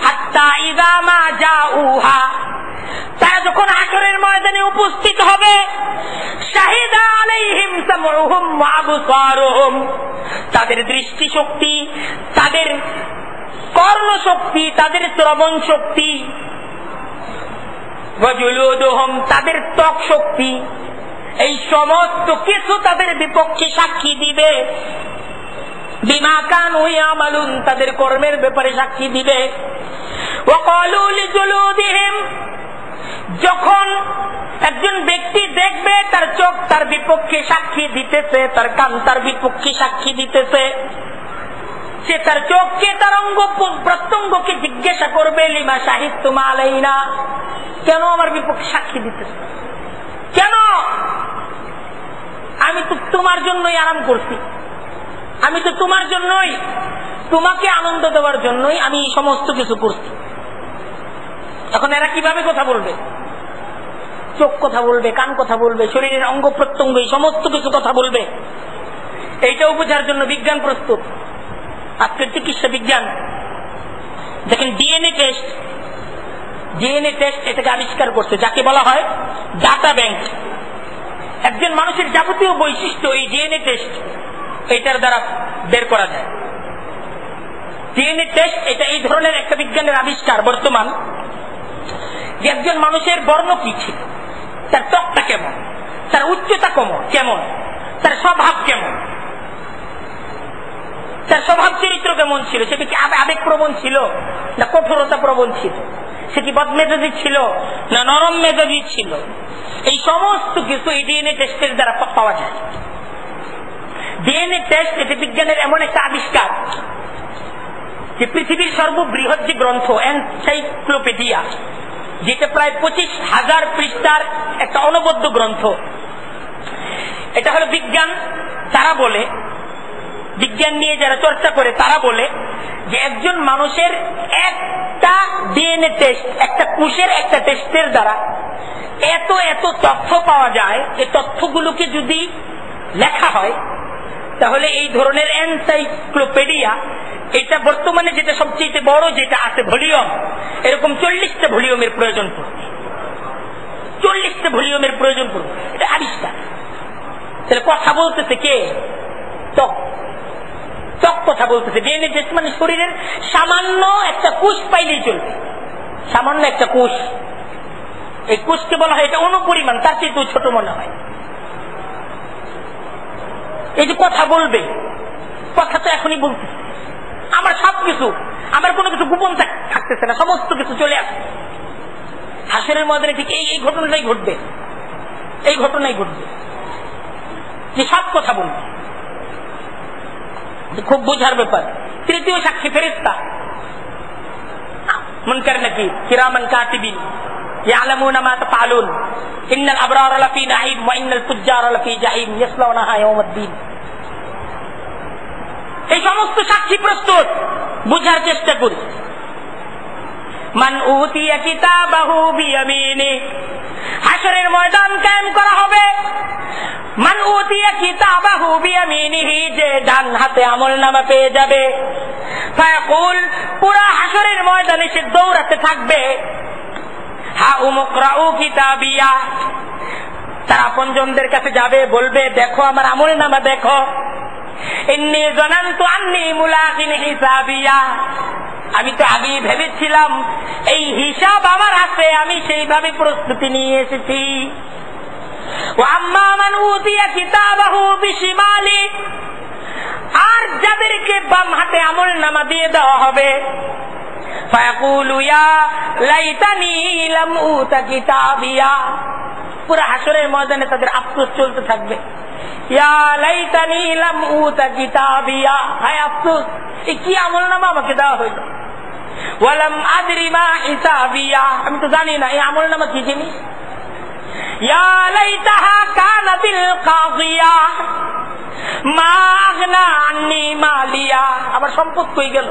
হাত্তা ইযা মা জাউহা, তারা যখন হাসরের ময়দানে উপস্থিত হবে, শাহিদা আলাইহিম সামউহুম ওয়া আবসারুহুম, তাদের দৃষ্টি শক্তি, তাদের কর্ণ শক্তি, তাদের শ্রবণ শক্তি, ওয়া জুলুদুহুম, তাদের ত্বক শক্তি, এই সমস্ত কিছু তাদের বিপক্ষে সাক্ষী দিবে। বিমা কানু ইয়ামালুন, তাদের কর্মের ব্যাপারে সাক্ষী দিবে। ওয়া ক্বালু লিজুলুদিহিম, যখন একজন ব্যক্তি দেখবে তার চোখ তার বিপক্ষে সাক্ষী দিতেছে, তার কান তার বিপক্ষে সাক্ষী দিতেছে, সে তার চোখকে তার অঙ্গ প্রত্যঙ্গকে জিজ্ঞাসা করবে লিমা শাহিদতুম আলাইনা, কেন আমার বিপক্ষে সাক্ষী দিতেছে? কেন? আমি তো তোমার জন্যই আরাম করছি, আমি তো তোমার জন্যই, তোমাকে আনন্দ দেওয়ার জন্যই আমি এই সমস্ত কিছু করছি। এখন এরা কিভাবে কথা বলবে? চোখ কথা বলবে, কান কথা বলবে, শরীরের অঙ্গ প্রত্যঙ্গ এই সমস্ত কিছু কথা বলবে। এইটাও বোঝার জন্য বিজ্ঞান প্রস্তুত। আজকের চিকিৎসা বিজ্ঞান দেখেন, ডিএনএ টেস্ট, ডিএনএ টেস্ট এটাকে আবিষ্কার করছে, যাকে বলা হয় ডাটা ব্যাংক। একজন মানুষের যাবতীয় বৈশিষ্ট্য এই ডিএনএ টেস্ট এটার দ্বারা বের করা যায়। ডিএনএ টেস্ট এটা এই ধরনের একটা বিজ্ঞানের আবিষ্কার বর্তমান, যে একজন মানুষের বর্ণ কি ছিল, তার ত্বকটা কেমন, তার উচ্চতা কেমন, তার স্বভাব কেমন, তার স্বভাব চরিত্র কেমন ছিল, সেটা কি আবেগ প্রবণ ছিল না কঠোরতা প্রবণ ছিল, সে কি বদমেজাজি ছিল না নরম মেজাজি ছিল, এই সমস্ত কিছু এই ডিএনএ টেস্টের দ্বারা পাওয়া যায়। ডিএনএ টেস্ট এটি বিজ্ঞানের এমন একটা আবিষ্কার যে পৃথিবীর সর্ববৃহৎ যে গ্রন্থ এনসাইক্লোপিডিয়া, যেটা প্রায় 25,000 পৃষ্ঠার একটা অনবদ্য গ্রন্থ, এটা হলো বিজ্ঞান। তারা বলে, বিজ্ঞান নিয়ে যারা চর্চা করে তারা বলে যে একজন মানুষের একটা ডিএনএ টেস্ট, একটা কোষের একটা টেস্টের দ্বারা এত এত তথ্য পাওয়া যায়। এই তথ্যগুলোকে যদি লেখা হয় তাহলে এই ধরনের এনসাইক্লোপিডিয়া, এটা বর্তমানে যেটা সবচেয়ে বড় যেটা আছে ভলিউম, এরকম 40টা ভলিউমের প্রয়োজন পড়বে, 40টা ভলিউমের প্রয়োজন পড়বে। এটা আবিষ্কার। তাহলে কথা বলতেছে কে? ত্বক। ত্বক কথা বলতেছে। ডিএনএ টেস্ট মানে শরীরের সামান্য একটা কোষ পাইলেই চলবে, সামান্য একটা কোষ। এই কোষকে বলা হয় এটা অনুপরিমাণ, তার চেয়ে তো ছোট মনে হয়। এই যে কথা বলবে, কথা তো এখনই বলতেছে, আমার সবকিছু, আমার কোনো কিছু গোপন থাকতেছে না, সমস্ত কিছু চলে আসছে। হাসরের ময়দানে ঠিক এই ঘটনাটাই ঘটবে, এই ঘটনাই ঘটবে যে সব কথা বলবে। খুব বোঝার ব্যাপার। তৃতীয় সাক্ষী ফেরেশতা, মুনকার নাকির, কিরামান কাতিবিন ইয়ালামুনা মা তাফআলুন, ইন্নাল আবরারা লাফি নাঈম ওয়া ইন্নাল ফুজ্জারা লাফি জাহিম ইয়াসলাউনাহা ইয়াওমাদ্দিন। এই সমস্ত সাক্ষী প্রস্তুত, বুঝার চেষ্টা করি। মান উতিয়া কিতাবাহু বিয়ামিনি, হাসরের ময়দান কায়েম করা হবে। মান উতিয়া কিতাবাহু বিয়ামিনিহি, যে ডান হাতে আমলনামা পেয়ে যাবে। ফায়াকুল, পুরা হাসরের ময়দানে সে দৌড়াতে থাকবে, হা উমকরাউ কিতাবিয়া, তার আপনজনদের কাছে যাবে, বলবে দেখো আমার আমলনামা দেখো, ইন্নী জানানতু আন্নী মুলাকিন হিসাবিয়া, আমি তো আগেই ভেবেছিলাম এই হিসাব আমার আছে, আমি সেইভাবে প্রস্তুতি নিয়ে এসেছি। ওয়া আম্মা মান উতিয়া কিতাবাহু বিশিমালি, আর যাদেরকে বাম হাতে আমলনামা দিয়ে দেওয়া হবে, ফায়াকুলু ইয়া লাইতানি লাম উতা কিতাবিয়া, পুরো হাসরের ময়দানে তাদের আফসোস চলতে থাকবে, ইয়া লাইতানি লাম উতা কিতাবিয়া, হায় আফসোস, এই কি আমলনামা আমাকে দেওয়া হইল, ওয়ালাম আদরি মা হিসাবিয়া, আমি তো জানি না এই আমলনামা কি জিনিস, ইয়া লাইতাহা কানাতিল কাযিয়া মা আগনা আন্নী মালিয়া, আমার সম্পদ কই গেল,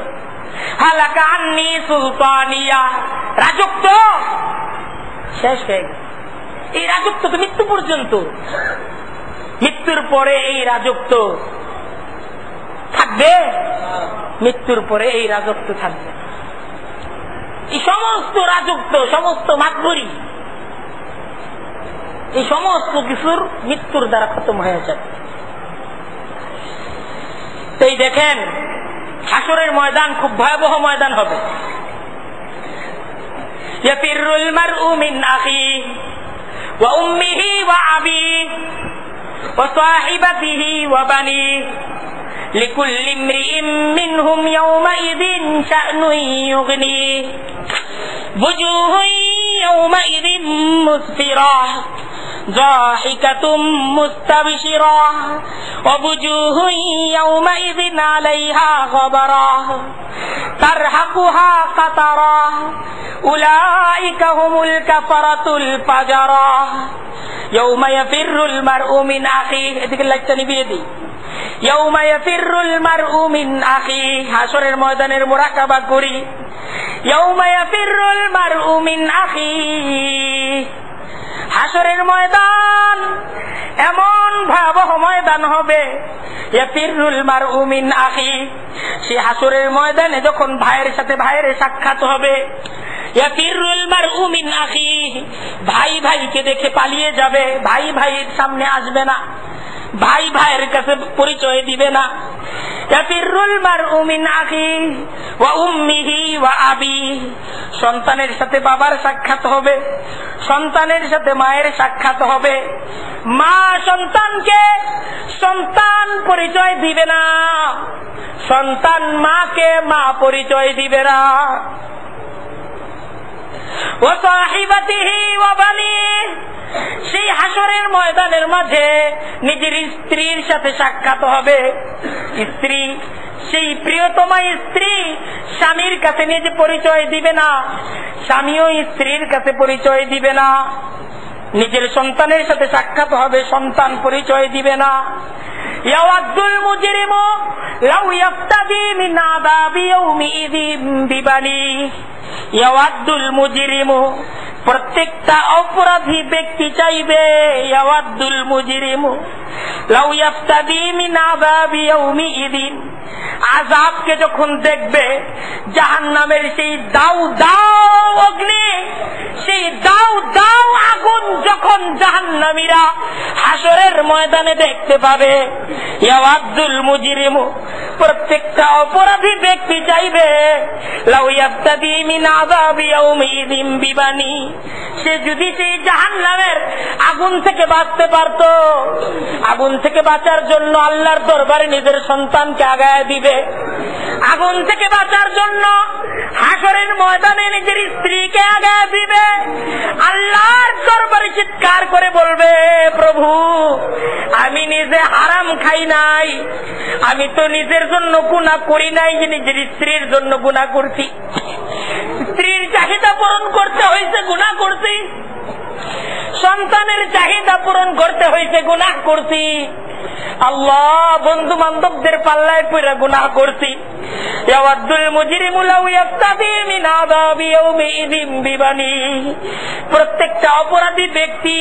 হালাকা আন্নী সুলতানিয়া, রাজত্ব শেষ হয়ে গেল। এই রাজত্ব তো মৃত্যু পর্যন্ত, মৃত্যুর পরে এই রাজত্ব থাকবে, মৃত্যুর পরে এই রাজত্ব থাকবে। এই সমস্ত রাজত্ব, সমস্ত মাতবরি, এই সমস্ত কিছুর মৃত্যুর দ্বারা খতম হয়ে যাবে। এই দেখেন হাসরের ময়দান খুব ভয়াবহ ময়দান হবে। ইয়াফিরুল মারউ মিন আখিহি ওয়া উম্মিহি ওয়া আবিহি ওয়া সাহিবাতিহি ওয়া বানিহি লিকুল্লি ইমরিইন মিনহুম ইয়াওমাইযিন শা'নুন ইউগনিহি বুজুহুন ইয়াওমাইযিন মুসফিরাহ ضاحكة مستبشرة ووجوه يومئذ عليها غبرة ترهقها قترة أولئك هم الكفرة الفجرة يوم يفر المرء من أخيه এদিকে লাইটটা নিভিয়ে দিই। يوم يفر المرء من أخيه, হাসরের ময়দানের মুরাকাবা করি। يوم يفر المرء من أخيه, হাসরের ময়দান এমন ভয়াবহ ময়দান হবে, ইয়াফিরুল মারউ মিন আখি, সে হাসরের ময়দানে যখন ভাইয়ের সাথে ভাইয়ের সাক্ষাৎ হবে, ইয়াফিরুল মারউ মিন আখি, ভাই ভাইকে দেখে পালিয়ে যাবে, ভাই ভাইয়ের সামনে আসবে না, ভাই ভাইয়ের কাছে পরিচয় দিবে না। ইয়াফিরুল মারউ মিন আখি ওয়া উম্মিহি ওয়া আবি, সন্তানের সাথে বাবার সাক্ষাৎ হবে, সন্তানের সাথে মায়ের সাক্ষাৎ হবে, মা সন্তানকে সন্তান পরিচয় দিবে না, সন্তান মাকে মা পরিচয় দিবে না। ওয়া সাহিবাতিহি ওয়া বানিহি, সেই হাসরের ময়দানের মাঝে নিজের স্ত্রীর সাথে সাক্ষাৎ হবে। স্ত্রী, সেই প্রিয়তমা স্ত্রী স্বামীর কাছে নিজে পরিচয় দিবে না, স্বামীও স্ত্রীর কাছে পরিচয় দিবে না। নিজের সন্তানের সাথে সাক্ষাৎ হবে, সন্তান পরিচয় দিবে না। ইয়াওয়াদুল মুজরিমু লাউ ইয়াফতাদি মিন আযাবি ইয়াউমিযিন বিবানিহি, ইয়াওয়াদুল মুজরিমু, প্রত্যেকটা অপরাধী ব্যক্তি চাইবে, ইয়াওয়াদুল মুজরিমু লাউ ইয়াফতাদি মিন আযাবি ইয়াউমিযিন, আযাবকে যখন দেখবে, জাহান্নামের সেই দাউ দাউ অগ্নি, সেই দাউ দাউ আগুন যখন জাহান্নামীরা হাসরের ময়দানে দেখতে পাবে, ইয়াওয়াদুল মুজরিমু, প্রত্যেকটা অপরাধী ব্যক্তি চাইবে, লাউ ইয়াফতাদি মিন আযাবি ইয়াউমিযিন বিবানি, সে যদি সেই জাহান্নামের আগুন থেকে বাঁচতে পারত, আগুন থেকে বাঁচার জন্য আল্লাহর দরবারে নিজের সন্তানকে আগায় দিবে, আগুন থেকে বাঁচার জন্য হাসরের ময়দানে নিজের স্ত্রীকে আগায় দিবে, আল্লাহর দরবারে চিৎকার করে বলবে, প্রভু আমি নিজে হারাম খাই নাই, আমি তো নিজের জন্য গুনাহ করি নাই, যে নিজের স্ত্রীর জন্য গুনাহ করছি, স্ত্রীর চাহিদা পূরণ করতে হয়েছে গুনাহ করছি, সন্তানের চাহিদা পূরণ করতে হয়েছে গুনাহ করছি, আল্লাহ বন্ধু বান্ধবদের পাল্লায় পড়ে গুনাহ করছি। ইয়াওয়াদুল মুজরিমু লাউ ইয়াফতাদি মিন আযাবি ইয়াউমিযিন বিবানিহি, প্রত্যেকটা অপরাধী ব্যক্তি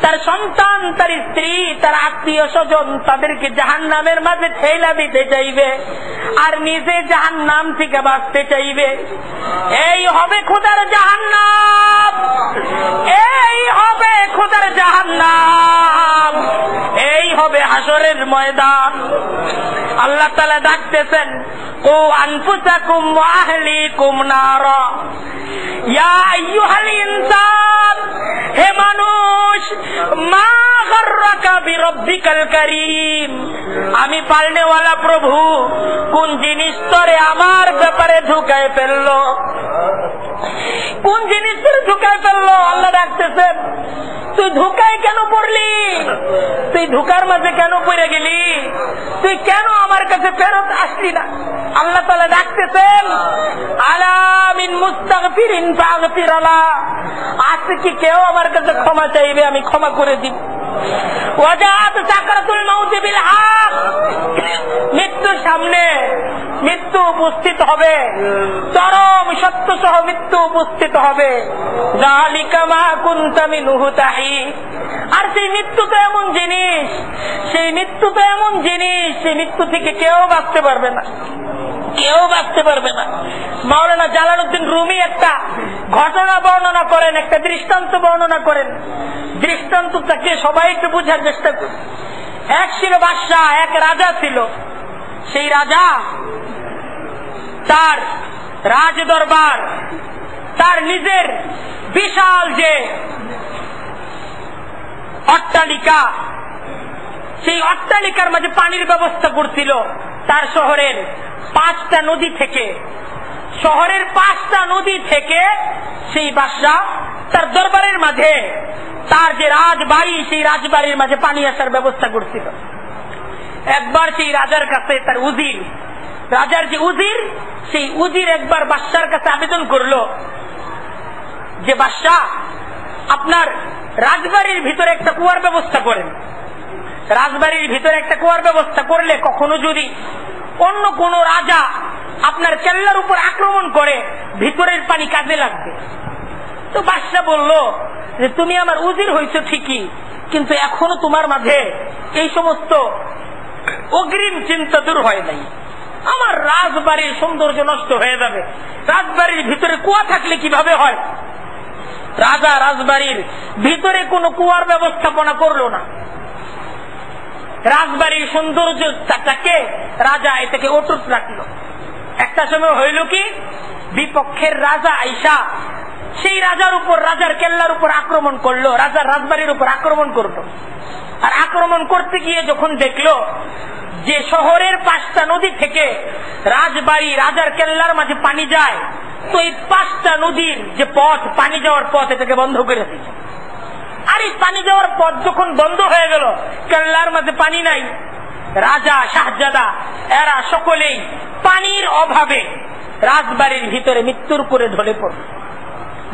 তার সন্তান, তার স্ত্রী, তার আত্মীয় স্বজন, তাদেরকে জাহান্নামের মাঝে ঠেলা দিতে চাইবে, আর নিজে জাহান্নাম থেকে বাঁচতে চাইবে। এই হবে খোদার জাহান্নাম, এই হবে খোদার জাহান্নাম, এই হবে হাসরের ময়দান। আল্লাহ তাআলা ডাকতেছেন, কু আনফুসাকুম ওয়া আহলিকুম নারা, ইয়া আইয়ুহাল ইনসান, হে মানুষ, মা গাররাকা বিরব্বিকাল কারীম, আমি পালনেওয়ালা প্রভু কোন জিনিস তোরে আমার ব্যাপারে ঢুকায় ফেললো, কোন জিনিস তোরে ঢুকায় ফেললো। আল্লাহ ডাকতেছেন, তুই ধোকায় কেন পড়লি, তুই ধোকার মাঝে কেন পড়ে গেলি, তুই কেন আমার কাছে ফেরত আসলি না। আল্লাহ তাআলা ডাকতেছেন, আলা মিন মুস্তাগফিরিন ফাগফির লা, আছে কি কেউ আমার কাছে ক্ষমা চাইবে, আমি ক্ষমা করে দিব। ওয়াজাত সাকরাতুল মাউত বিল হক, মৃত্যুর সামনে মৃত্যু উপস্থিত হবে, চরম সত্য সহ মৃত্যু উপস্থিত হবে। যালিকা মা কুনতা মিনহু তাহি, আর সেই মৃত্যু তো এমন জিনিস, সেই মৃত্যু তো এমন জিনিস, সেই মৃত্যু থেকে কেউ বাঁচতে পারবে না, কেউ বাঁচতে পারবে না। মাওলানা জালালউদ্দিন রুমি একটা ঘটনা বর্ণনা করেন, একটা দৃষ্টান্ত বর্ণনা করেন। দৃষ্টান্তটাকে সবাই একটু বোঝার চেষ্টা করুন। এক ছিল বাদশাহ, এক রাজা ছিল। সেই রাজা তার রাজ দরবার, তার নিজের বিশাল যে অট্টালিকা, সেই অট্টালিকার মাঝে পানির ব্যবস্থা করছিল তার শহরের 5টা নদী থেকে। শহরের 5টা নদী থেকে সেই বাদশা তার দরবারের মাঝে তার যে রাজবাড়ি, সেই রাজবাড়ির মাঝে পানি আসার ব্যবস্থা করছিল। একবার সেই রাজার কাছে তার উজির, রাজার যে উজির, সেই উজির একবার বাদশার কাছে আবেদন করলো যে বাদশা, আপনার রাজবাড়ির ভিতরে একটা কুয়ার ব্যবস্থা করেন। রাজবাড়ির ভিতরে একটা কুয়ার ব্যবস্থা করলে কখনো যদি অন্য কোন রাজা আপনার কেল্লার উপর আক্রমণ করে ভিতরের পানি কাজে লাগবে। তো বাদশা বলল যে তুমি আমার উজির হইছো ঠিকই, কিন্তু এখনো তোমার মাঝে এই সমস্ত অগ্রিম চিন্তা দূর হয় নাই। আমার রাজবাড়ির সৌন্দর্য নষ্ট হয়ে যাবে, রাজবাড়ির ভিতরে কুয়া থাকলে কিভাবে হয়। রাজা রাজবাড়ির ভিতরে কোনো কুয়ার ব্যবস্থাপনা করলো না। রাজবাড়ির সৌন্দর্যটাকে রাজা এটাকে অটুট রাখলো। একটা সময় হইল কি, বিপক্ষের রাজা আইসা সেই রাজার উপর, রাজার কেল্লার উপর আক্রমণ করলো, রাজার রাজবাড়ির উপর আক্রমণ করলো। আর আক্রমণ করতে গিয়ে যখন দেখলো যে শহরের 5টা নদী থেকে রাজবাড়ি, রাজার কেল্লার মাঝে পানি যায়, তো এই 5টা নদীর যে পথ, পানি যাওয়ার পথ, এটাকে বন্ধ করে দিয়েছে। আর এই পানি যাওয়ার পথ যখন বন্ধ হয়ে গেল, কেল্লার মাঝে পানি নাই, রাজা শাহজাদা এরা সকলেই পানির অভাবে রাজবাড়ির ভিতরে মৃত্যুর করে ঢলে পড়ল।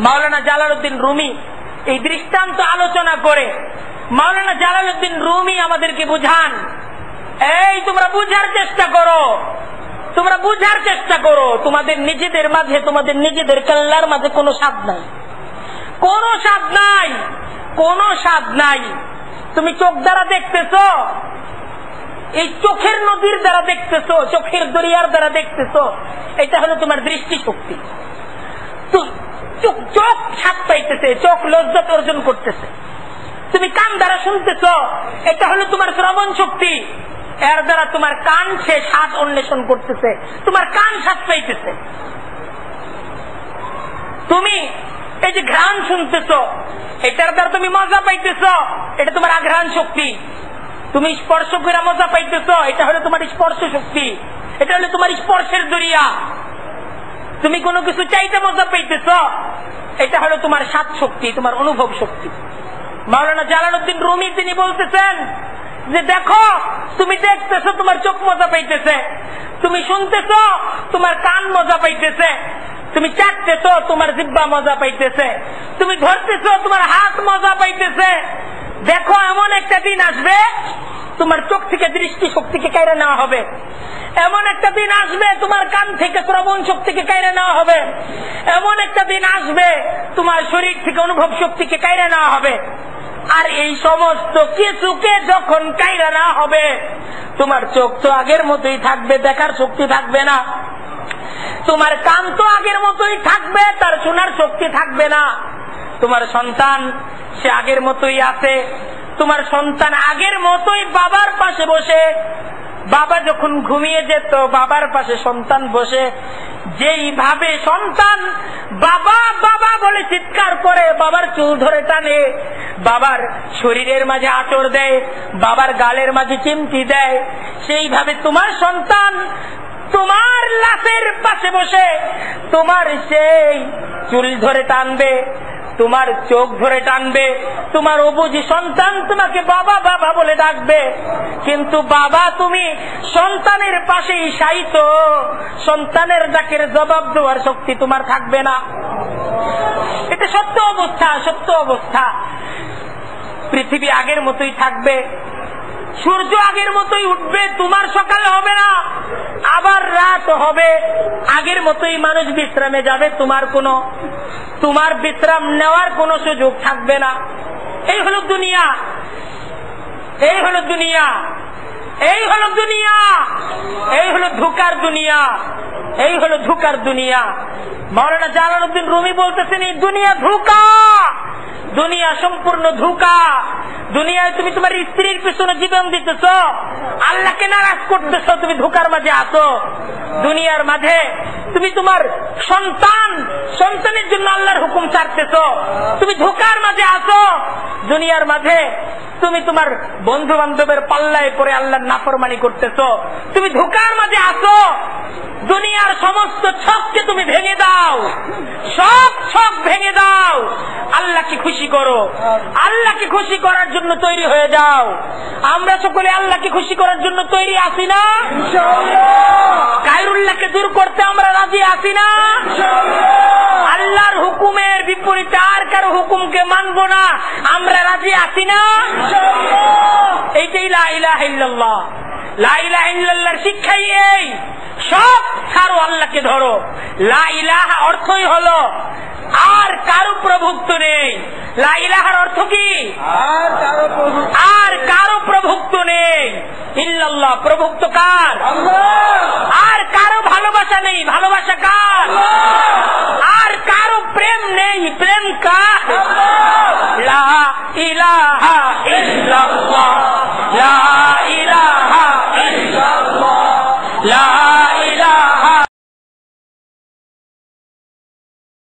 মাওলানা জালালউদ্দিন রুমি এই দৃষ্টান্ত আলোচনা করে মাওলানা জালালউদ্দিন রুমি আমাদেরকে বুঝান, এই তোমরা বুঝার চেষ্টা করো, তোমরা বুঝার চেষ্টা করো, তোমাদের নিজেদের মাঝে, তোমাদের নিজেদের কেল্লার মাঝে কোনো স্বাদ নাই, কোনো স্বাদ নাই, কোনো স্বাদ নাই। তুমি চোখ দ্বারা দেখতেছো, এই চোখের নদীর দ্বারা দেখতেছো, চোখের দরিয়ার দ্বারা দেখতেছো, এটা হলো তোমার দৃষ্টি শক্তি। চোখ স্বাদ পাইতেছে, চোখ লজ্জত অর্জন করতেছে। তুমি কান দ্বারা শুনতেছো, এটা হলো তোমার শ্রবণ শক্তি, এর দ্বারা তোমার কান সে স্বাদ অন্বেষণ করতেছে, তোমার কান স্বাদ পাইতেছে। তুমি এই যে ঘ্রাণ শুনতেছো, এটার দ্বারা তুমি মজা পাইতেছো, এটা তোমার আঘ্রাণ শক্তি। তুমি স্পর্শ করে মজা পাইতেছো, এটা হলো তোমার স্পর্শ শক্তি, এটা হলো তোমার স্পর্শের দরিয়া। তুমি কোনো কিছু চাইতে মজা পাইতেছো, এটা হলো তোমার স্বাদ শক্তি, তোমার অনুভব শক্তি। মাওলানা জালালউদ্দিন রুমি তিনি বলতেছেন যে দেখো, তুমি দেখতেছো, তোমার চোখ মজা পাইতেছে, তুমি শুনতেছো, তোমার কান মজা পাইতেছে, তুমি চাটতেছো, তোমার জিহ্বা মজা পাইতেছে, তুমি ধরতেছো, তোমার হাত মজা পাইতেছে। দেখো, এমন একটা দিন আসবে তোমার চোখ থেকে দৃষ্টি শক্তিকে কেড়ে নেওয়া হবে, এমন একটা দিন আসবে তোমার কান থেকে শ্রবণ শক্তিকে কেড়ে নেওয়া হবে, এমন একটা দিন আসবে তোমার শরীর থেকে অনুভব শক্তিকে কেড়ে নেওয়া হবে। আর এই সমস্ত কিছুকে যখন কাইরা না হবে, তোমার চোখ তো আগের মতোই থাকবে, দেখার শক্তি থাকবে না। তোমার কান তো আগের মতোই থাকবে, তার শোনার শক্তি থাকবে না। তোমার সন্তান সে আগের মতোই আছে, তোমার সন্তান আগের মতোই বাবার পাশে বসে, বাবা যখন ঘুমিয়ে যেত বাবার পাশে সন্তান বসে যেইভাবে সন্তান বাবা বাবা বলে চিৎকার করে, বাবার চুল ধরে টানে, বাবার শরীরের মাঝে আঁচড় দেয়, বাবার গালের মাঝে চিমটি দেয়, সেইভাবে তোমার সন্তান তোমার লাশের পাশে বসে তোমার সেই চুল ধরে টানবে, তোমার চোখ ধরে টানবে, তোমার অবুঝি সন্তান তোমাকে বাবা বাবা বলে ডাকবে। কিন্তু বাবা তুমি সন্তানের পাশেই শায়িত, সন্তানের ডাকের জবাব দেওয়ার শক্তি তোমার থাকবে না। এটা সত্য অবস্থা, সত্য অবস্থা। পৃথিবী আগের মতোই থাকবে, সূর্য আগের মতোই উঠবে, তোমার সকাল হবে না, আবার রাত হবে, আগের মতোই মানুষ বিশ্রামে যাবে, তোমার বিশ্রাম নেওয়ার কোনো সুযোগ থাকবে না। এই হলো দুনিয়া, এই হলো দুনিয়া, এই হলো দুনিয়া, এই হলো ধোঁকার দুনিয়া, এই হলো ধোঁকার দুনিয়া। মাওলানা জালালউদ্দিন রুমি বলতেছেন এই দুনিয়া ধোঁকা, দুনিয়া সম্পূর্ণ ধোঁকা। দুনিয়ায় তুমি তোমার স্ত্রীর পিছনে জীবন দিতেছ, আল্লাহকে নারাজ করতেছ, তুমি ধোঁকার মাঝে আছো। দুনিয়ার মাঝে তুমি তোমার সন্তানের জন্য আল্লাহর হুকুম ছাড়তেছ, তুমি ধোঁকার মাঝে আছো। দুনিয়ার মাঝে তুমি তোমার বন্ধু বান্ধবের পাল্লায় পরে আল্লাহর নাফরমানি করতেছ, তুমি ধোঁকার মাঝে আছো। দুনিয়ার সমস্ত ছককে তুমি ভেঙে দাও, সব ছক ভেঙে দাও, আল্লাহকে খুশি করো, আল্লাহকে খুশি করার জন্য তৈরি হয়ে যাও। আমরা সকলে আল্লাহকে খুশি করার জন্য তৈরি আছি না? গায়রুল্লাহকে দূর করতে আমরা রাজি আছি না? আল্লাহর হুকুমের বিপরীতে আর কারো হুকুমকে মানব না, আমরা রাজি আছি না? এইটাই লা ইলাহা ইল্লাল্লাহ। লা ইলাহা ইল্লাল্লাহর শিক্ষাই এই, সব ছাড়ো, আল্লাহকে ধরো। লা ইলাহা অর্থই হলো আর কারো প্রভুত্ব নেই। লা ইলাহার অর্থ কি? আর কারো প্রভুত্ব নেই। ইল্লাল্লাহ, প্রভুত্ব কার? আর কারো ভালোবাসা